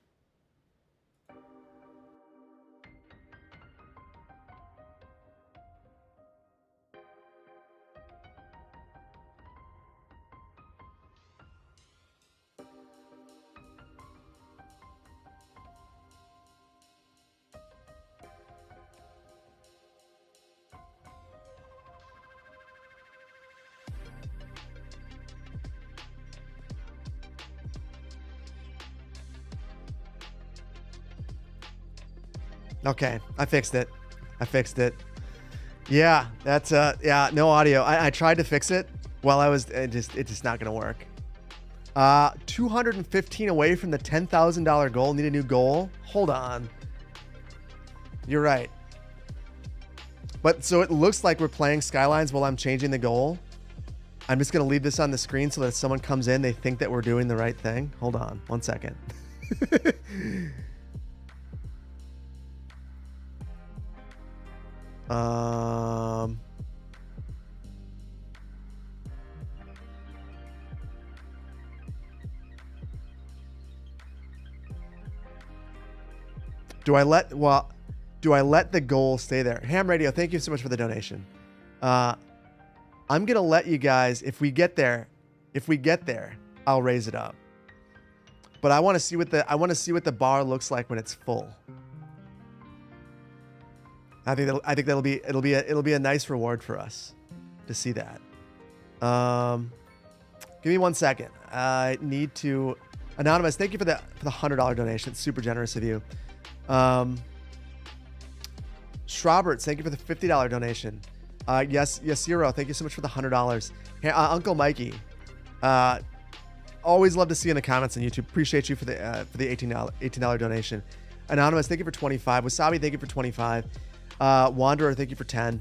Okay, I fixed it. Yeah, that's yeah, no audio. I tried to fix it while I was it's just not gonna work. 215 away from the $10,000 goal. Need a new goal. Hold on. You're right. But so it looks like we're playing Skylines while I'm changing the goal. I'm just gonna leave this on the screen so that if someone comes in, they think that we're doing the right thing. Hold on, 1 second. Do I let the goal stay there? Ham Radio, thank you so much for the donation. I'm gonna let you guys, if we get there, I'll raise it up. But I want to see what the bar looks like when it's full. I think it'll be a nice reward for us to see that. Give me 1 second. I need to. Anonymous, thank you for the $100 donation. It's super generous of you. Schroberts, thank you for the $50 donation. Yes, Zero, thank you so much for the $100. Uncle Mikey, always love to see you in the comments on YouTube. Appreciate you for the $18 donation. Anonymous, thank you for 25. Wasabi, thank you for 25. Wanderer, thank you for 10.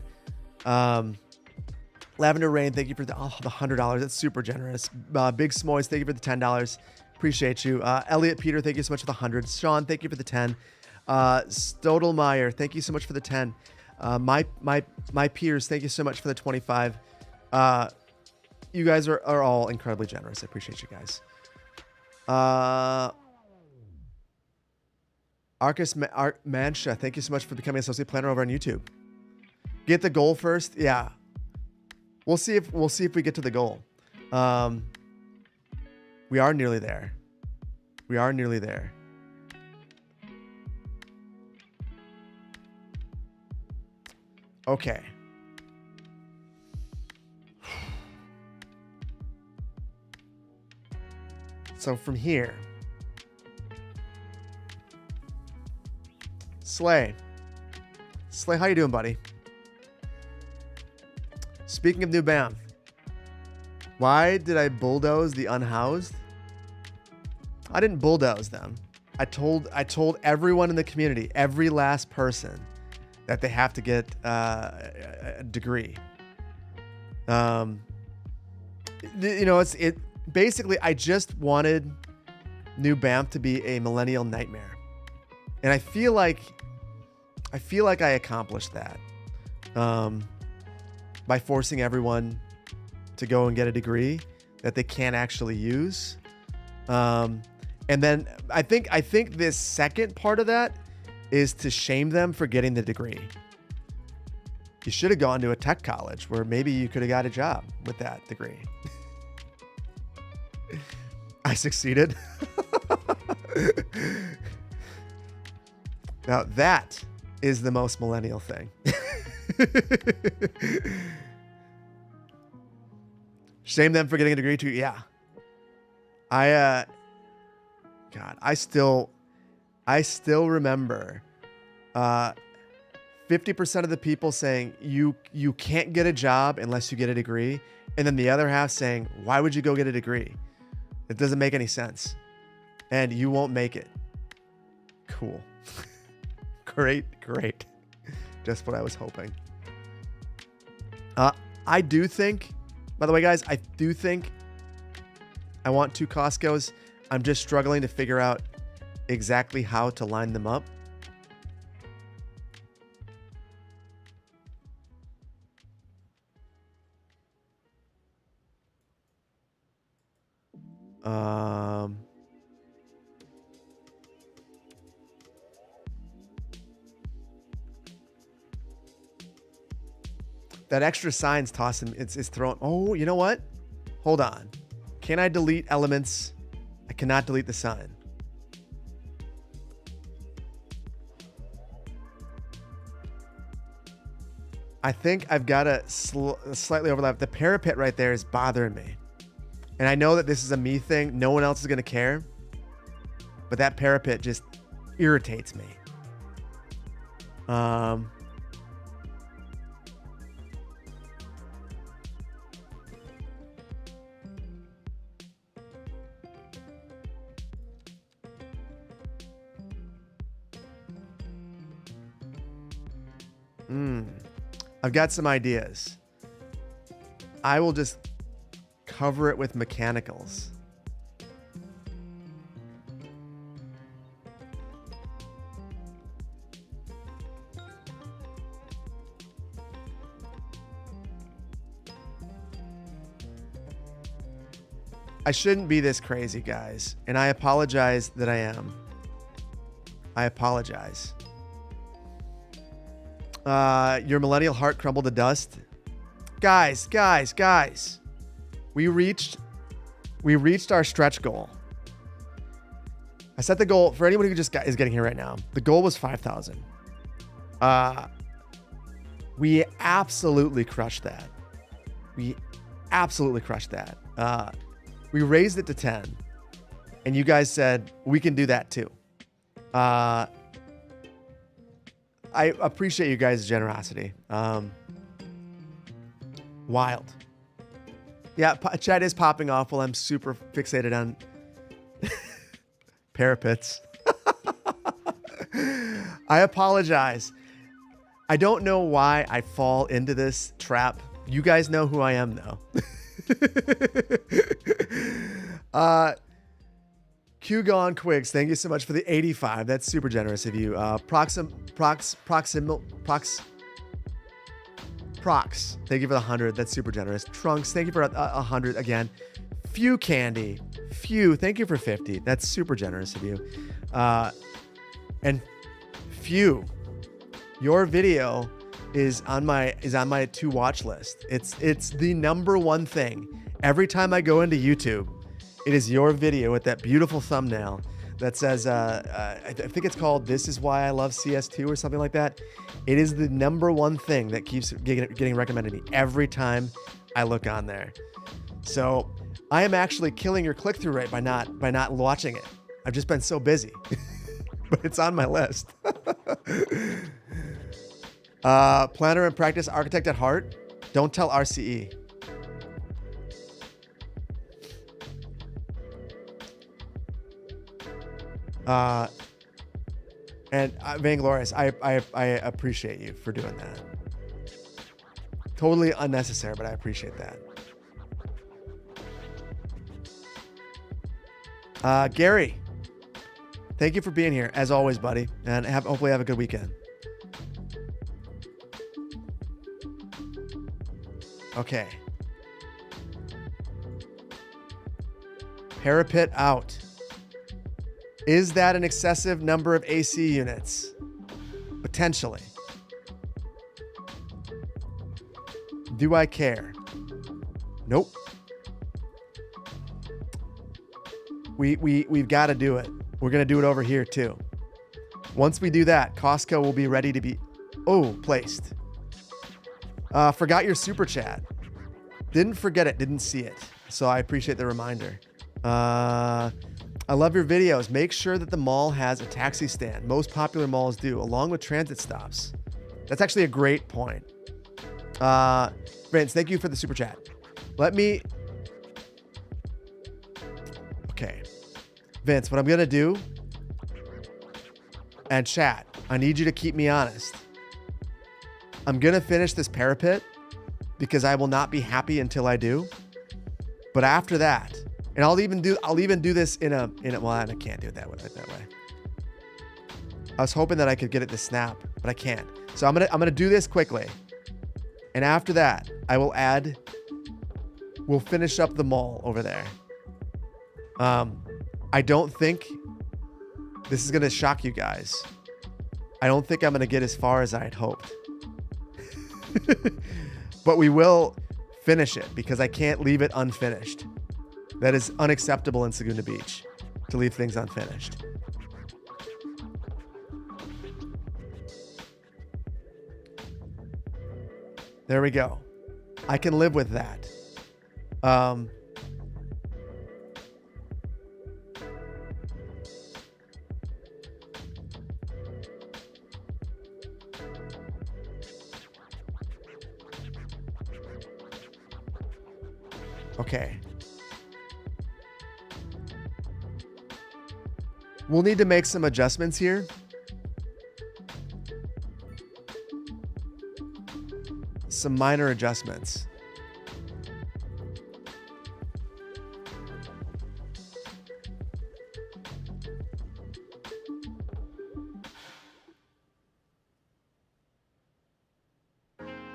Lavender Rain, thank you for the $100. That's super generous. Big Smoys, thank you for the $10. Appreciate you. Elliot Peter, thank you so much for the 100. Sean, thank you for the 10. Stodelmeyer, thank you so much for the 10. My peers, thank you so much for the 25. You guys are all incredibly generous. I appreciate you guys. Arcus Mancha, thank you so much for becoming an associate planner over on YouTube. Get the goal first. Yeah. We'll see if we get to the goal. We are nearly there. Okay. So from here, Slay, how you doing, buddy? Speaking of New Banff, why did I bulldoze the unhoused? I didn't bulldoze them. I told everyone in the community, every last person, that they have to get a degree. It basically, I just wanted New Banff to be a millennial nightmare, and I feel like I accomplished that by forcing everyone to go and get a degree that they can't actually use. And then I think this second part of that is to shame them for getting the degree. You should have gone to a tech college where maybe you could have got a job with that degree. I succeeded. Now that is the most millennial thing. Shame them for getting a degree too. Yeah. I I still remember 50% of the people saying you can't get a job unless you get a degree. And then the other half saying, why would you go get a degree? It doesn't make any sense. And you won't make it. Cool. Great. Just what I was hoping. I do think, by the way, guys, I do think I want 2 Costco's. I'm just struggling to figure out exactly how to line them up. That extra sign's tossing. It's throwing. Oh, you know what? Hold on. Can I delete elements? I cannot delete the sign. I think I've got to slightly overlap. The parapet right there is bothering me. And I know that this is a me thing. No one else is going to care. But that parapet just irritates me. I've got some ideas. I will just cover it with mechanicals. I shouldn't be this crazy, guys, and I apologize that I am. I apologize. Your millennial heart crumbled to dust. Guys. We reached our stretch goal. I set the goal for anyone who just is getting here right now. The goal was 5,000. We absolutely crushed that. We raised it to 10, and you guys said we can do that too. I appreciate you guys' generosity. Wild. Yeah, chat is popping off while I'm super fixated on parapets. I apologize. I don't know why I fall into this trap. You guys know who I am, though. Q Gone Quigs, thank you so much for the 85. That's super generous of you. Prox, thank you for the 100. That's super generous. Trunks, thank you for 100 again. Few Candy, thank you for 50. That's super generous of you. And Few, your video is on my to watch list. It's the number one thing. Every time I go into YouTube, it is your video with that beautiful thumbnail that says, I think it's called "This Is Why I Love CS2" or something like that. It is the number one thing that keeps getting recommended to me every time I look on there. So I am actually killing your click-through rate by not watching it. I've just been so busy, but it's on my list. Planner and practice architect at heart. Don't tell RCE. And Vainglorious, I appreciate you for doing that. Totally unnecessary, but I appreciate that. Gary, thank you for being here as always, buddy, and hopefully have a good weekend. Okay. Parapet out. Is that an excessive number of AC units? Potentially. Do I care? Nope. We've got to do it. We're going to do it over here too. Once we do that, Costco will be ready to be placed. Forgot your super chat. Didn't forget it, didn't see it. So I appreciate the reminder. I love your videos. Make sure that the mall has a taxi stand. Most popular malls do, along with transit stops. That's actually a great point. Vince, thank you for the super chat. Okay. Vince, what I'm going to do, and chat, I need you to keep me honest. I'm going to finish this parapet because I will not be happy until I do. But after that, and I'll even do this in a well, I can't do it that way. I was hoping that I could get it to snap, but I can't. So I'm going to do this quickly. And after that, we'll finish up the mall over there. I don't think this is going to shock you guys. I don't think I'm going to get as far as I had hoped. But we will finish it because I can't leave it unfinished. That is unacceptable in Segunda Beach to leave things unfinished. There we go. I can live with that. Okay. We'll need to make some adjustments here. Some minor adjustments.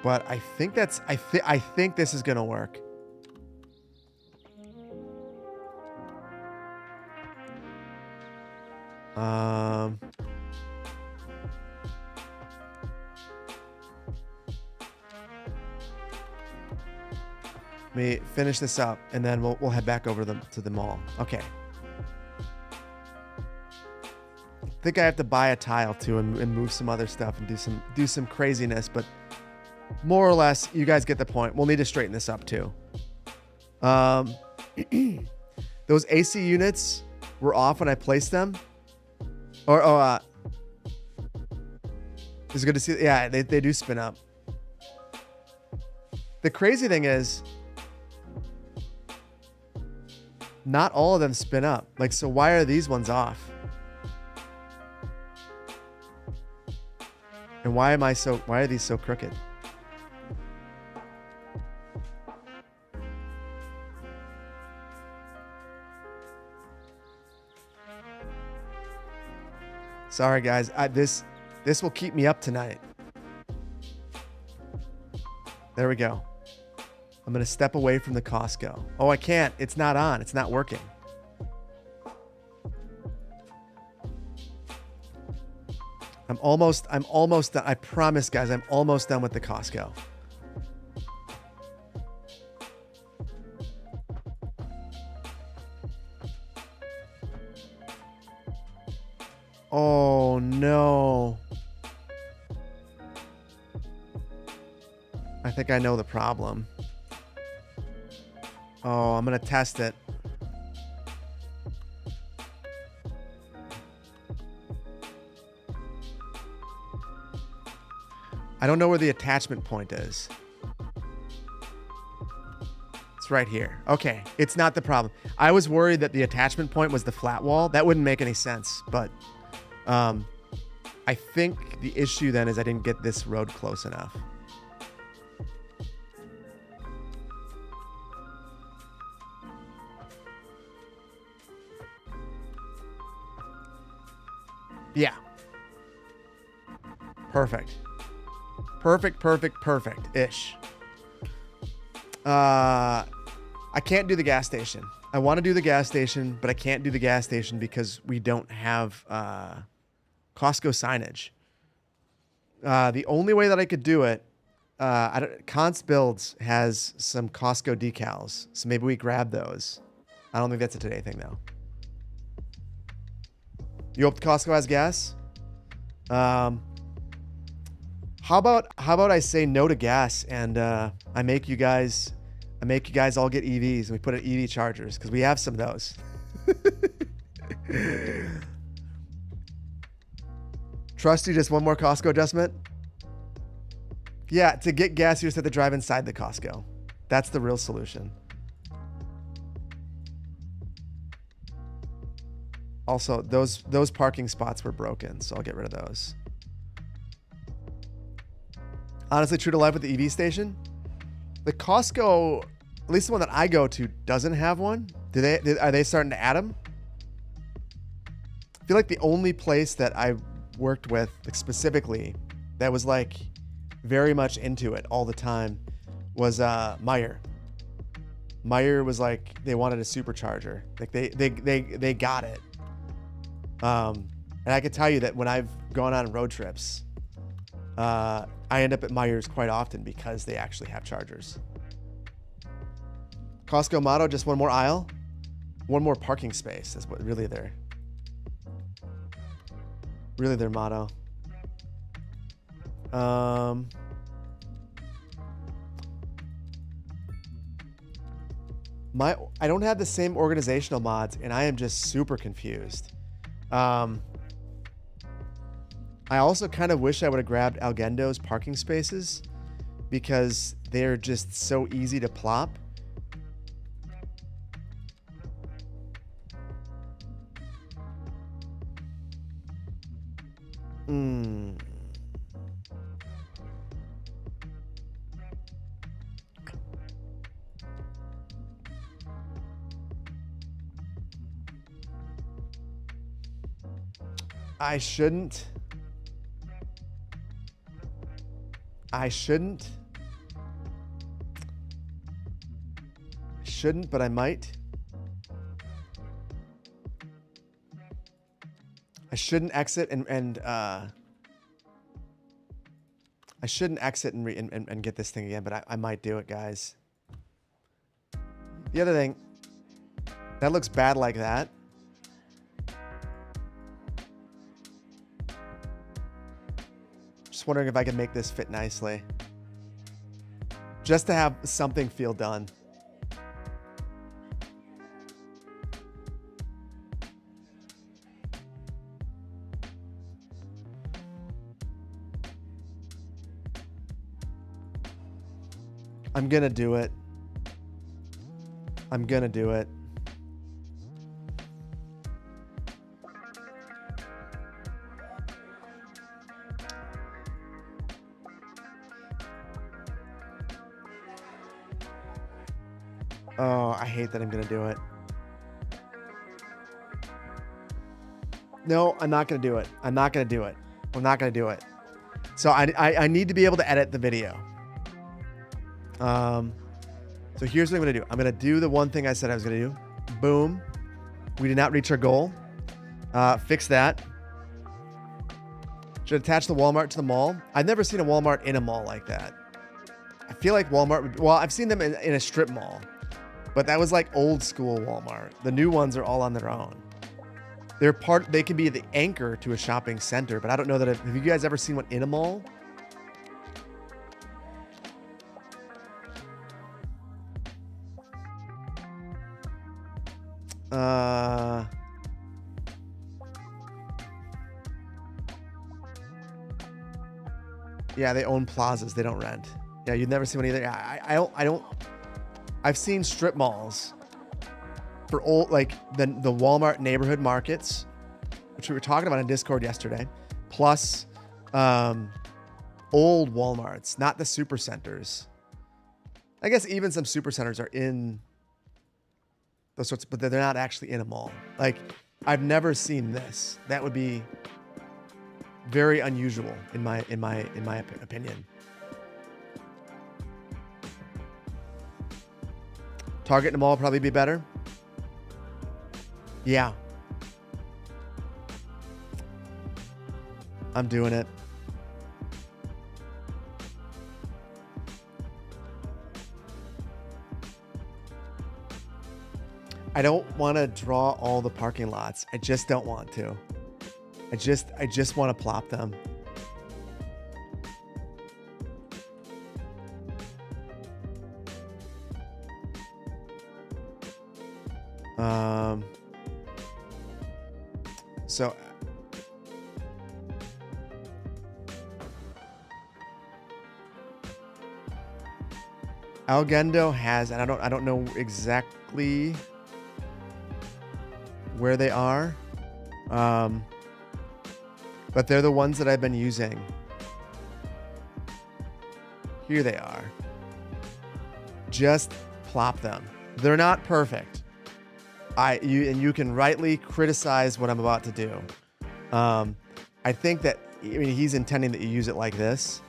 But I think I think this is going to work. Let me finish this up, and then we'll head back over to the mall. Okay. I think I have to buy a tile too, and move some other stuff and do some craziness, but more or less, you guys get the point. We'll need to straighten this up too. Those AC units were off when I placed them. It's good to see. Yeah, they do spin up. The crazy thing is, not all of them spin up. Like, so why are these ones off? And why are these so crooked? Sorry guys, this will keep me up tonight. There we go. I'm going to step away from the Costco. Oh, I can't. It's not on. It's not working. I'm almost done. I promise, guys, I'm almost done with the Costco. Oh, no. I think I know the problem. Oh, I'm going to test it. I don't know where the attachment point is. It's right here. Okay, it's not the problem. I was worried that the attachment point was the flat wall. That wouldn't make any sense, but I think the issue then is I didn't get this road close enough. Yeah. Perfect. Perfect-ish. I can't do the gas station. I want to do the gas station, but I can't do the gas station because we don't have Costco signage. The only way that I could do it, Const Builds has some Costco decals, so maybe we grab those. I don't think that's a today thing though. You hope Costco has gas? How about I say no to gas and I make you guys all get EVs and we put in EV chargers because we have some of those. Trusty, just one more Costco adjustment. Yeah, to get gas, you just have to drive inside the Costco. That's the real solution. Also, those parking spots were broken, so I'll get rid of those. Honestly, true to life with the EV station. The Costco, at least the one that I go to, doesn't have one. Are they starting to add them? I feel like the only place that I worked with, like, specifically that was like very much into it all the time was Meyer. Meyer was like, they wanted a supercharger. Like they got it. And I can tell you that when I've gone on road trips, I end up at Meyer's quite often because they actually have chargers. Costco motto, just one more aisle, one more parking space. That's what really their motto. I don't have the same organizational mods, and I am just super confused. I also kind of wish I would have grabbed Algendo's parking spaces because they're just so easy to plop. I shouldn't, but I might. I shouldn't exit and I shouldn't exit and get this thing again, but I might do it, guys. The other thing, that looks bad like that. Just wondering if I can make this fit nicely. Just to have something feel done. I'm gonna do it. I'm gonna do it. Oh, I hate that I'm gonna do it. No, I'm not gonna do it. I'm not gonna do it. I'm not gonna do it. So I need to be able to edit the video. So here's what I'm gonna do. I'm gonna do the one thing I said I was gonna do. Boom. We did not reach our goal. Fix that. Should attach the Walmart to the mall. I've never seen a Walmart in a mall like that. I feel like Walmart would, well, I've seen them in a strip mall, but that was like old school Walmart. The new ones are all on their own. They can be the anchor to a shopping center, but I don't know that have you guys ever seen one in a mall? Yeah, they own plazas. They don't rent. Yeah, you've never seen one either. I've seen strip malls for old, like the Walmart neighborhood markets, which we were talking about in Discord yesterday, plus old Walmarts, not the super centers. I guess even some super centers are in those sorts, but they're not actually in a mall. Like, I've never seen this. That would be very unusual in my opinion. Target in the mall would probably be better. Yeah. I'm doing it. I don't want to draw all the parking lots. I just don't want to. I just want to plop them. So Algendo has, and I don't know exactly where they are, but they're the ones that I've been using. Here they are. Just plop them. They're not perfect. You can rightly criticize what I'm about to do. I think that, I mean, he's intending that you use it like this.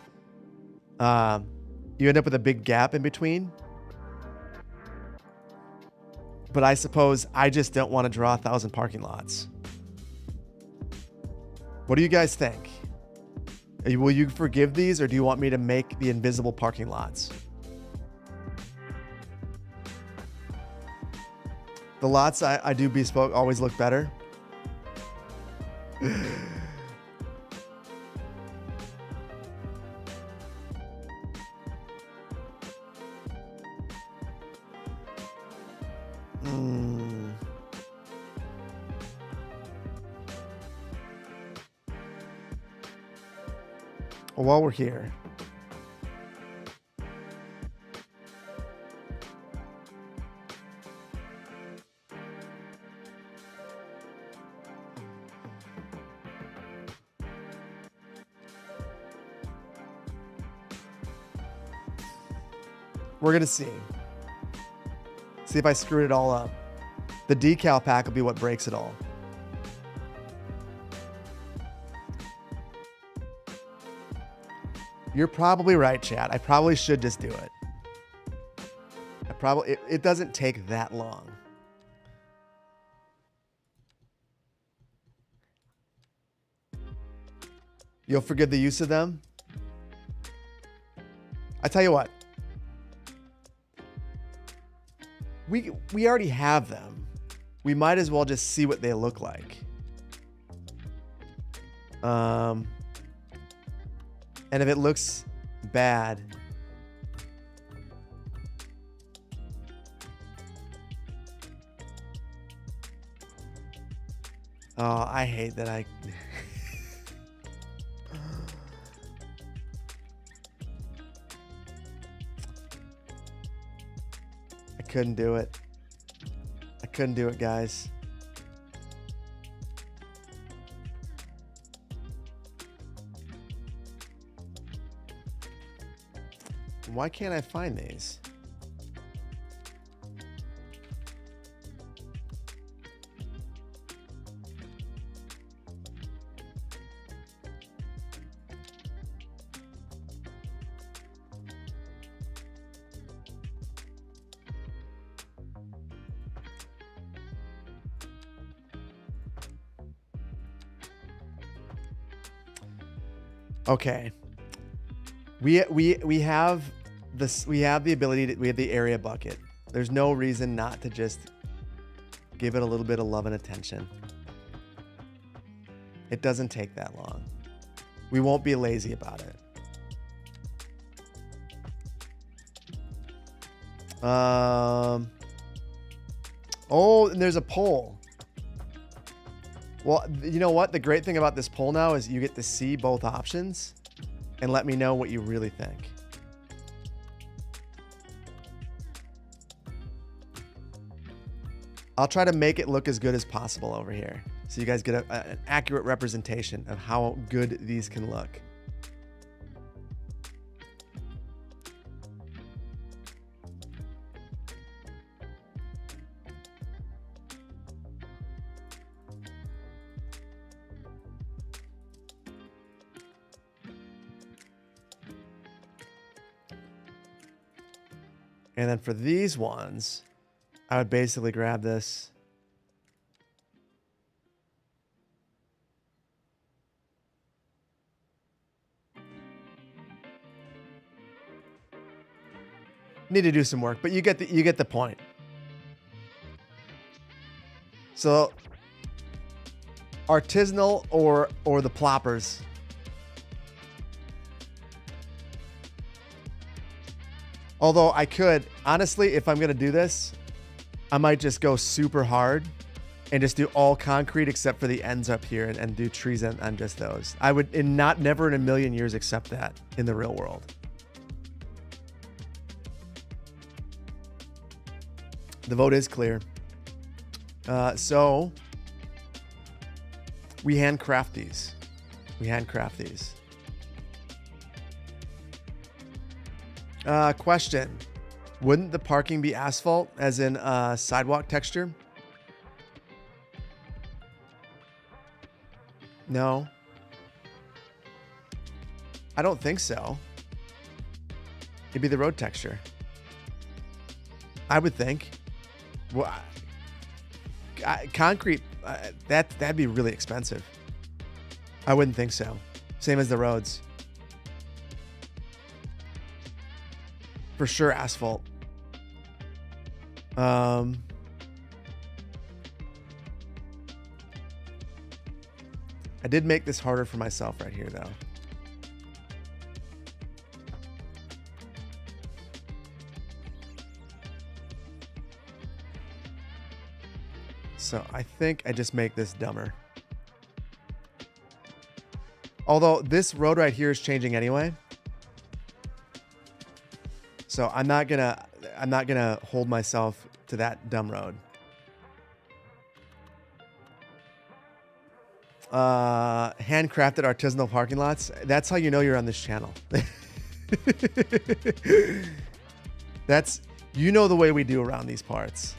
You end up with a big gap in between. But I suppose I just don't want to draw 1,000 parking lots. What do you guys think? Will you forgive these, or do you want me to make the invisible parking lots? The lots I do bespoke always look better. Well, while we're here, we're going to see. See if I screwed it all up. The decal pack will be what breaks it all. You're probably right, chat. I probably should just do it. It doesn't take that long. You'll forgive the use of them? I tell you what. We already have them. We might as well just see what they look like. And if it looks bad, oh, I hate that I couldn't do it. I couldn't do it, guys. Why can't I find these? Okay. We have this. We have the ability to. We have the area bucket. There's no reason not to just give it a little bit of love and attention. It doesn't take that long. We won't be lazy about it. Oh, and there's a poll. Well, you know what? The great thing about this poll now is you get to see both options and let me know what you really think. I'll try to make it look as good as possible over here, so you guys get an accurate representation of how good these can look. And then for these ones, I would basically grab this. Need to do some work, but you get the point. So artisanal or the ploppers. Although I could, honestly, if I'm going to do this, I might just go super hard and just do all concrete except for the ends up here and do trees on just those. I would never in a million years accept that in the real world. The vote is clear. So we handcraft these. Question. Wouldn't the parking be asphalt as in sidewalk texture? No. I don't think so. It'd be the road texture. I would think. Well, concrete, that'd be really expensive. I wouldn't think so. Same as the roads. For sure, asphalt. I did make this harder for myself right here, though. So I think I just make this dumber. Although this road right here is changing anyway. So I'm not gonna hold myself to that dumb road. Handcrafted artisanal parking lots. That's how you know you're on this channel. That's, you know, the way we do around these parts.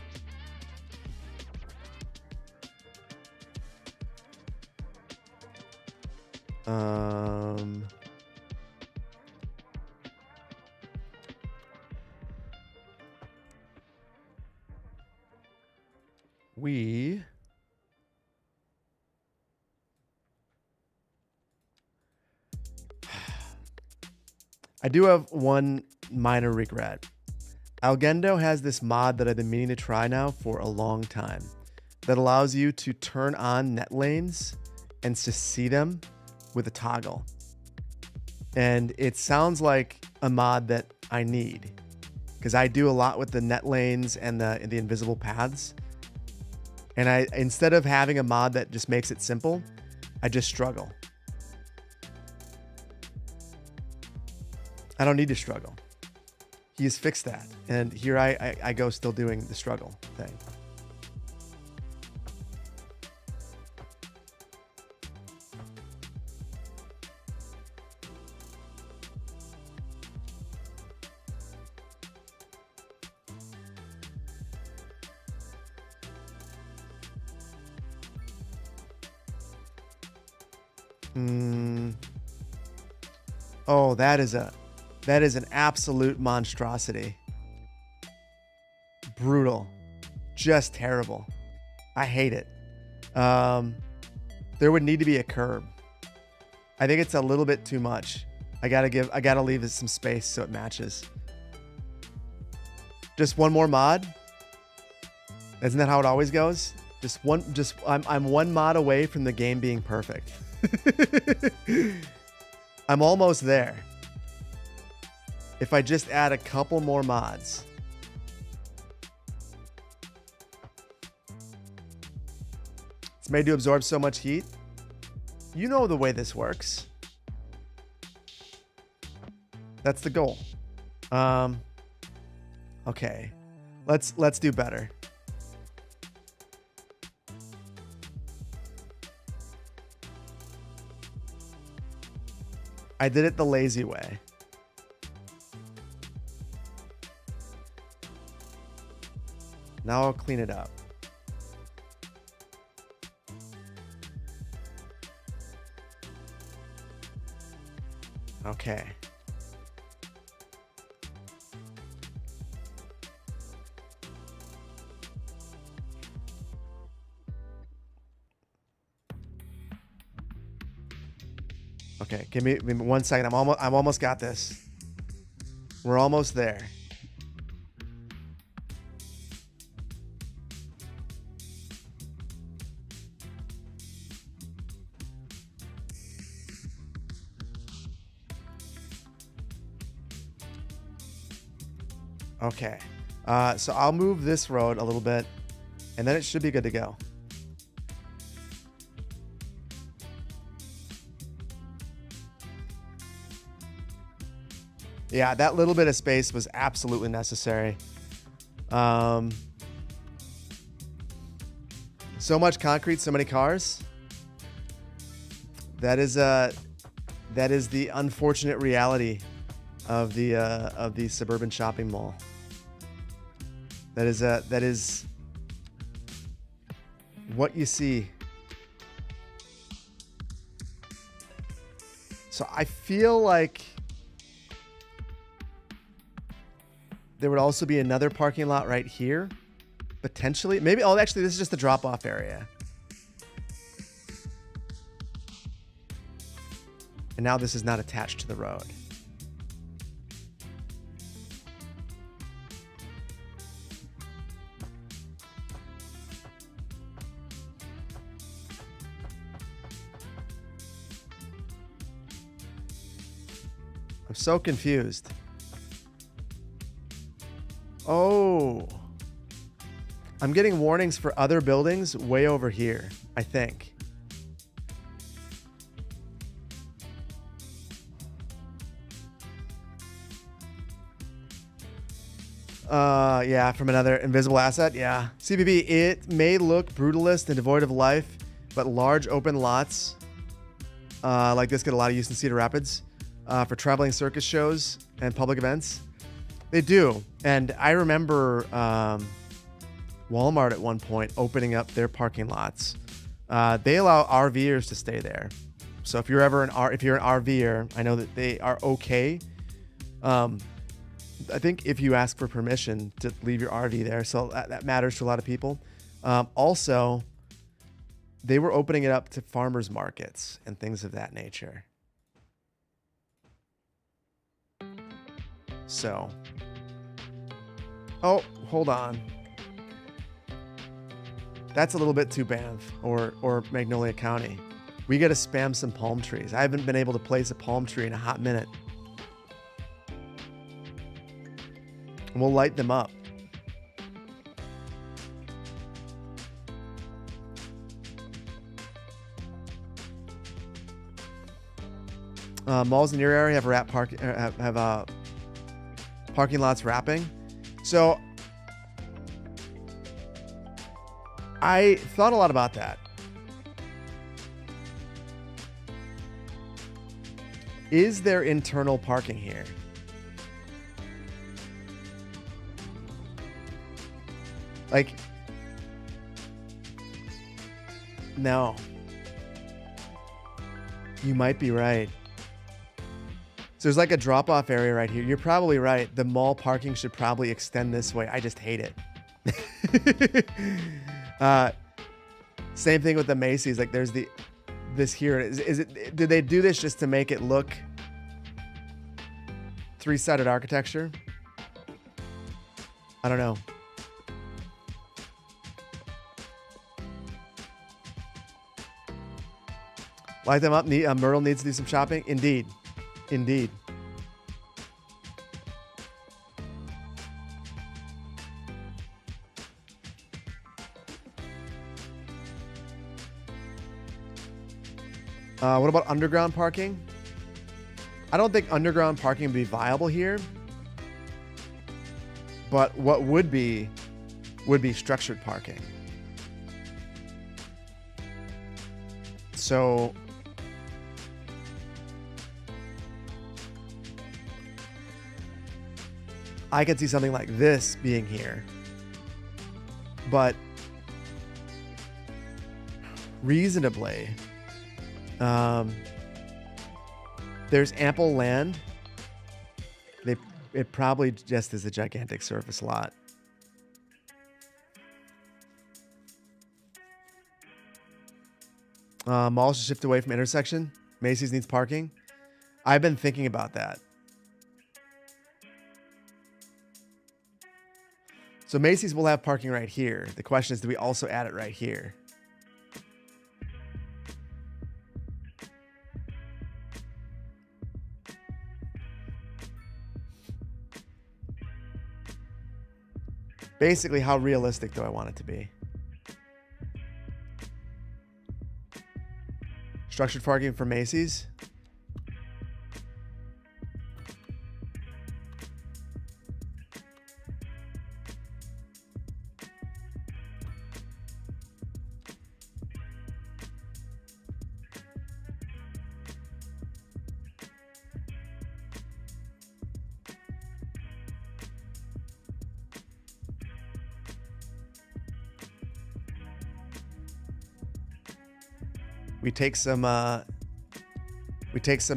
I do have one minor regret. Algendo has this mod that I've been meaning to try now for a long time that allows you to turn on net lanes and to see them with a toggle. And it sounds like a mod that I need because I do a lot with the net lanes and the invisible paths. And instead of having a mod that just makes it simple, I just struggle. I don't need to struggle. He has fixed that. And here I go still doing the struggle thing. Oh, that is an absolute monstrosity. Brutal. Just terrible. I hate it. There would need to be a curb. I think it's a little bit too much. I gotta leave it some space so it matches. Just one more mod. Isn't that how it always goes? I'm one mod away from the game being perfect. I'm almost there. If I just add a couple more mods. It's made to absorb so much heat. You know the way this works. That's the goal. Okay. Let's do better. I did it the lazy way. Now I'll clean it up. Okay. Okay, give me 1 second. I'm almost got this. We're almost there. Okay. So I'll move this road a little bit and then it should be good to go. Yeah, that little bit of space was absolutely necessary. So much concrete, so many cars. That is the unfortunate reality of the suburban shopping mall. That is what you see. So I feel like there would also be another parking lot right here, potentially. Maybe, oh, actually, this is just the drop-off area. And now this is not attached to the road. I'm so confused. Oh. I'm getting warnings for other buildings way over here, I think. Yeah, from another invisible asset. Yeah. CBB, it may look brutalist and devoid of life, but large open lots like this get a lot of use in Cedar Rapids for traveling circus shows and public events. They do. And I remember Walmart at one point opening up their parking lots. They allow RVers to stay there. So if you're an RVer, I know that they are okay. I think if you ask for permission to leave your RV there, so that matters to a lot of people. Also, they were opening it up to farmers markets and things of that nature. So, oh, hold on. That's a little bit too Banff or Magnolia County. We got to spam some palm trees. I haven't been able to place a palm tree in a hot minute. And we'll light them up. Malls in your area have parking lots wrapping. So I thought a lot about that. Is there internal parking here? Like, no. You might be right. So there's like a drop-off area right here. You're probably right. The mall parking should probably extend this way. I just hate it. Same thing with the Macy's. Like there's this here. Is it? Did they do this just to make it look three-sided architecture? I don't know. Light them up. Myrtle needs to do some shopping. Indeed. Indeed. What about underground parking? I don't think underground parking would be viable here. But what would be structured parking. So I could see something like this being here. But reasonably, there's ample land. It probably just is a gigantic surface lot. Malls should shift away from intersection. Macy's needs parking. I've been thinking about that. So Macy's will have parking right here. The question is, do we also add it right here? Basically, how realistic do I want it to be? Structured parking for Macy's. we take some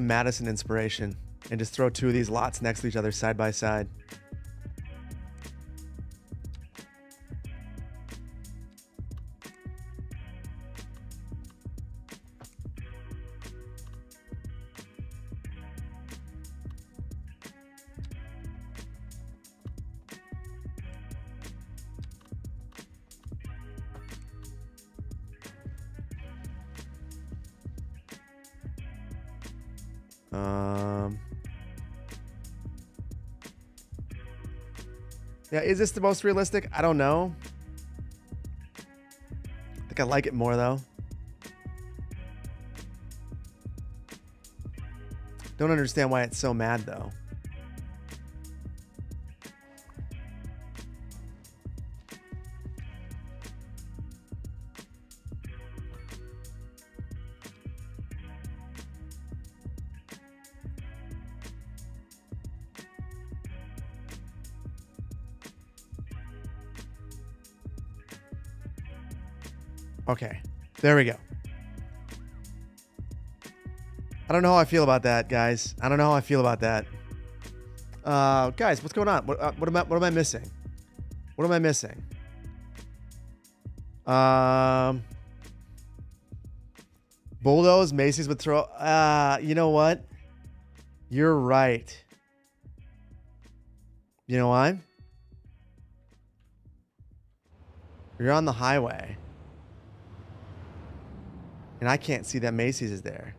Madison inspiration and just throw two of these lots next to each other side by side. Yeah, is this the most realistic? I don't know. I think I like it more though. Don't understand why it's so mad though. Okay, there we go. I don't know how I feel about that, guys. I don't know how I feel about that. Guys, what's going on? What am I missing? What am I missing? Bulldoze, Macy's would throw. You know what? You're right. You know why? You're on the highway. And I can't see that Macy's is there.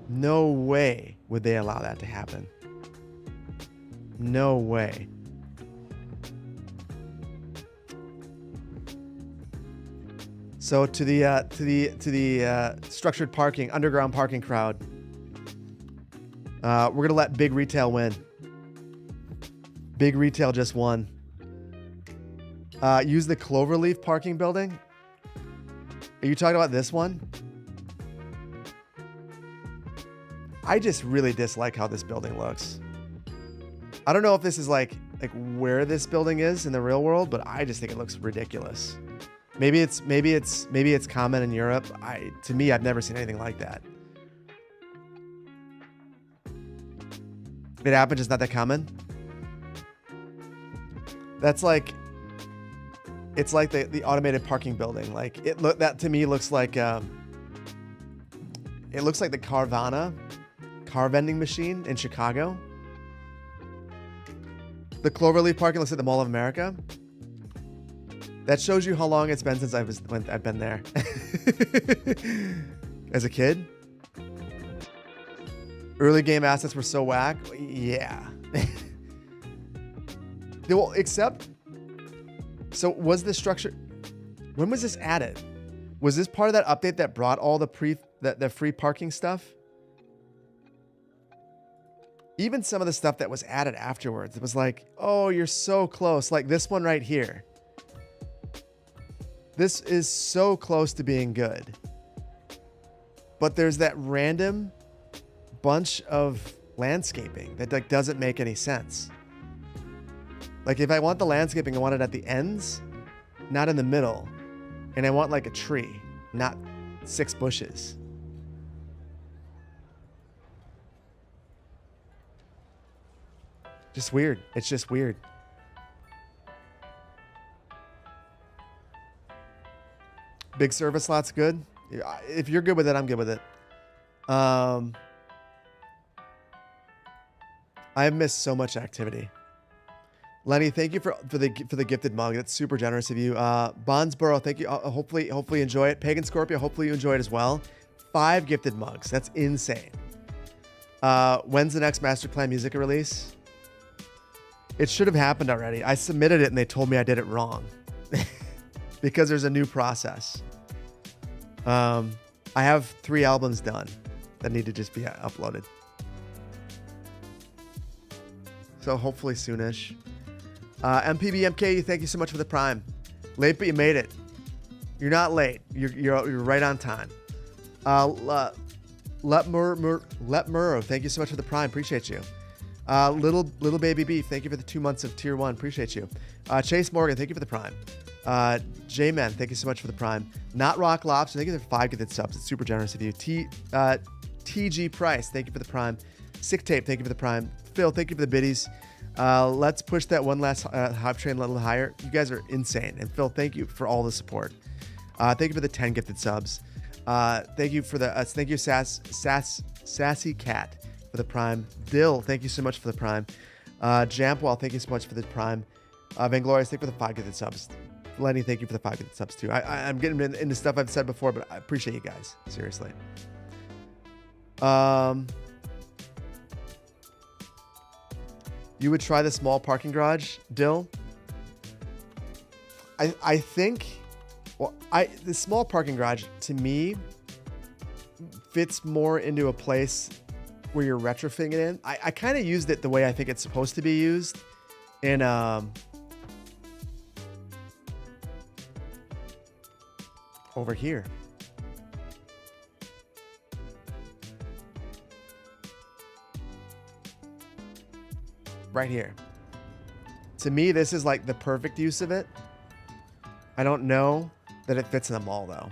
No way would they allow that to happen. No way. So to the structured parking, underground parking crowd, we're gonna let big retail win. Big retail just won. Use the Cloverleaf parking building. Are you talking about this one? I just really dislike how this building looks. I don't know if this is like where this building is in the real world, but I just think it looks ridiculous. Maybe it's common in Europe. To me, I've never seen anything like that. It happens, it's not that common. That's like, it's like the automated parking building. Like that to me looks like it looks like the Carvana car vending machine in Chicago. The Cloverleaf parking looks like the Mall of America. That shows you how long it's been since I've been there. As a kid. Early game assets were so whack. Yeah. Well, except. So was the structure, when was this added? Was this part of that update that brought all the free parking stuff? Even some of the stuff that was added afterwards, it was like, oh, you're so close. Like this one right here. This is so close to being good. But there's that random bunch of landscaping that like doesn't make any sense. Like if I want the landscaping, I want it at the ends, not in the middle. And I want like a tree, not 6 bushes. Just weird. It's just weird. Big service lot's good. If you're good with it, I'm good with it. I have missed so much activity. Lenny, thank you for the gifted mug. That's super generous of you. Bondsboro, thank you. Hopefully you enjoy it. Pagan Scorpio, hopefully you enjoy it as well. 5 gifted mugs. That's insane. When's the next master plan music release? It should have happened already. I submitted it and they told me I did it wrong because there's a new process. I have 3 albums done that need to just be uploaded. So hopefully soonish. MPBMK, thank you so much for the Prime. Late, but you made it. You're not late. You're right on time. Let Murrow, thank you so much for the Prime. Appreciate you. Little baby beef, thank you for the 2 months of tier 1. Appreciate you. Chase Morgan, thank you for the prime. J-Man, thank you so much for the prime. Not Rock Lobster, thank you for the 5 gifted subs. It's super generous of you. TG Price, thank you for the prime. Sick Tape, thank you for the prime. Phil, thank you for the biddies. Let's push that one last hype train a little higher. You guys are insane. And Phil, thank you for all the support. Thank you for the 10 gifted subs. Thank you for the thank you Sassy Cat for the prime. Dill, thank you so much for the prime. Jampwell, thank you so much for the prime. Vanglorious, thank you for the 5 gifted subs. Lenny, thank you for the 5 gifted subs too. I'm getting into stuff I've said before, but I appreciate you guys. Seriously. You would try the small parking garage, Dill? I think, well, the small parking garage to me fits more into a place where you're retrofitting it in. I kind of used it the way I think it's supposed to be used in over here. Right here. To me, this is like the perfect use of it. I don't know that it fits in the mall though.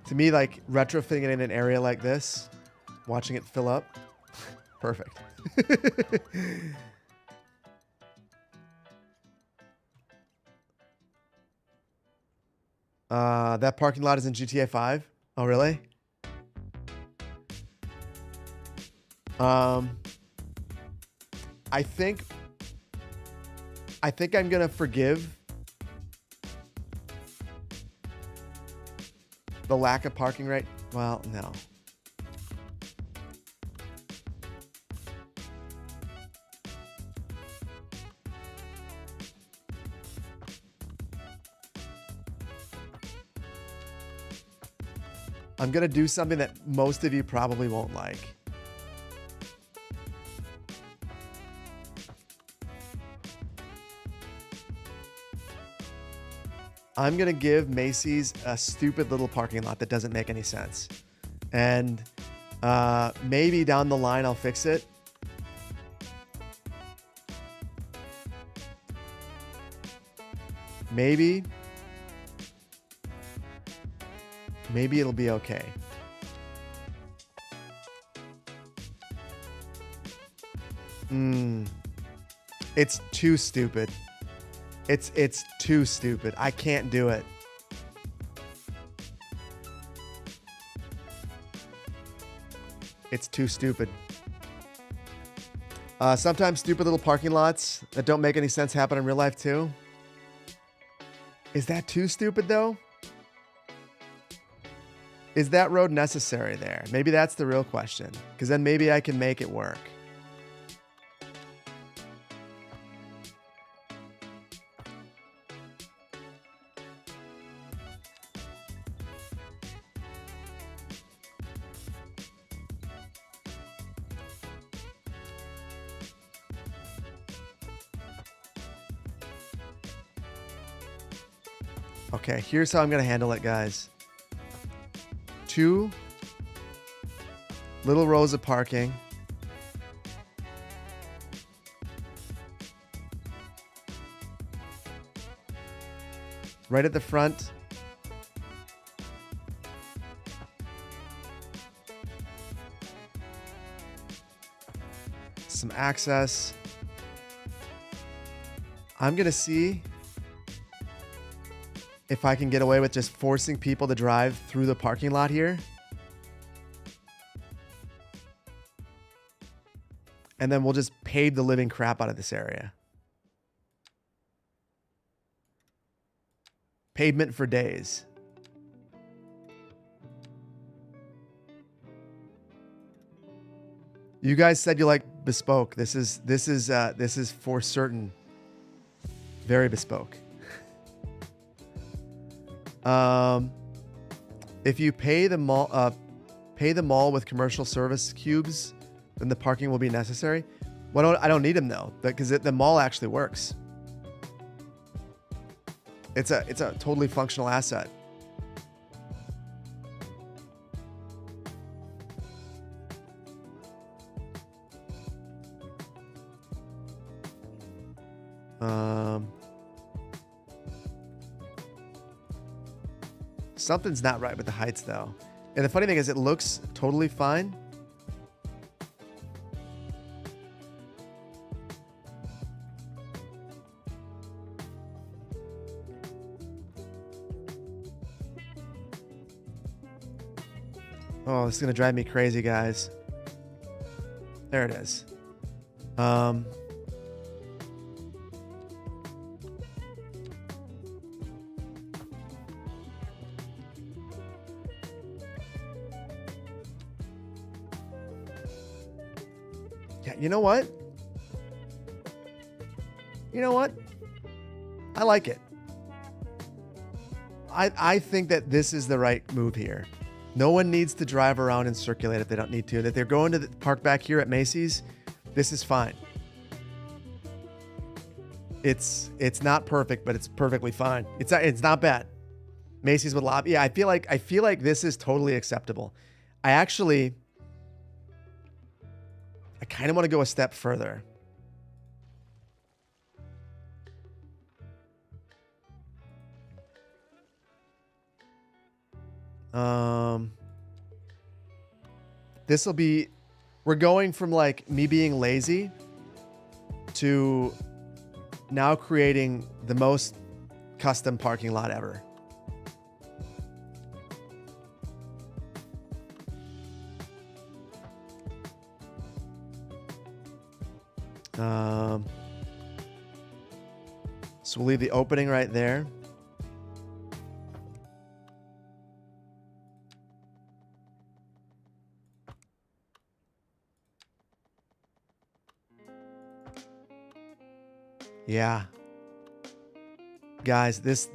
To me, like retrofitting it in an area like this, watching it fill up, perfect. That parking lot is in GTA 5. Oh, really? I think I'm gonna forgive the lack of parking right. Well, no. I'm gonna do something that most of you probably won't like. I'm going to give Macy's a stupid little parking lot that doesn't make any sense. And maybe down the line I'll fix it. Maybe it'll be okay. It's too stupid. It's too stupid. I can't do it. It's too stupid. Sometimes stupid little parking lots that don't make any sense happen in real life too. Is that too stupid though? Is that road necessary there? Maybe that's the real question. Because then maybe I can make it work. Okay, here's how I'm going to handle it, guys. 2 little rows of parking. Right at the front. Some access. I'm going to see if I can get away with just forcing people to drive through the parking lot here. And then we'll just pave the living crap out of this area. Pavement for days. You guys said you like bespoke. This is for certain very bespoke. If you pay the mall with commercial service cubes, then the parking will be necessary. Well, I don't need them though, because the mall actually works. It's a totally functional asset. Something's not right with the heights though. And the funny thing is it looks totally fine. Oh, this is going to drive me crazy, guys. There it is. Yeah, you know what? You know what? I like it. I think that this is the right move here. No one needs to drive around and circulate if they don't need to. That they're going to the park back here at Macy's, this is fine. It's not perfect, but it's perfectly fine. It's not bad. Macy's with lobby. Yeah, I feel like this is totally acceptable. I kind of want to go a step further. This will be, we're going from like me being lazy to now creating the most custom parking lot ever. So we'll leave the opening right there. Yeah. Guys, this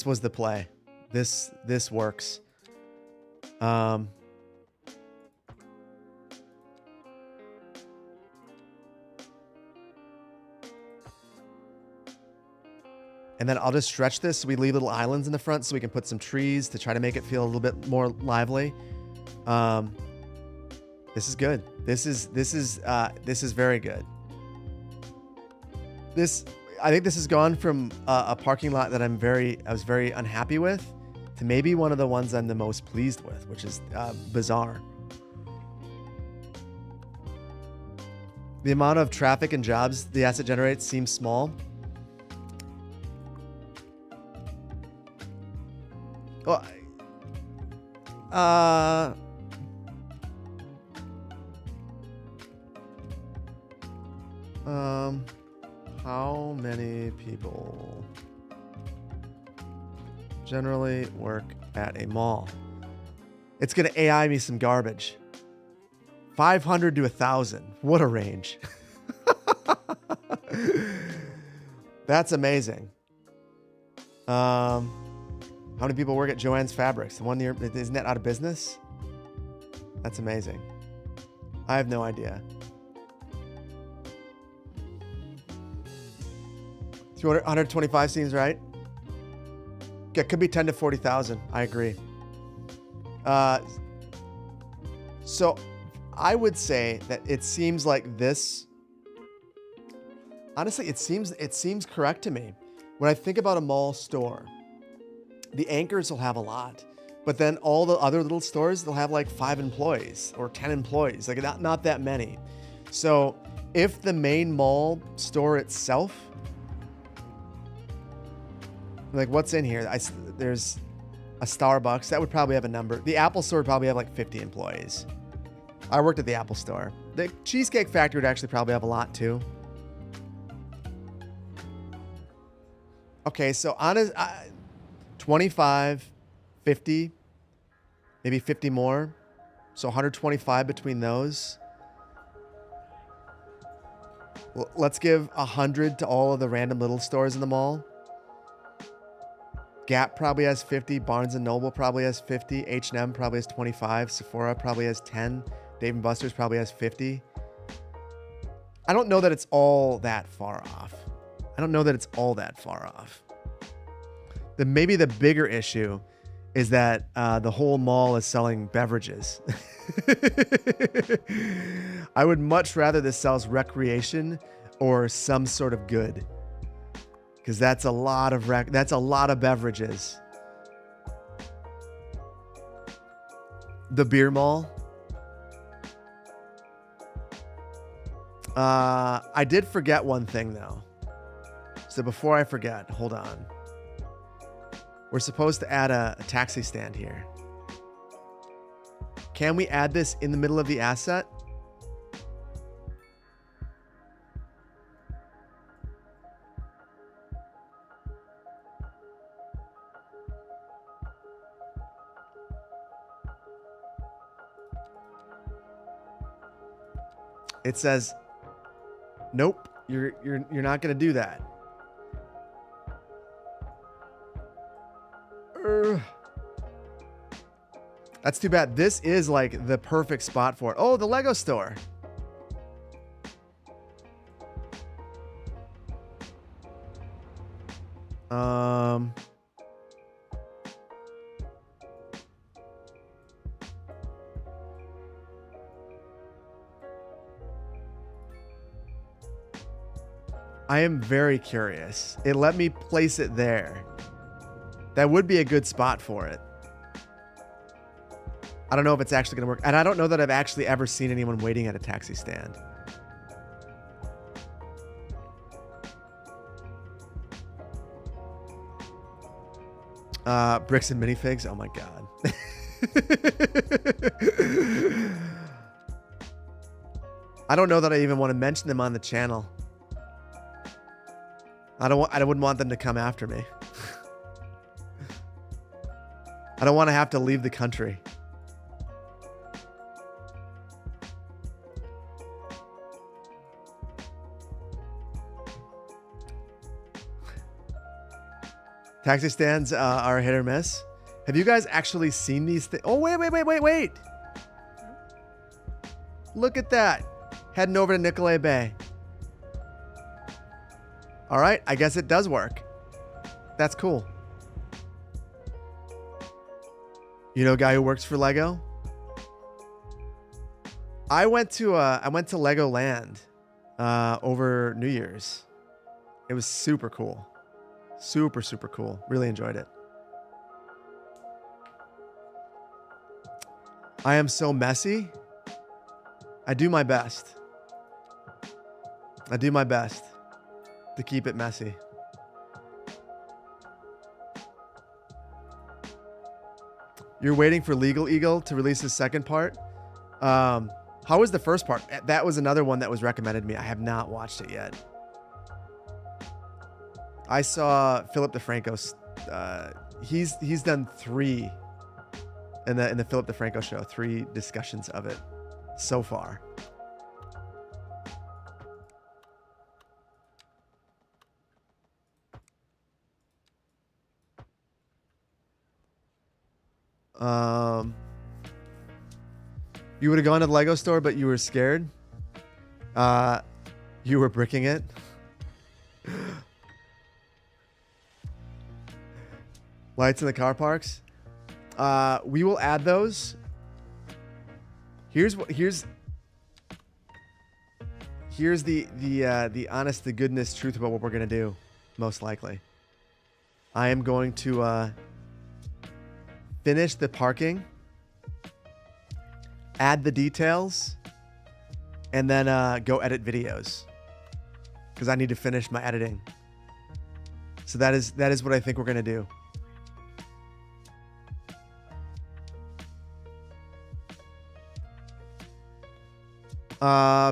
was the play. This works. And then I'll just stretch this so we leave little islands in the front so we can put some trees to try to make it feel a little bit more lively. This is good. This is very good. I think this has gone from a parking lot that I was very unhappy with to maybe one of the ones I'm the most pleased with, which is bizarre. The amount of traffic and jobs the asset generates seems small. Well, how many people generally work at a mall? It's going to AI me some garbage. 500 to 1,000. What a range. That's amazing. How many people work at Joann's Fabrics? The one year, isn't that out of business? That's amazing. I have no idea. 125 seems right. Yeah, it could be 10 to 40,000. I agree. So I would say that it seems like this. Honestly, it seems correct to me. When I think about a mall store, the anchors will have a lot, but then all the other little stores, they'll have like 5 employees or 10 employees, like not that many. So if the main mall store itself, like what's in here? There's a Starbucks that would probably have a number. The Apple store would probably have like 50 employees. I worked at the Apple store. The Cheesecake Factory would actually probably have a lot too. Okay, so 25, 50, maybe 50 more. So 125 between those. Well, let's give 100 to all of the random little stores in the mall. Gap probably has 50. Barnes & Noble probably has 50. H&M probably has 25. Sephora probably has 10. Dave & Buster's probably has 50. I don't know that it's all that far off. Maybe the bigger issue is that the whole mall is selling beverages. I would much rather this sells recreation or some sort of good. Because that's a lot of that's a lot of beverages. The beer mall. I did forget one thing though. So before I forget, hold on. We're supposed to add a taxi stand here. Can we add this in the middle of the asset? It says, nope, you're not gonna do that. That's too bad. This is like the perfect spot for it. Oh, the Lego store. I am very curious. It let me place it there. That would be a good spot for it. I don't know if it's actually going to work. And I don't know that I've actually ever seen anyone waiting at a taxi stand. Bricks and minifigs. Oh my God. I don't know that I even want to mention them on the channel. I wouldn't want them to come after me. I don't want to have to leave the country. Taxi stands are hit or miss. Have you guys actually seen these things? Oh, wait. Look at that. Heading over to Nicolay Bay. All right, I guess it does work. That's cool. You know a guy who works for Lego? I went to Legoland over New Year's. It was super cool. Super cool. Really enjoyed it. I am so messy. I do my best. To keep it messy. You're waiting for Legal Eagle to release his second part. How was the first part? That was another one that was recommended to me. I have not watched it yet. I saw Philip DeFranco's. He's done 3 in the Philip DeFranco show. 3 discussions of it so far. You would have gone to the Lego store, but you were scared. You were bricking it. Lights in the car parks. We will add those. Here's the honest to goodness truth about what we're gonna do. Most likely, I am going to finish the parking, add the details, and then go edit videos because I need to finish my editing. So that is what I think we're gonna do.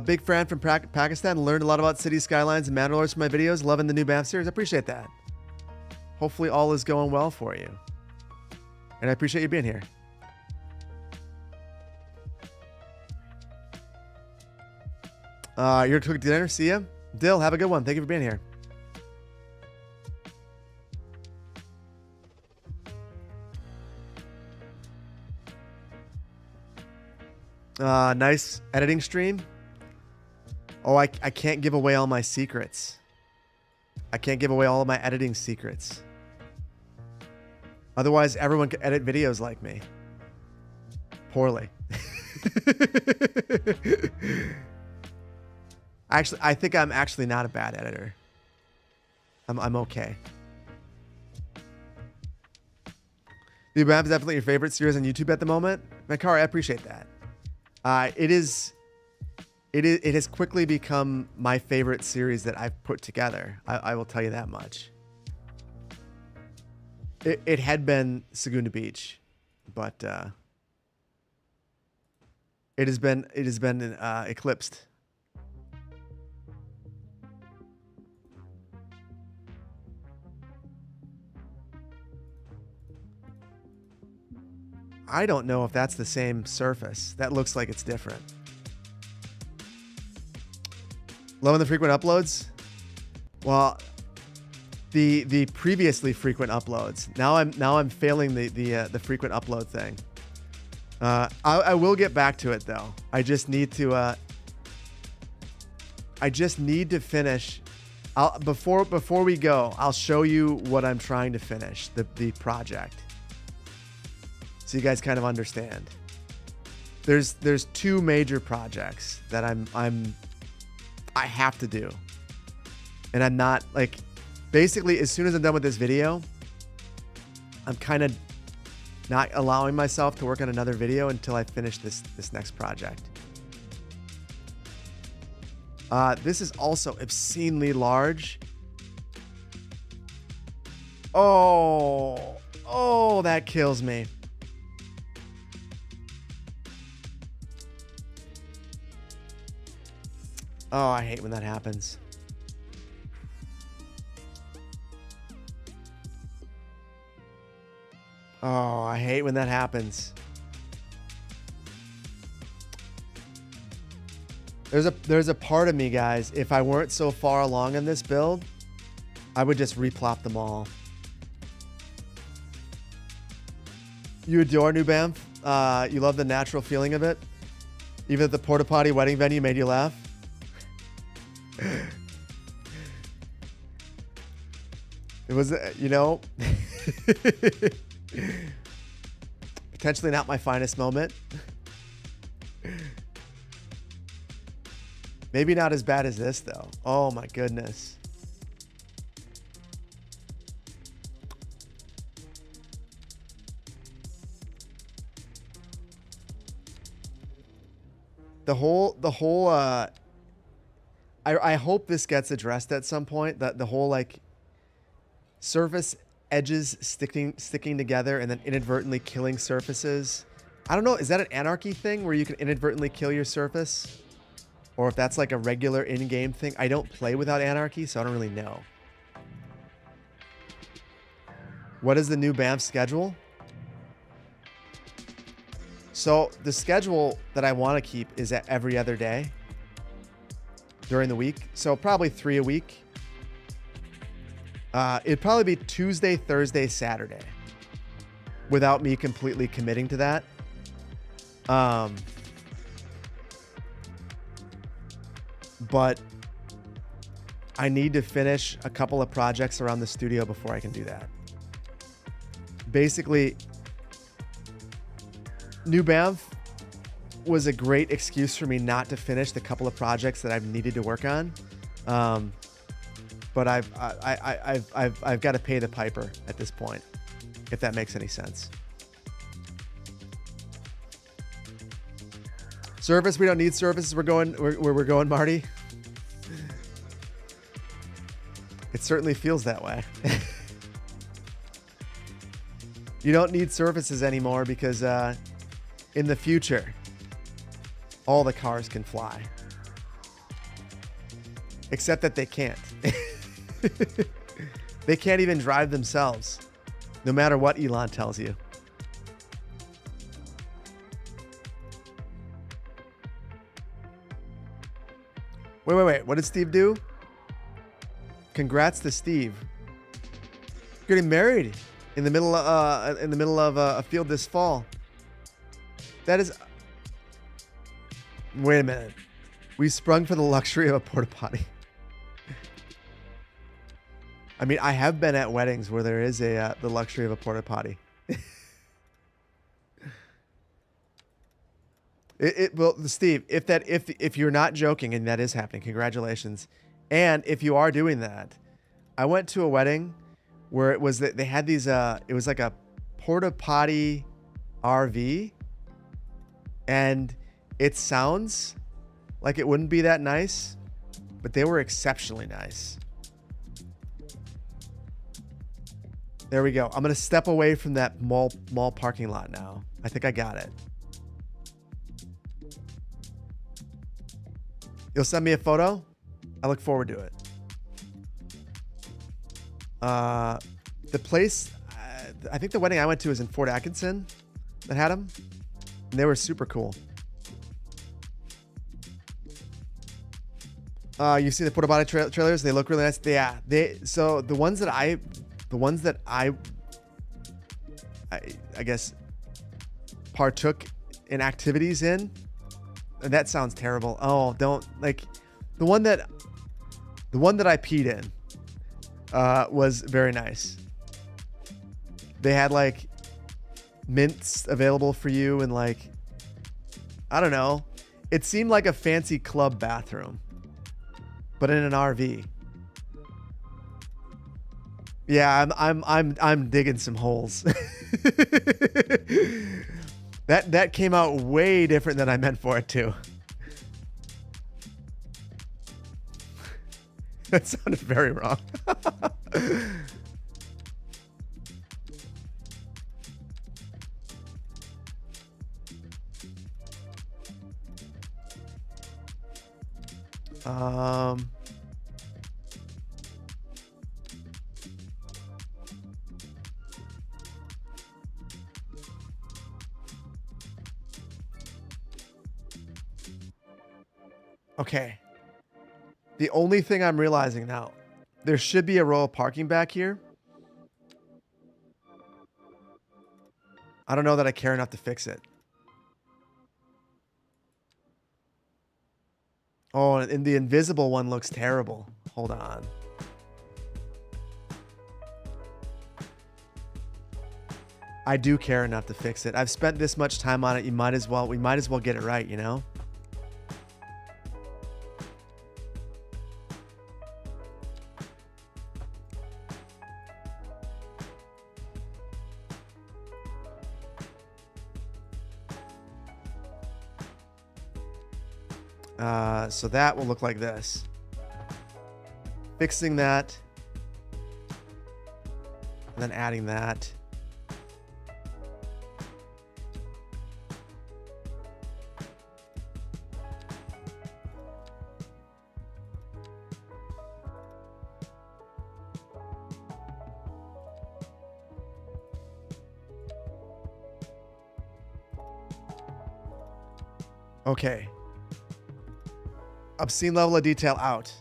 Big fan from Pakistan. Learned a lot about city skylines and mountain lords from my videos. Loving the new BAM series. I appreciate that. Hopefully all is going well for you. And I appreciate you being here. You're cooking dinner. See ya. Dill, have a good one. Thank you for being here. Nice editing stream. Oh, I can't give away all my secrets. I can't give away all of my editing secrets. Otherwise, everyone could edit videos like me. Poorly. Actually, I think I'm actually not a bad editor. I'm okay. The Bam is definitely your favorite series on YouTube at the moment. Makari, I appreciate that. It has quickly become my favorite series that I've put together. I will tell you that much. It had been Segunda Beach, but it has been eclipsed. I don't know if that's the same surface. That looks like it's different. Loving the frequent uploads? Well, the previously frequent uploads. Now I'm failing the frequent upload thing. I will get back to it though. I just need to finish. Before we go, I'll show you what I'm trying to finish, the project. So you guys kind of understand. There's two major projects that I have to do. And I'm not like, basically as soon as I'm done with this video, I'm kind of not allowing myself to work on another video until I finish this next project. This is also obscenely large. Oh, that kills me. Oh, I hate when that happens. Oh, I hate when that happens. There's a part of me, guys, if I weren't so far along in this build, I would just replop them all. You adore New Banff? You love the natural feeling of it? Even if the porta potty wedding venue made you laugh? It was, you know, potentially not my finest moment. Maybe not as bad as this, though. Oh, my goodness. The whole I hope this gets addressed at some point. The whole like surface edges sticking together and then inadvertently killing surfaces. I don't know. Is that an anarchy thing where you can inadvertently kill your surface? Or if that's like a regular in-game thing. I don't play without anarchy, so I don't really know. What is the new Banff schedule? So the schedule that I want to keep is at every other day during the week. So probably 3 a week. It'd probably be Tuesday, Thursday, Saturday without me completely committing to that. But I need to finish a couple of projects around the studio before I can do that. Basically, New Banff was a great excuse for me not to finish the couple of projects that I've needed to work on. But I've got to pay the piper at this point, if that makes any sense. Service, we don't need services. We're going, Marty. It certainly feels that way. You don't need surfaces anymore because in the future, all the cars can fly. Except that they can't. They can't even drive themselves, no matter what Elon tells you. Wait. What did Steve do? Congrats to Steve. Getting married in the middle of a field this fall. That is. Wait a minute. We sprung for the luxury of a porta potty. I mean, I have been at weddings where there is the luxury of a porta potty. Well, Steve, if you're not joking and that is happening, congratulations. And if you are doing that, I went to a wedding where it was that they had these, it was like a porta potty RV, and it sounds like it wouldn't be that nice, but they were exceptionally nice. There we go. I'm going to step away from that mall parking lot now. I think I got it. You'll send me a photo? I look forward to it. The place, I think the wedding I went to was in Fort Atkinson that had them, and they were super cool. You see the porta potty trailers? They look really nice. Yeah, so the ones that I guess partook in activities in, and that sounds terrible. Oh, don't, like, the one that I peed in was very nice. They had like mints available for you, and like, I don't know, it seemed like a fancy club bathroom, but in an RV. Yeah, I'm digging some holes. That came out way different than I meant for it to. That sounded very wrong. Okay. The only thing I'm realizing now, there should be a row of parking back here. I don't know that I care enough to fix it. Oh, and the invisible one looks terrible. Hold on. I do care enough to fix it. I've spent this much time on it. We might as well get it right, you know? So that will look like this. Fixing that. And then adding that. Okay. Obscene level of detail out.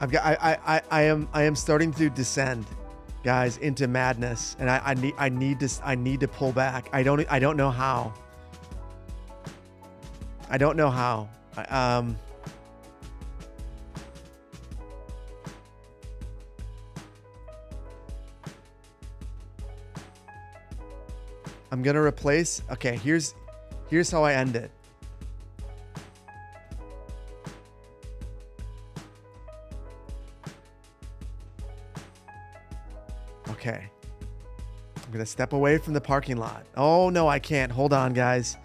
I am starting to descend, guys, into madness, and I need to pull back. I don't know how. I don't know how. I'm gonna replace. Okay, here's how I end it. Okay. I'm gonna step away from the parking lot. Oh no, I can't. Hold on, guys.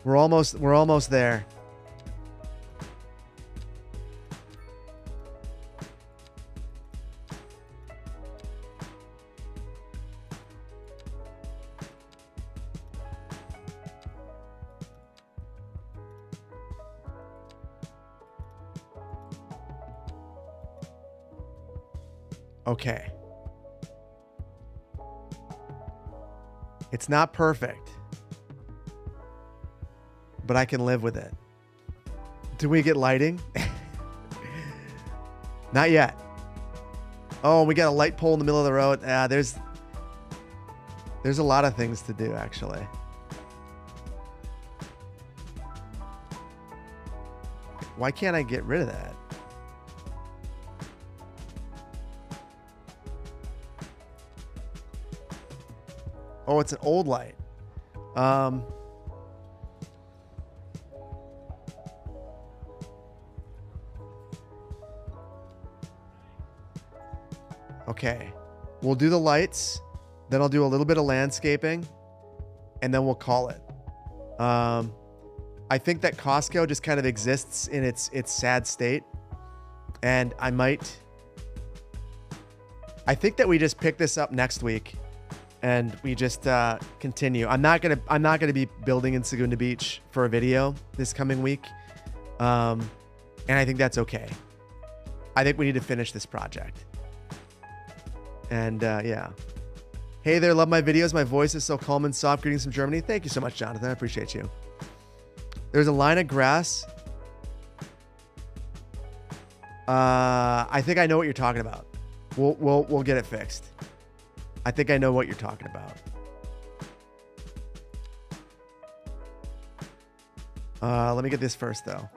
We're almost there. Okay. It's not perfect, but I can live with it. Do we get lighting? Not yet. Oh, we got a light pole in the middle of the road. There's a lot of things to do, actually. Why can't I get rid of that? Oh, it's an old light. Okay. We'll do the lights. Then I'll do a little bit of landscaping. And then we'll call it. I think that Costco just kind of exists in its sad state. And I think that we just pick this up next week. And we just continue. I'm not gonna be building in Segunda Beach for a video this coming week. And I think that's okay. I think we need to finish this project. And yeah. Hey there, love my videos. My voice is so calm and soft. Greetings from Germany. Thank you so much, Jonathan. I appreciate you. There's a line of grass. I think I know what you're talking about. We'll get it fixed. I think I know what you're talking about. Let me get this first though.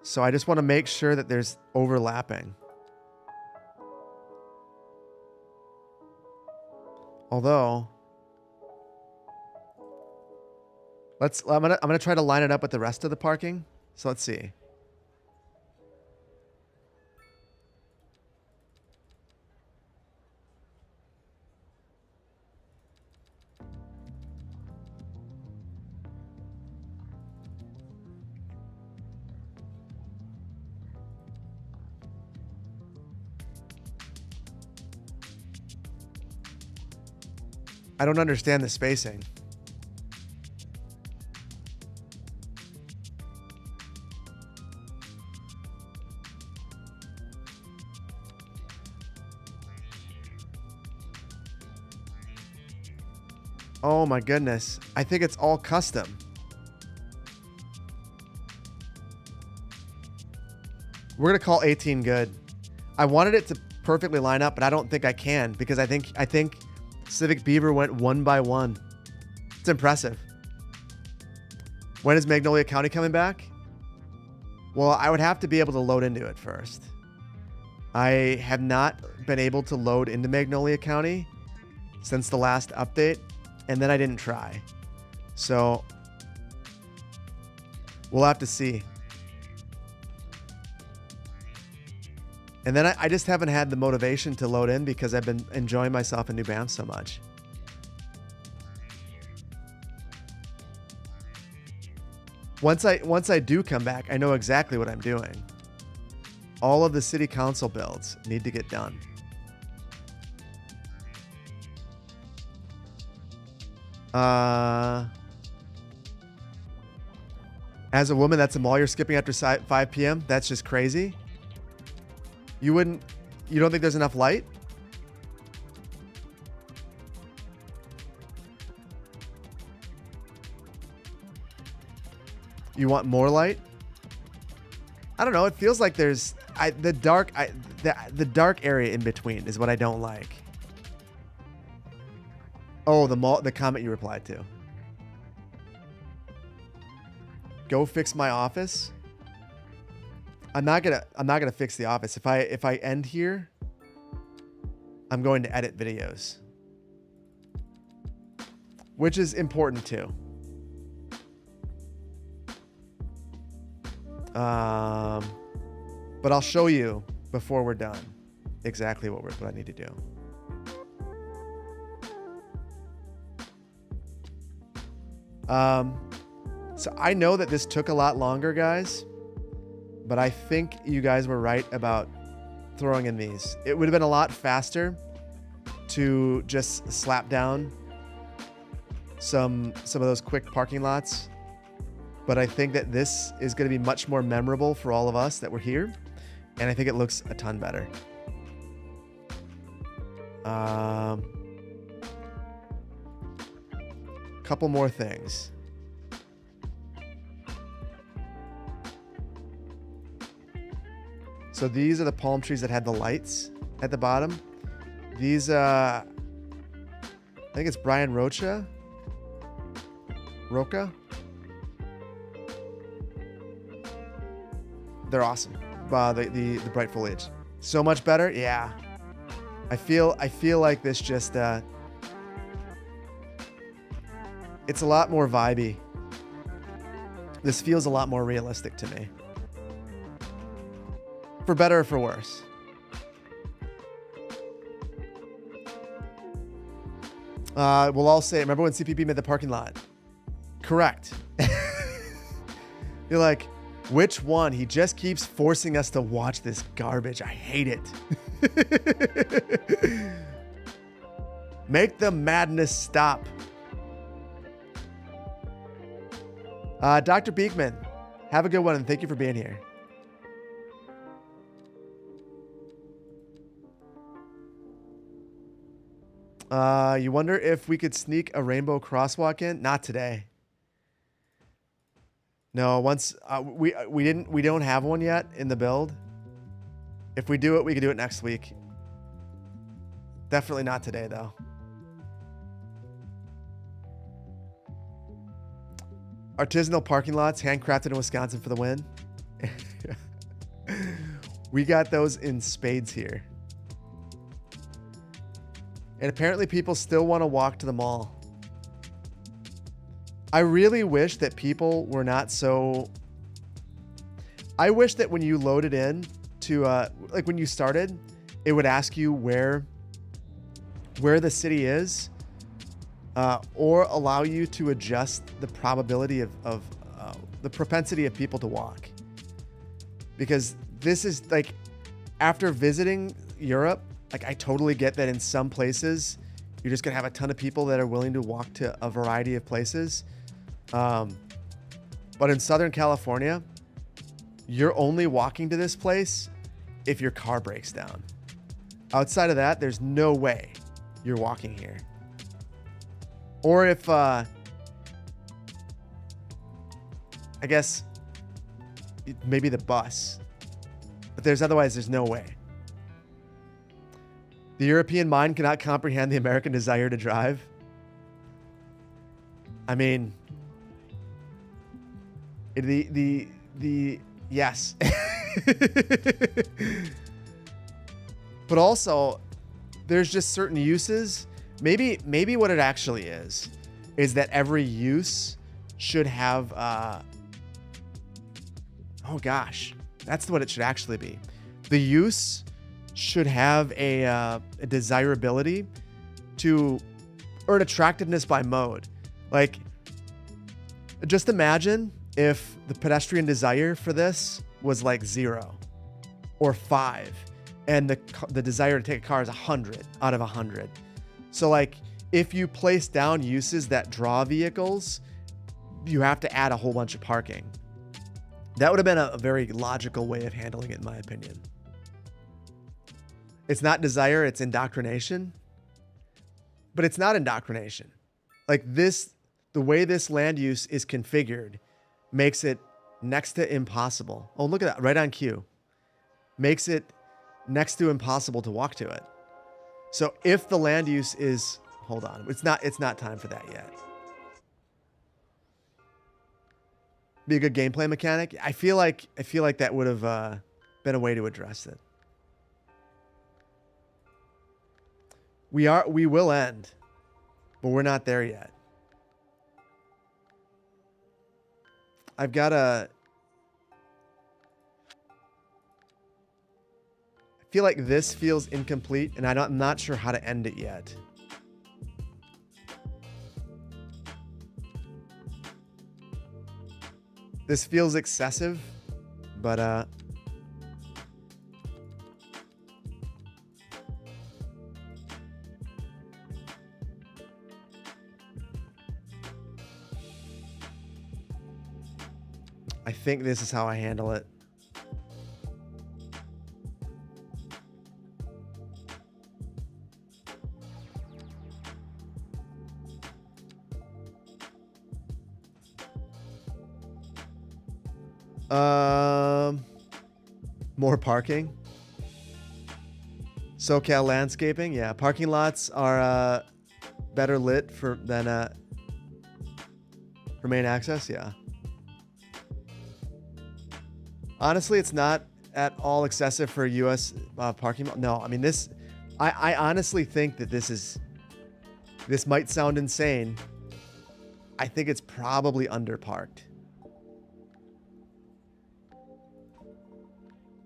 So I just want to make sure that there's overlapping. Although, I'm gonna try to line it up with the rest of the parking. So let's see. I don't understand the spacing. Oh my goodness. I think it's all custom. We're going to call 18 good. I wanted it to perfectly line up, but I don't think I can because I think Civic Beaver went 1 by 1. It's impressive. When is Magnolia County coming back? Well, I would have to be able to load into it first. I have not been able to load into Magnolia County since the last update, and then I didn't try. So we'll have to see. And then I just haven't had the motivation to load in because I've been enjoying myself in New Banff so much. Once I do come back, I know exactly what I'm doing. All of the city council builds need to get done. As a woman, that's a mall you're skipping after 5 p.m. That's just crazy. You don't think there's enough light? You want more light? I don't know. It feels like there's the dark area in between is what I don't like. Oh, the comment you replied to. Go fix my office. I'm not gonna fix the office. If I end here, I'm going to edit videos, which is important too. But I'll show you before we're done exactly what I need to do. So I know that this took a lot longer, guys. But I think you guys were right about throwing in these. It would have been a lot faster to just slap down some of those quick parking lots. But I think that this is going to be much more memorable for all of us that were here. And I think it looks a ton better. Couple more things. So these are the palm trees that had the lights at the bottom. These, I think it's Brian Rocha. They're awesome. The bright foliage. So much better. Yeah. I feel like this just It's a lot more vibey. This feels a lot more realistic to me. For better or for worse. We'll all say, remember when CPP made the parking lot? Correct. You're like, which one? He just keeps forcing us to watch this garbage. I hate it. Make the madness stop. Dr. Beekman, have a good one and thank you for being here. You wonder if we could sneak a rainbow crosswalk in? Not today. No, once we don't have one yet in the build. If we do it, we could do it next week. Definitely not today though. Artisanal parking lots, handcrafted in Wisconsin for the win. We got those in spades here. And apparently people still want to walk to the mall. I really wish that people were not so... I wish that when you loaded in to, like when you started, it would ask you where the city is, or allow you to adjust the probability of the propensity of people to walk. Because this is like, after visiting Europe, like I totally get that in some places, you're just gonna have a ton of people that are willing to walk to a variety of places. But in Southern California, you're only walking to this place if your car breaks down. Outside of that, there's no way you're walking here. Or if, I guess, maybe the bus. But otherwise, there's no way. The European mind cannot comprehend the American desire to drive. I mean, yes. But also, there's just certain uses. Maybe what it actually is that every use should have, oh gosh, that's what it should actually be. The use should have a desirability to, or an attractiveness by mode. Like, just imagine if the pedestrian desire for this was like 0 or 5, and the desire to take a car is 100 out of 100. So like, if you place down uses that draw vehicles, you have to add a whole bunch of parking. That would have been a very logical way of handling it, in my opinion. It's not desire, it's indoctrination. But it's not indoctrination. Like this, the way this land use is configured makes it next to impossible. Oh, look at that, right on cue. Makes it next to impossible to walk to it. So if the land use is, hold on, it's not time for that yet. Be a good gameplay mechanic. I feel like that would have been a way to address it. We will end, but we're not there yet. I feel like this feels incomplete, and I'm not sure how to end it yet. This feels excessive, but I think this is how I handle it. More parking. SoCal landscaping. Yeah, parking lots are better lit than for main access. Yeah. Honestly, it's not at all excessive for U.S. Parking. No, I mean this. I honestly think that this might sound insane. I think it's probably underparked.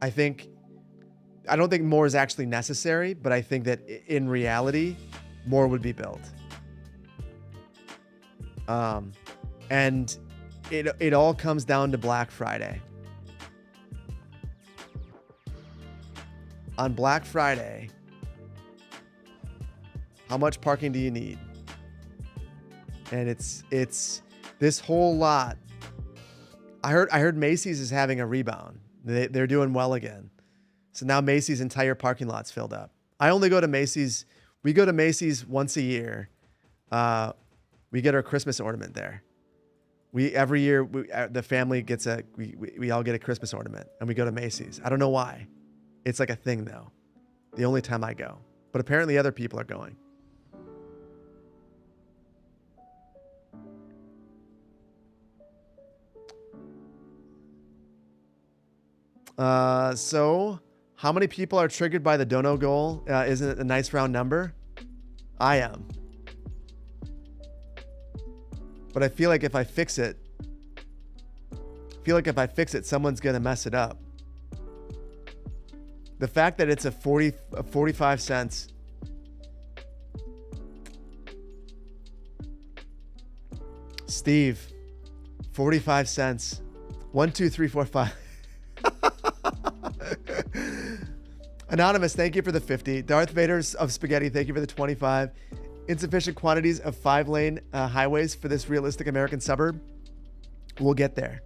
I don't think more is actually necessary, but I think that in reality, more would be built. And it all comes down to Black Friday. On Black Friday, how much parking do you need? And it's this whole lot. I heard Macy's is having a rebound. They're doing well again. So now Macy's entire parking lot's filled up. I only go to Macy's. We go to Macy's once a year. We get our Christmas ornament there. Every year the family gets we all get a Christmas ornament and we go to Macy's. I don't know why. It's like a thing though. The only time I go. But apparently other people are going. So how many people are triggered by the dono goal? Isn't it a nice round number? I am. But I feel like if I fix it, someone's going to mess it up. The fact that it's a 45 cents. Steve, 45 cents. 1, 2, 3, 4, 5. Anonymous, thank you for the 50. Darth Vader's of Spaghetti, thank you for the 25. Insufficient quantities of 5-lane highways for this realistic American suburb. We'll get there.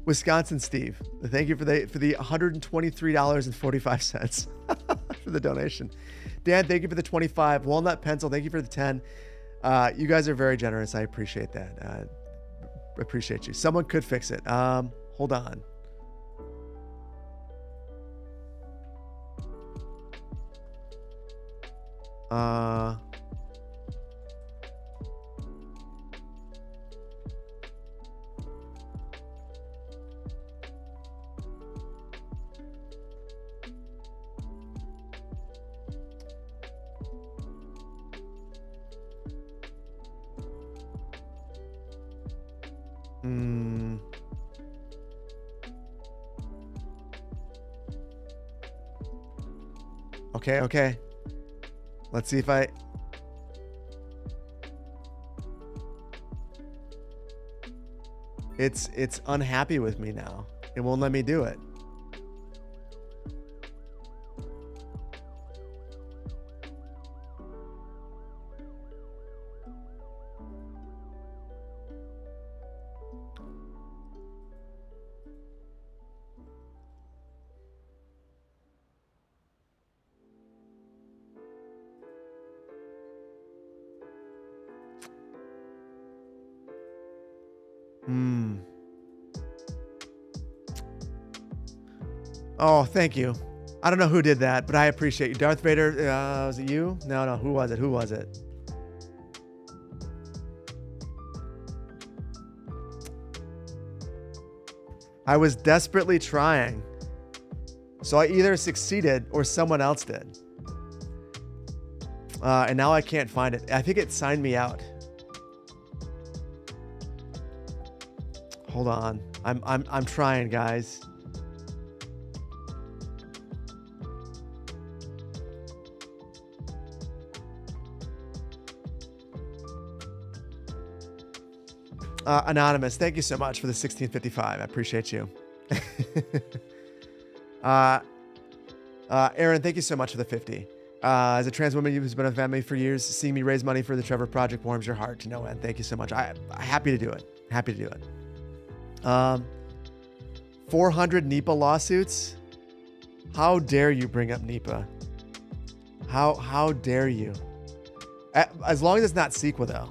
Wisconsin Steve, thank you for the $123.45 for the donation. Dan, thank you for the 25. Walnut Pencil, thank you for the 10. You guys are very generous. I appreciate that. Appreciate you. Someone could fix it. Hold on. Okay. Let's see if it's unhappy with me now. It won't let me do it. Oh, thank you. I don't know who did that, but I appreciate you. Darth Vader, was it you? No. Who was it? I was desperately trying. So I either succeeded or someone else did. And now I can't find it. I think it signed me out. Hold on. I'm trying, guys. Anonymous, thank you so much for the 1655. I appreciate you. Aaron, thank you so much for the 50. As a trans woman who's been a family for years, seeing me raise money for the Trevor Project warms your heart to no end. Thank you so much. I'm happy to do it. 400 NEPA lawsuits. How dare you bring up NEPA? How dare you? As long as it's not CEQA though.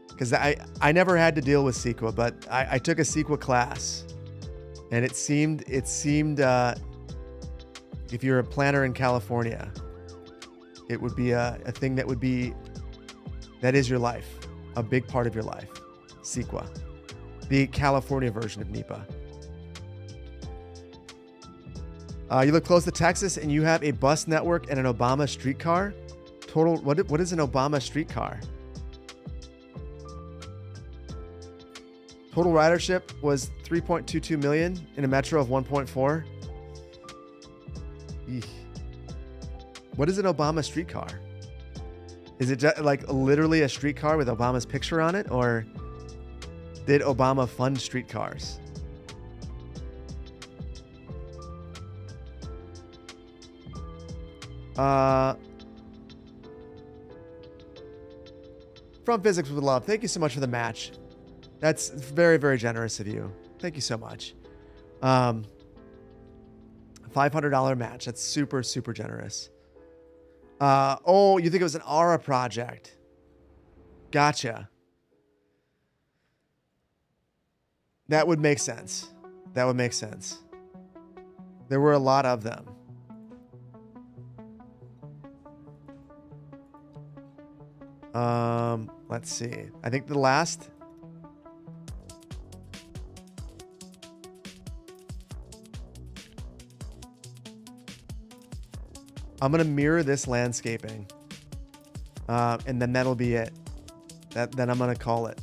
Because I never had to deal with CEQA, but I took a CEQA class, and it seemed if you're a planner in California, it would be a thing that is your life, a big part of your life. CEQA, the California version of NEPA. You live close to Texas and you have a bus network and an Obama streetcar. Total, what is an Obama streetcar? Total ridership was 3.22 million in a metro of 1.4. Eesh. What is an Obama streetcar? Is it just like literally a streetcar with Obama's picture on it, or did Obama fund streetcars? From Physics with Love, thank you so much for the match. That's very, very generous of you. Thank you so much. $500 match. That's super, super generous. Oh, you think it was an Aura project? Gotcha. That would make sense. That would make sense. There were a lot of them. Let's see. I think the last. I'm going to mirror this landscaping. And then that'll be it. Then I'm going to call it.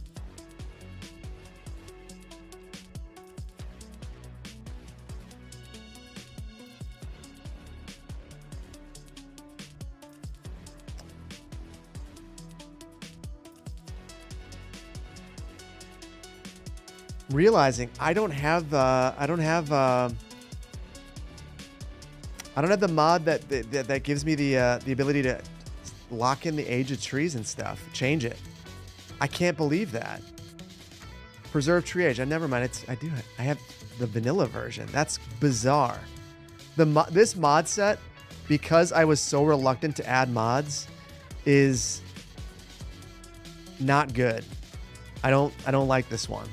Realizing I don't have the mod that gives me the ability to lock in the age of trees and stuff, change it. I can't believe that. Preserve tree age. Never mind. I have the vanilla version. That's bizarre. This mod set, because I was so reluctant to add mods, is not good. I don't like this one.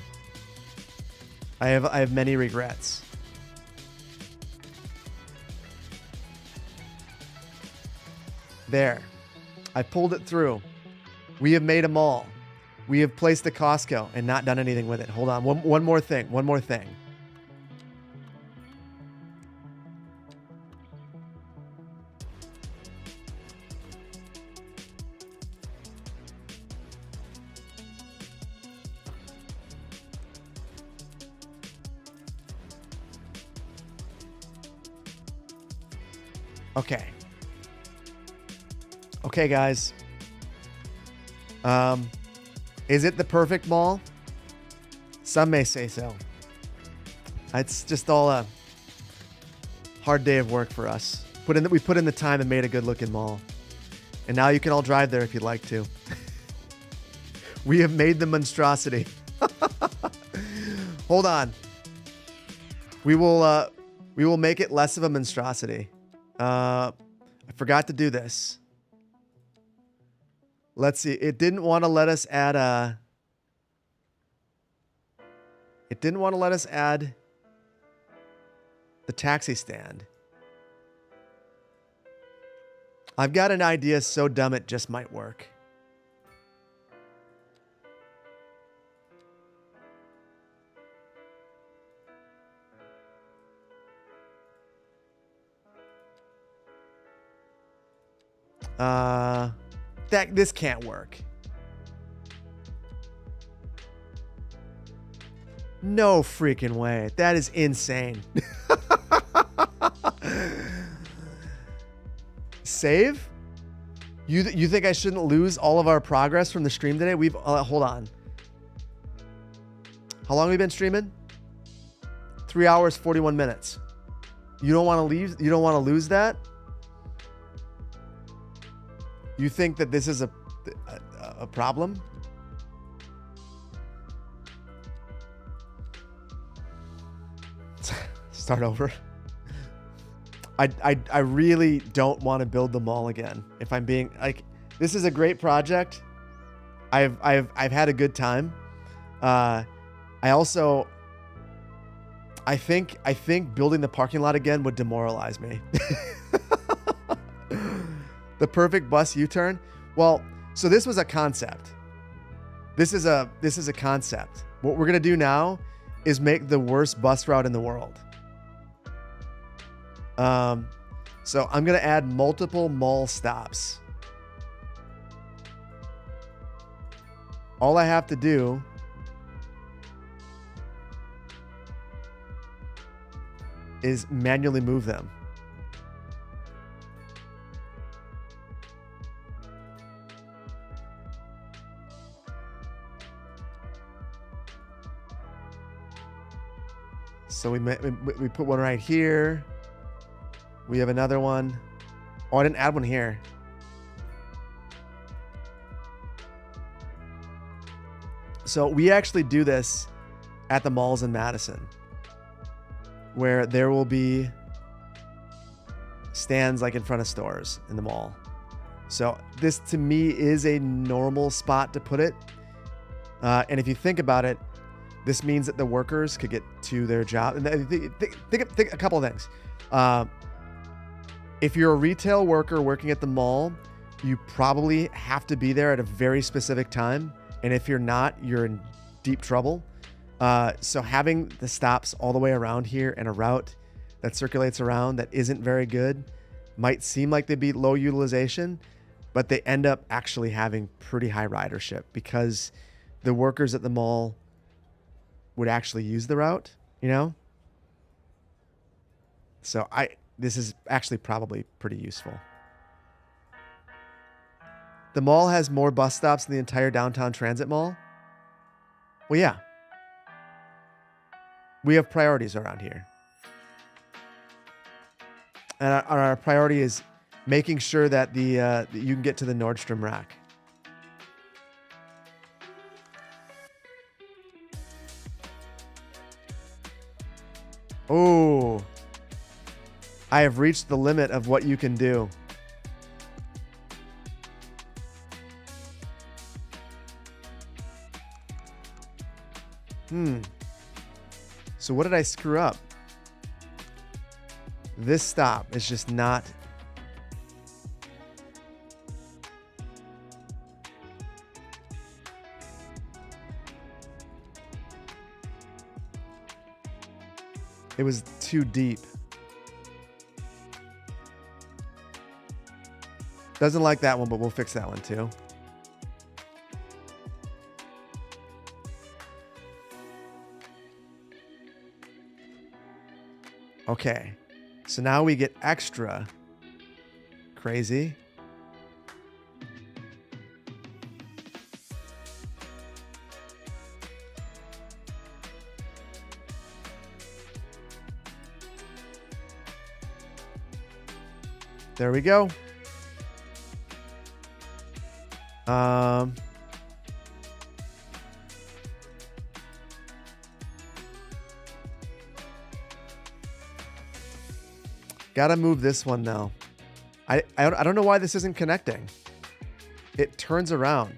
I have many regrets. There. I pulled it through. We have made a mall. We have placed the Costco and not done anything with it. Hold on. One more thing. One more thing. Okay. Okay, guys. Is it the perfect mall? Some may say so. It's just all a hard day of work for us. We put in the time and made a good-looking mall. And now you can all drive there if you'd like to. We have made the monstrosity. Hold on. We will make it less of a monstrosity. I forgot to do this. Let's see. It didn't want to let us add the taxi stand. I've got an idea so dumb it just might work. This can't work. No freaking way. That is insane. Save? You think I shouldn't lose all of our progress from the stream today? We've hold on. How long have we been streaming? 3 hours, 41 minutes. You don't want to leave? You don't want to lose that? You think that this is a problem? Start over. I really don't want to build the mall again. If I'm being like, this is a great project. I've had a good time. I think building the parking lot again would demoralize me. The perfect bus U-turn. Well, so this was a concept. This is a concept. What we're going to do now is make the worst bus route in the world. So I'm going to add multiple mall stops. all I have to do is manually move them. So we put one right here. We have another one. Oh, I didn't add one here. So we actually do this at the malls in Madison, where there will be stands like in front of stores in the mall. So this to me is a normal spot to put it. And if you think about it, this means that the workers could get to their job. And think a couple of things. If you're a retail worker working at the mall, you probably have to be there at a very specific time. And if you're not, you're in deep trouble. So having the stops all the way around here and a route that circulates around that isn't very good might seem like they'd be low utilization, but they end up actually having pretty high ridership because the workers at the mall would actually use the route, you know? So this is actually probably pretty useful. The mall has more bus stops than the entire downtown transit mall. Well, yeah. We have priorities around here. And our priority is making sure that you can get to the Nordstrom rack. Oh, I have reached the limit of what you can do. So what did I screw up? This stop is just not. It was too deep. Doesn't like that one, but we'll fix that one too. Okay, so now we get extra crazy. There we go. Gotta move this one now. I don't know why this isn't connecting. It turns around.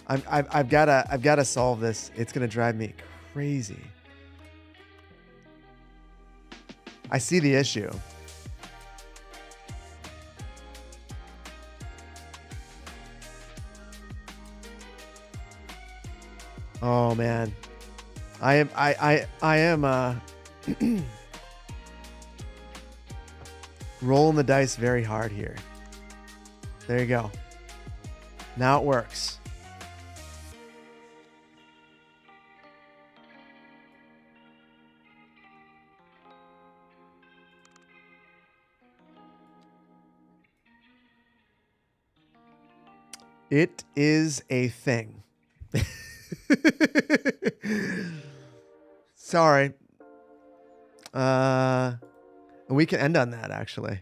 I've gotta solve this. It's gonna drive me crazy. I see the issue. Oh man, I am rolling the dice very hard here. There you go. Now it works. It is a thing. Sorry. We can end on that actually.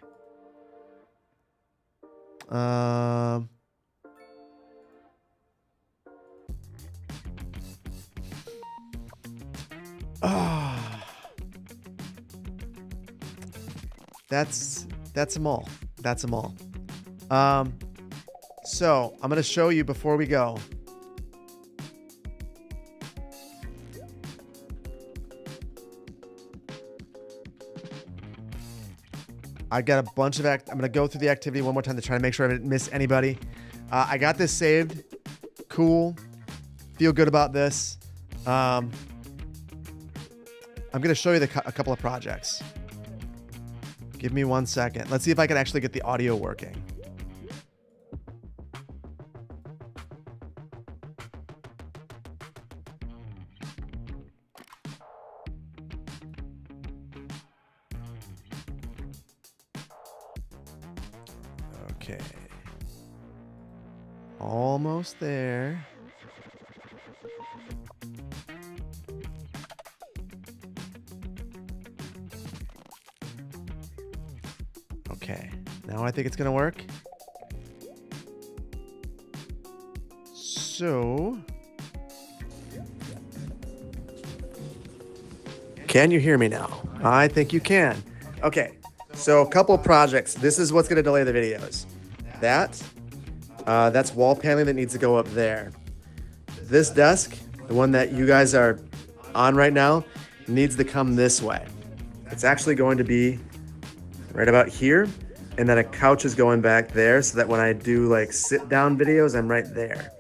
That's them all. That's them all. So I'm going to show you before we go. I got a bunch of I'm going to go through the activity one more time to try to make sure I didn't miss anybody. I got this saved. Cool. Feel good about this. I'm going to show you a couple of projects. Give me 1 second. Let's see if I can actually get the audio working. Okay. Almost there. Okay, now I think it's gonna work. So, can you hear me now? I think you can. Okay, so a couple projects. This is what's gonna delay the videos. That's wall paneling that needs to go up there. This desk, the one that you guys are on right now, needs to come this way. It's actually going to be right about here, and then a couch is going back there so that when I do like sit down videos, I'm right there.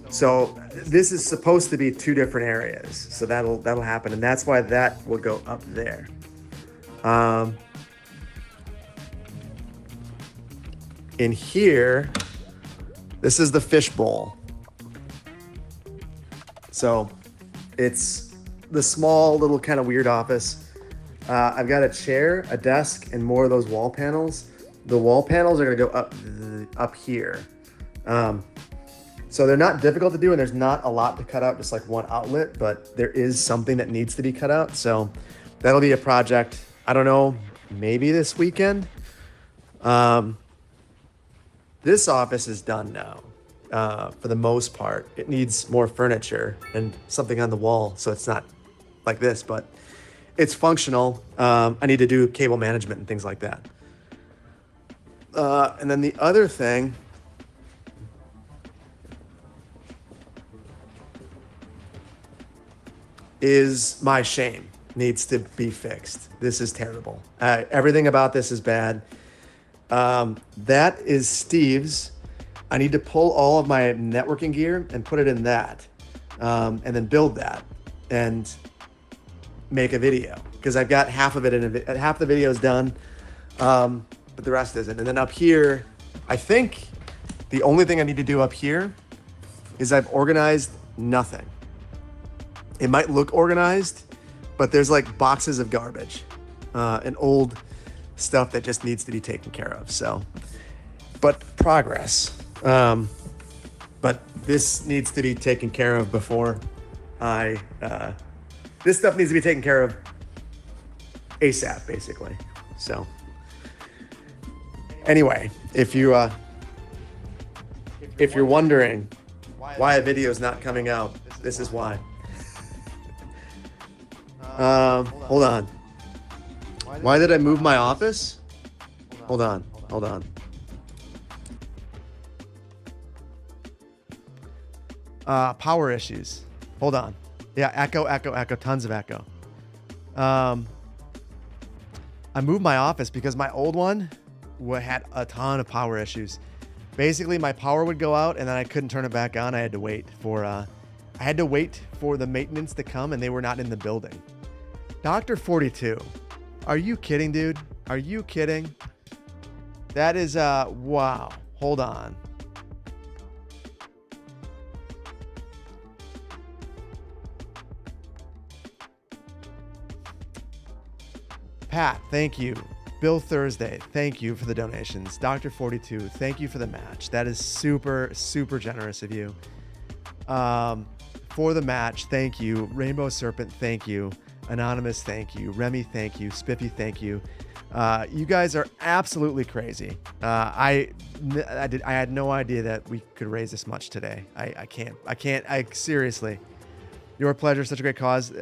So this is supposed to be 2 different areas, so that'll happen, and that's why that will go up there. In here, this is the fish bowl. So it's the small little kind of weird office. I've got a chair, a desk, and more of those wall panels. The wall panels are gonna go up here. So they're not difficult to do, and there's not a lot to cut out, just like one outlet, but there is something that needs to be cut out. So that'll be a project, I don't know, maybe this weekend. This office is done now, for the most part. It needs more furniture and something on the wall, so it's not like this, but it's functional. I need to do cable management and things like that. And then the other thing is my shame needs to be fixed. This is terrible. Everything about this is bad. That is Steve's. I need to pull all of my networking gear and put it in that, and then build that and make a video, because I've got half of it half the video is done, but the rest isn't. And then up here, I think the only thing I need to do up here is I've organized nothing. It might look organized, but there's like boxes of garbage and old stuff that just needs to be taken care of. So, but progress. But this needs to be taken care of before this stuff needs to be taken care of ASAP, basically. So anyway, if you're wondering why a video is not coming out, this is why. Hold on. Why did I move my office? Hold on. Power issues. Hold on. Yeah, echo, tons of echo. I moved my office because my old one had a ton of power issues. Basically, my power would go out and then I couldn't turn it back on. I had to wait for the maintenance to come, and they were not in the building. Dr. 42. Are you kidding, dude? Are you kidding? That is, wow. Hold on. Pat, thank you. Bill Thursday, thank you for the donations. Dr. 42, thank you for the match. That is super, super generous of you. For the match, thank you. Rainbow Serpent, thank you. Anonymous, thank you. Remy, thank you. Spiffy, thank you. You guys are absolutely crazy. I had no idea that we could raise this much today. I seriously. Your pleasure, such a great cause.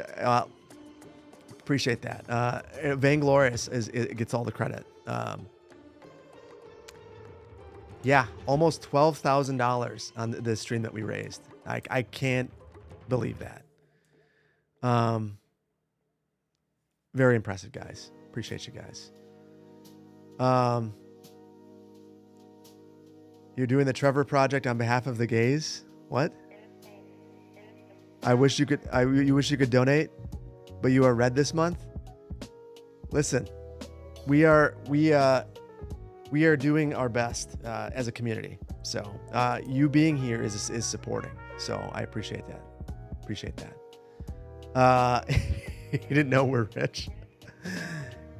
Appreciate that. Vainglorious it gets all the credit. Yeah, almost $12,000 on the stream that we raised. I can't believe that. Very impressive, guys. Appreciate you guys. You're doing the Trevor project on behalf of the gays? What? You wish you could donate? but you are red this month. Listen, we are doing our best as a community. So you being here is supporting. So I appreciate that. Appreciate that. You didn't know we're rich.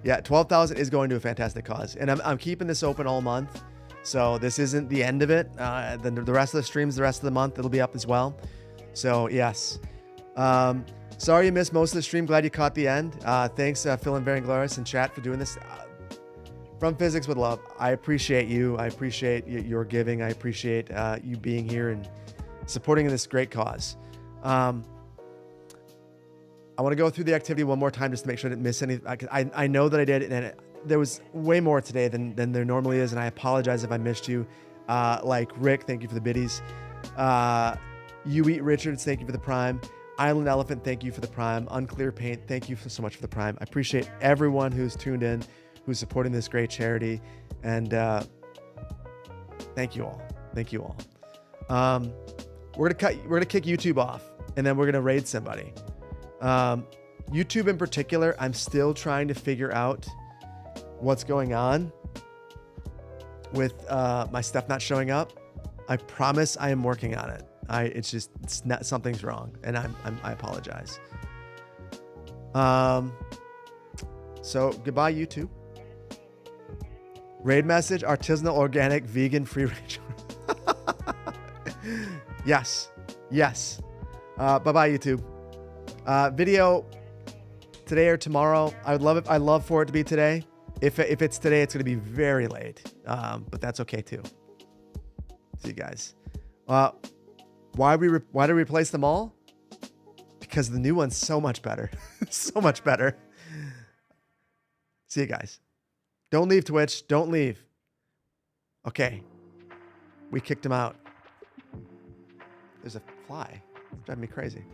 Yeah, 12,000 is going to a fantastic cause, and I'm keeping this open all month. So this isn't the end of it. Then the rest of the streams, the rest of the month, it'll be up as well. So yes. Sorry you missed most of the stream. Glad you caught the end. Thanks, Phil and Varanglaris in chat for doing this. From Physics with Love, I appreciate you. I appreciate your giving. I appreciate you being here and supporting this great cause. I want to go through the activity one more time just to make sure I didn't miss any. I know that I did, and there was way more today than there normally is, and I apologize if I missed you. Like Rick, thank you for the biddies. You Eat Richards, thank you for the prime. Island Elephant, thank you for the prime. Unclear Paint, thank you so much for the prime. I appreciate everyone who's tuned in, who's supporting this great charity, and thank you all. Thank you all. We're gonna kick YouTube off, and then we're gonna raid somebody. YouTube in particular, I'm still trying to figure out what's going on with my stuff not showing up. I promise I am working on it. It's not, something's wrong, and I apologize. So goodbye YouTube. Raid message: artisanal, organic, vegan, free range. Yes. Bye-bye YouTube. Video today or tomorrow. I'd love for it to be today. If it's today, it's going to be very late. But that's okay too. See you guys. Why did we replace them all? Because the new one's so much better. So much better. See you guys. Don't leave Twitch. Don't leave. Okay. We kicked him out. There's a fly. It's driving me crazy.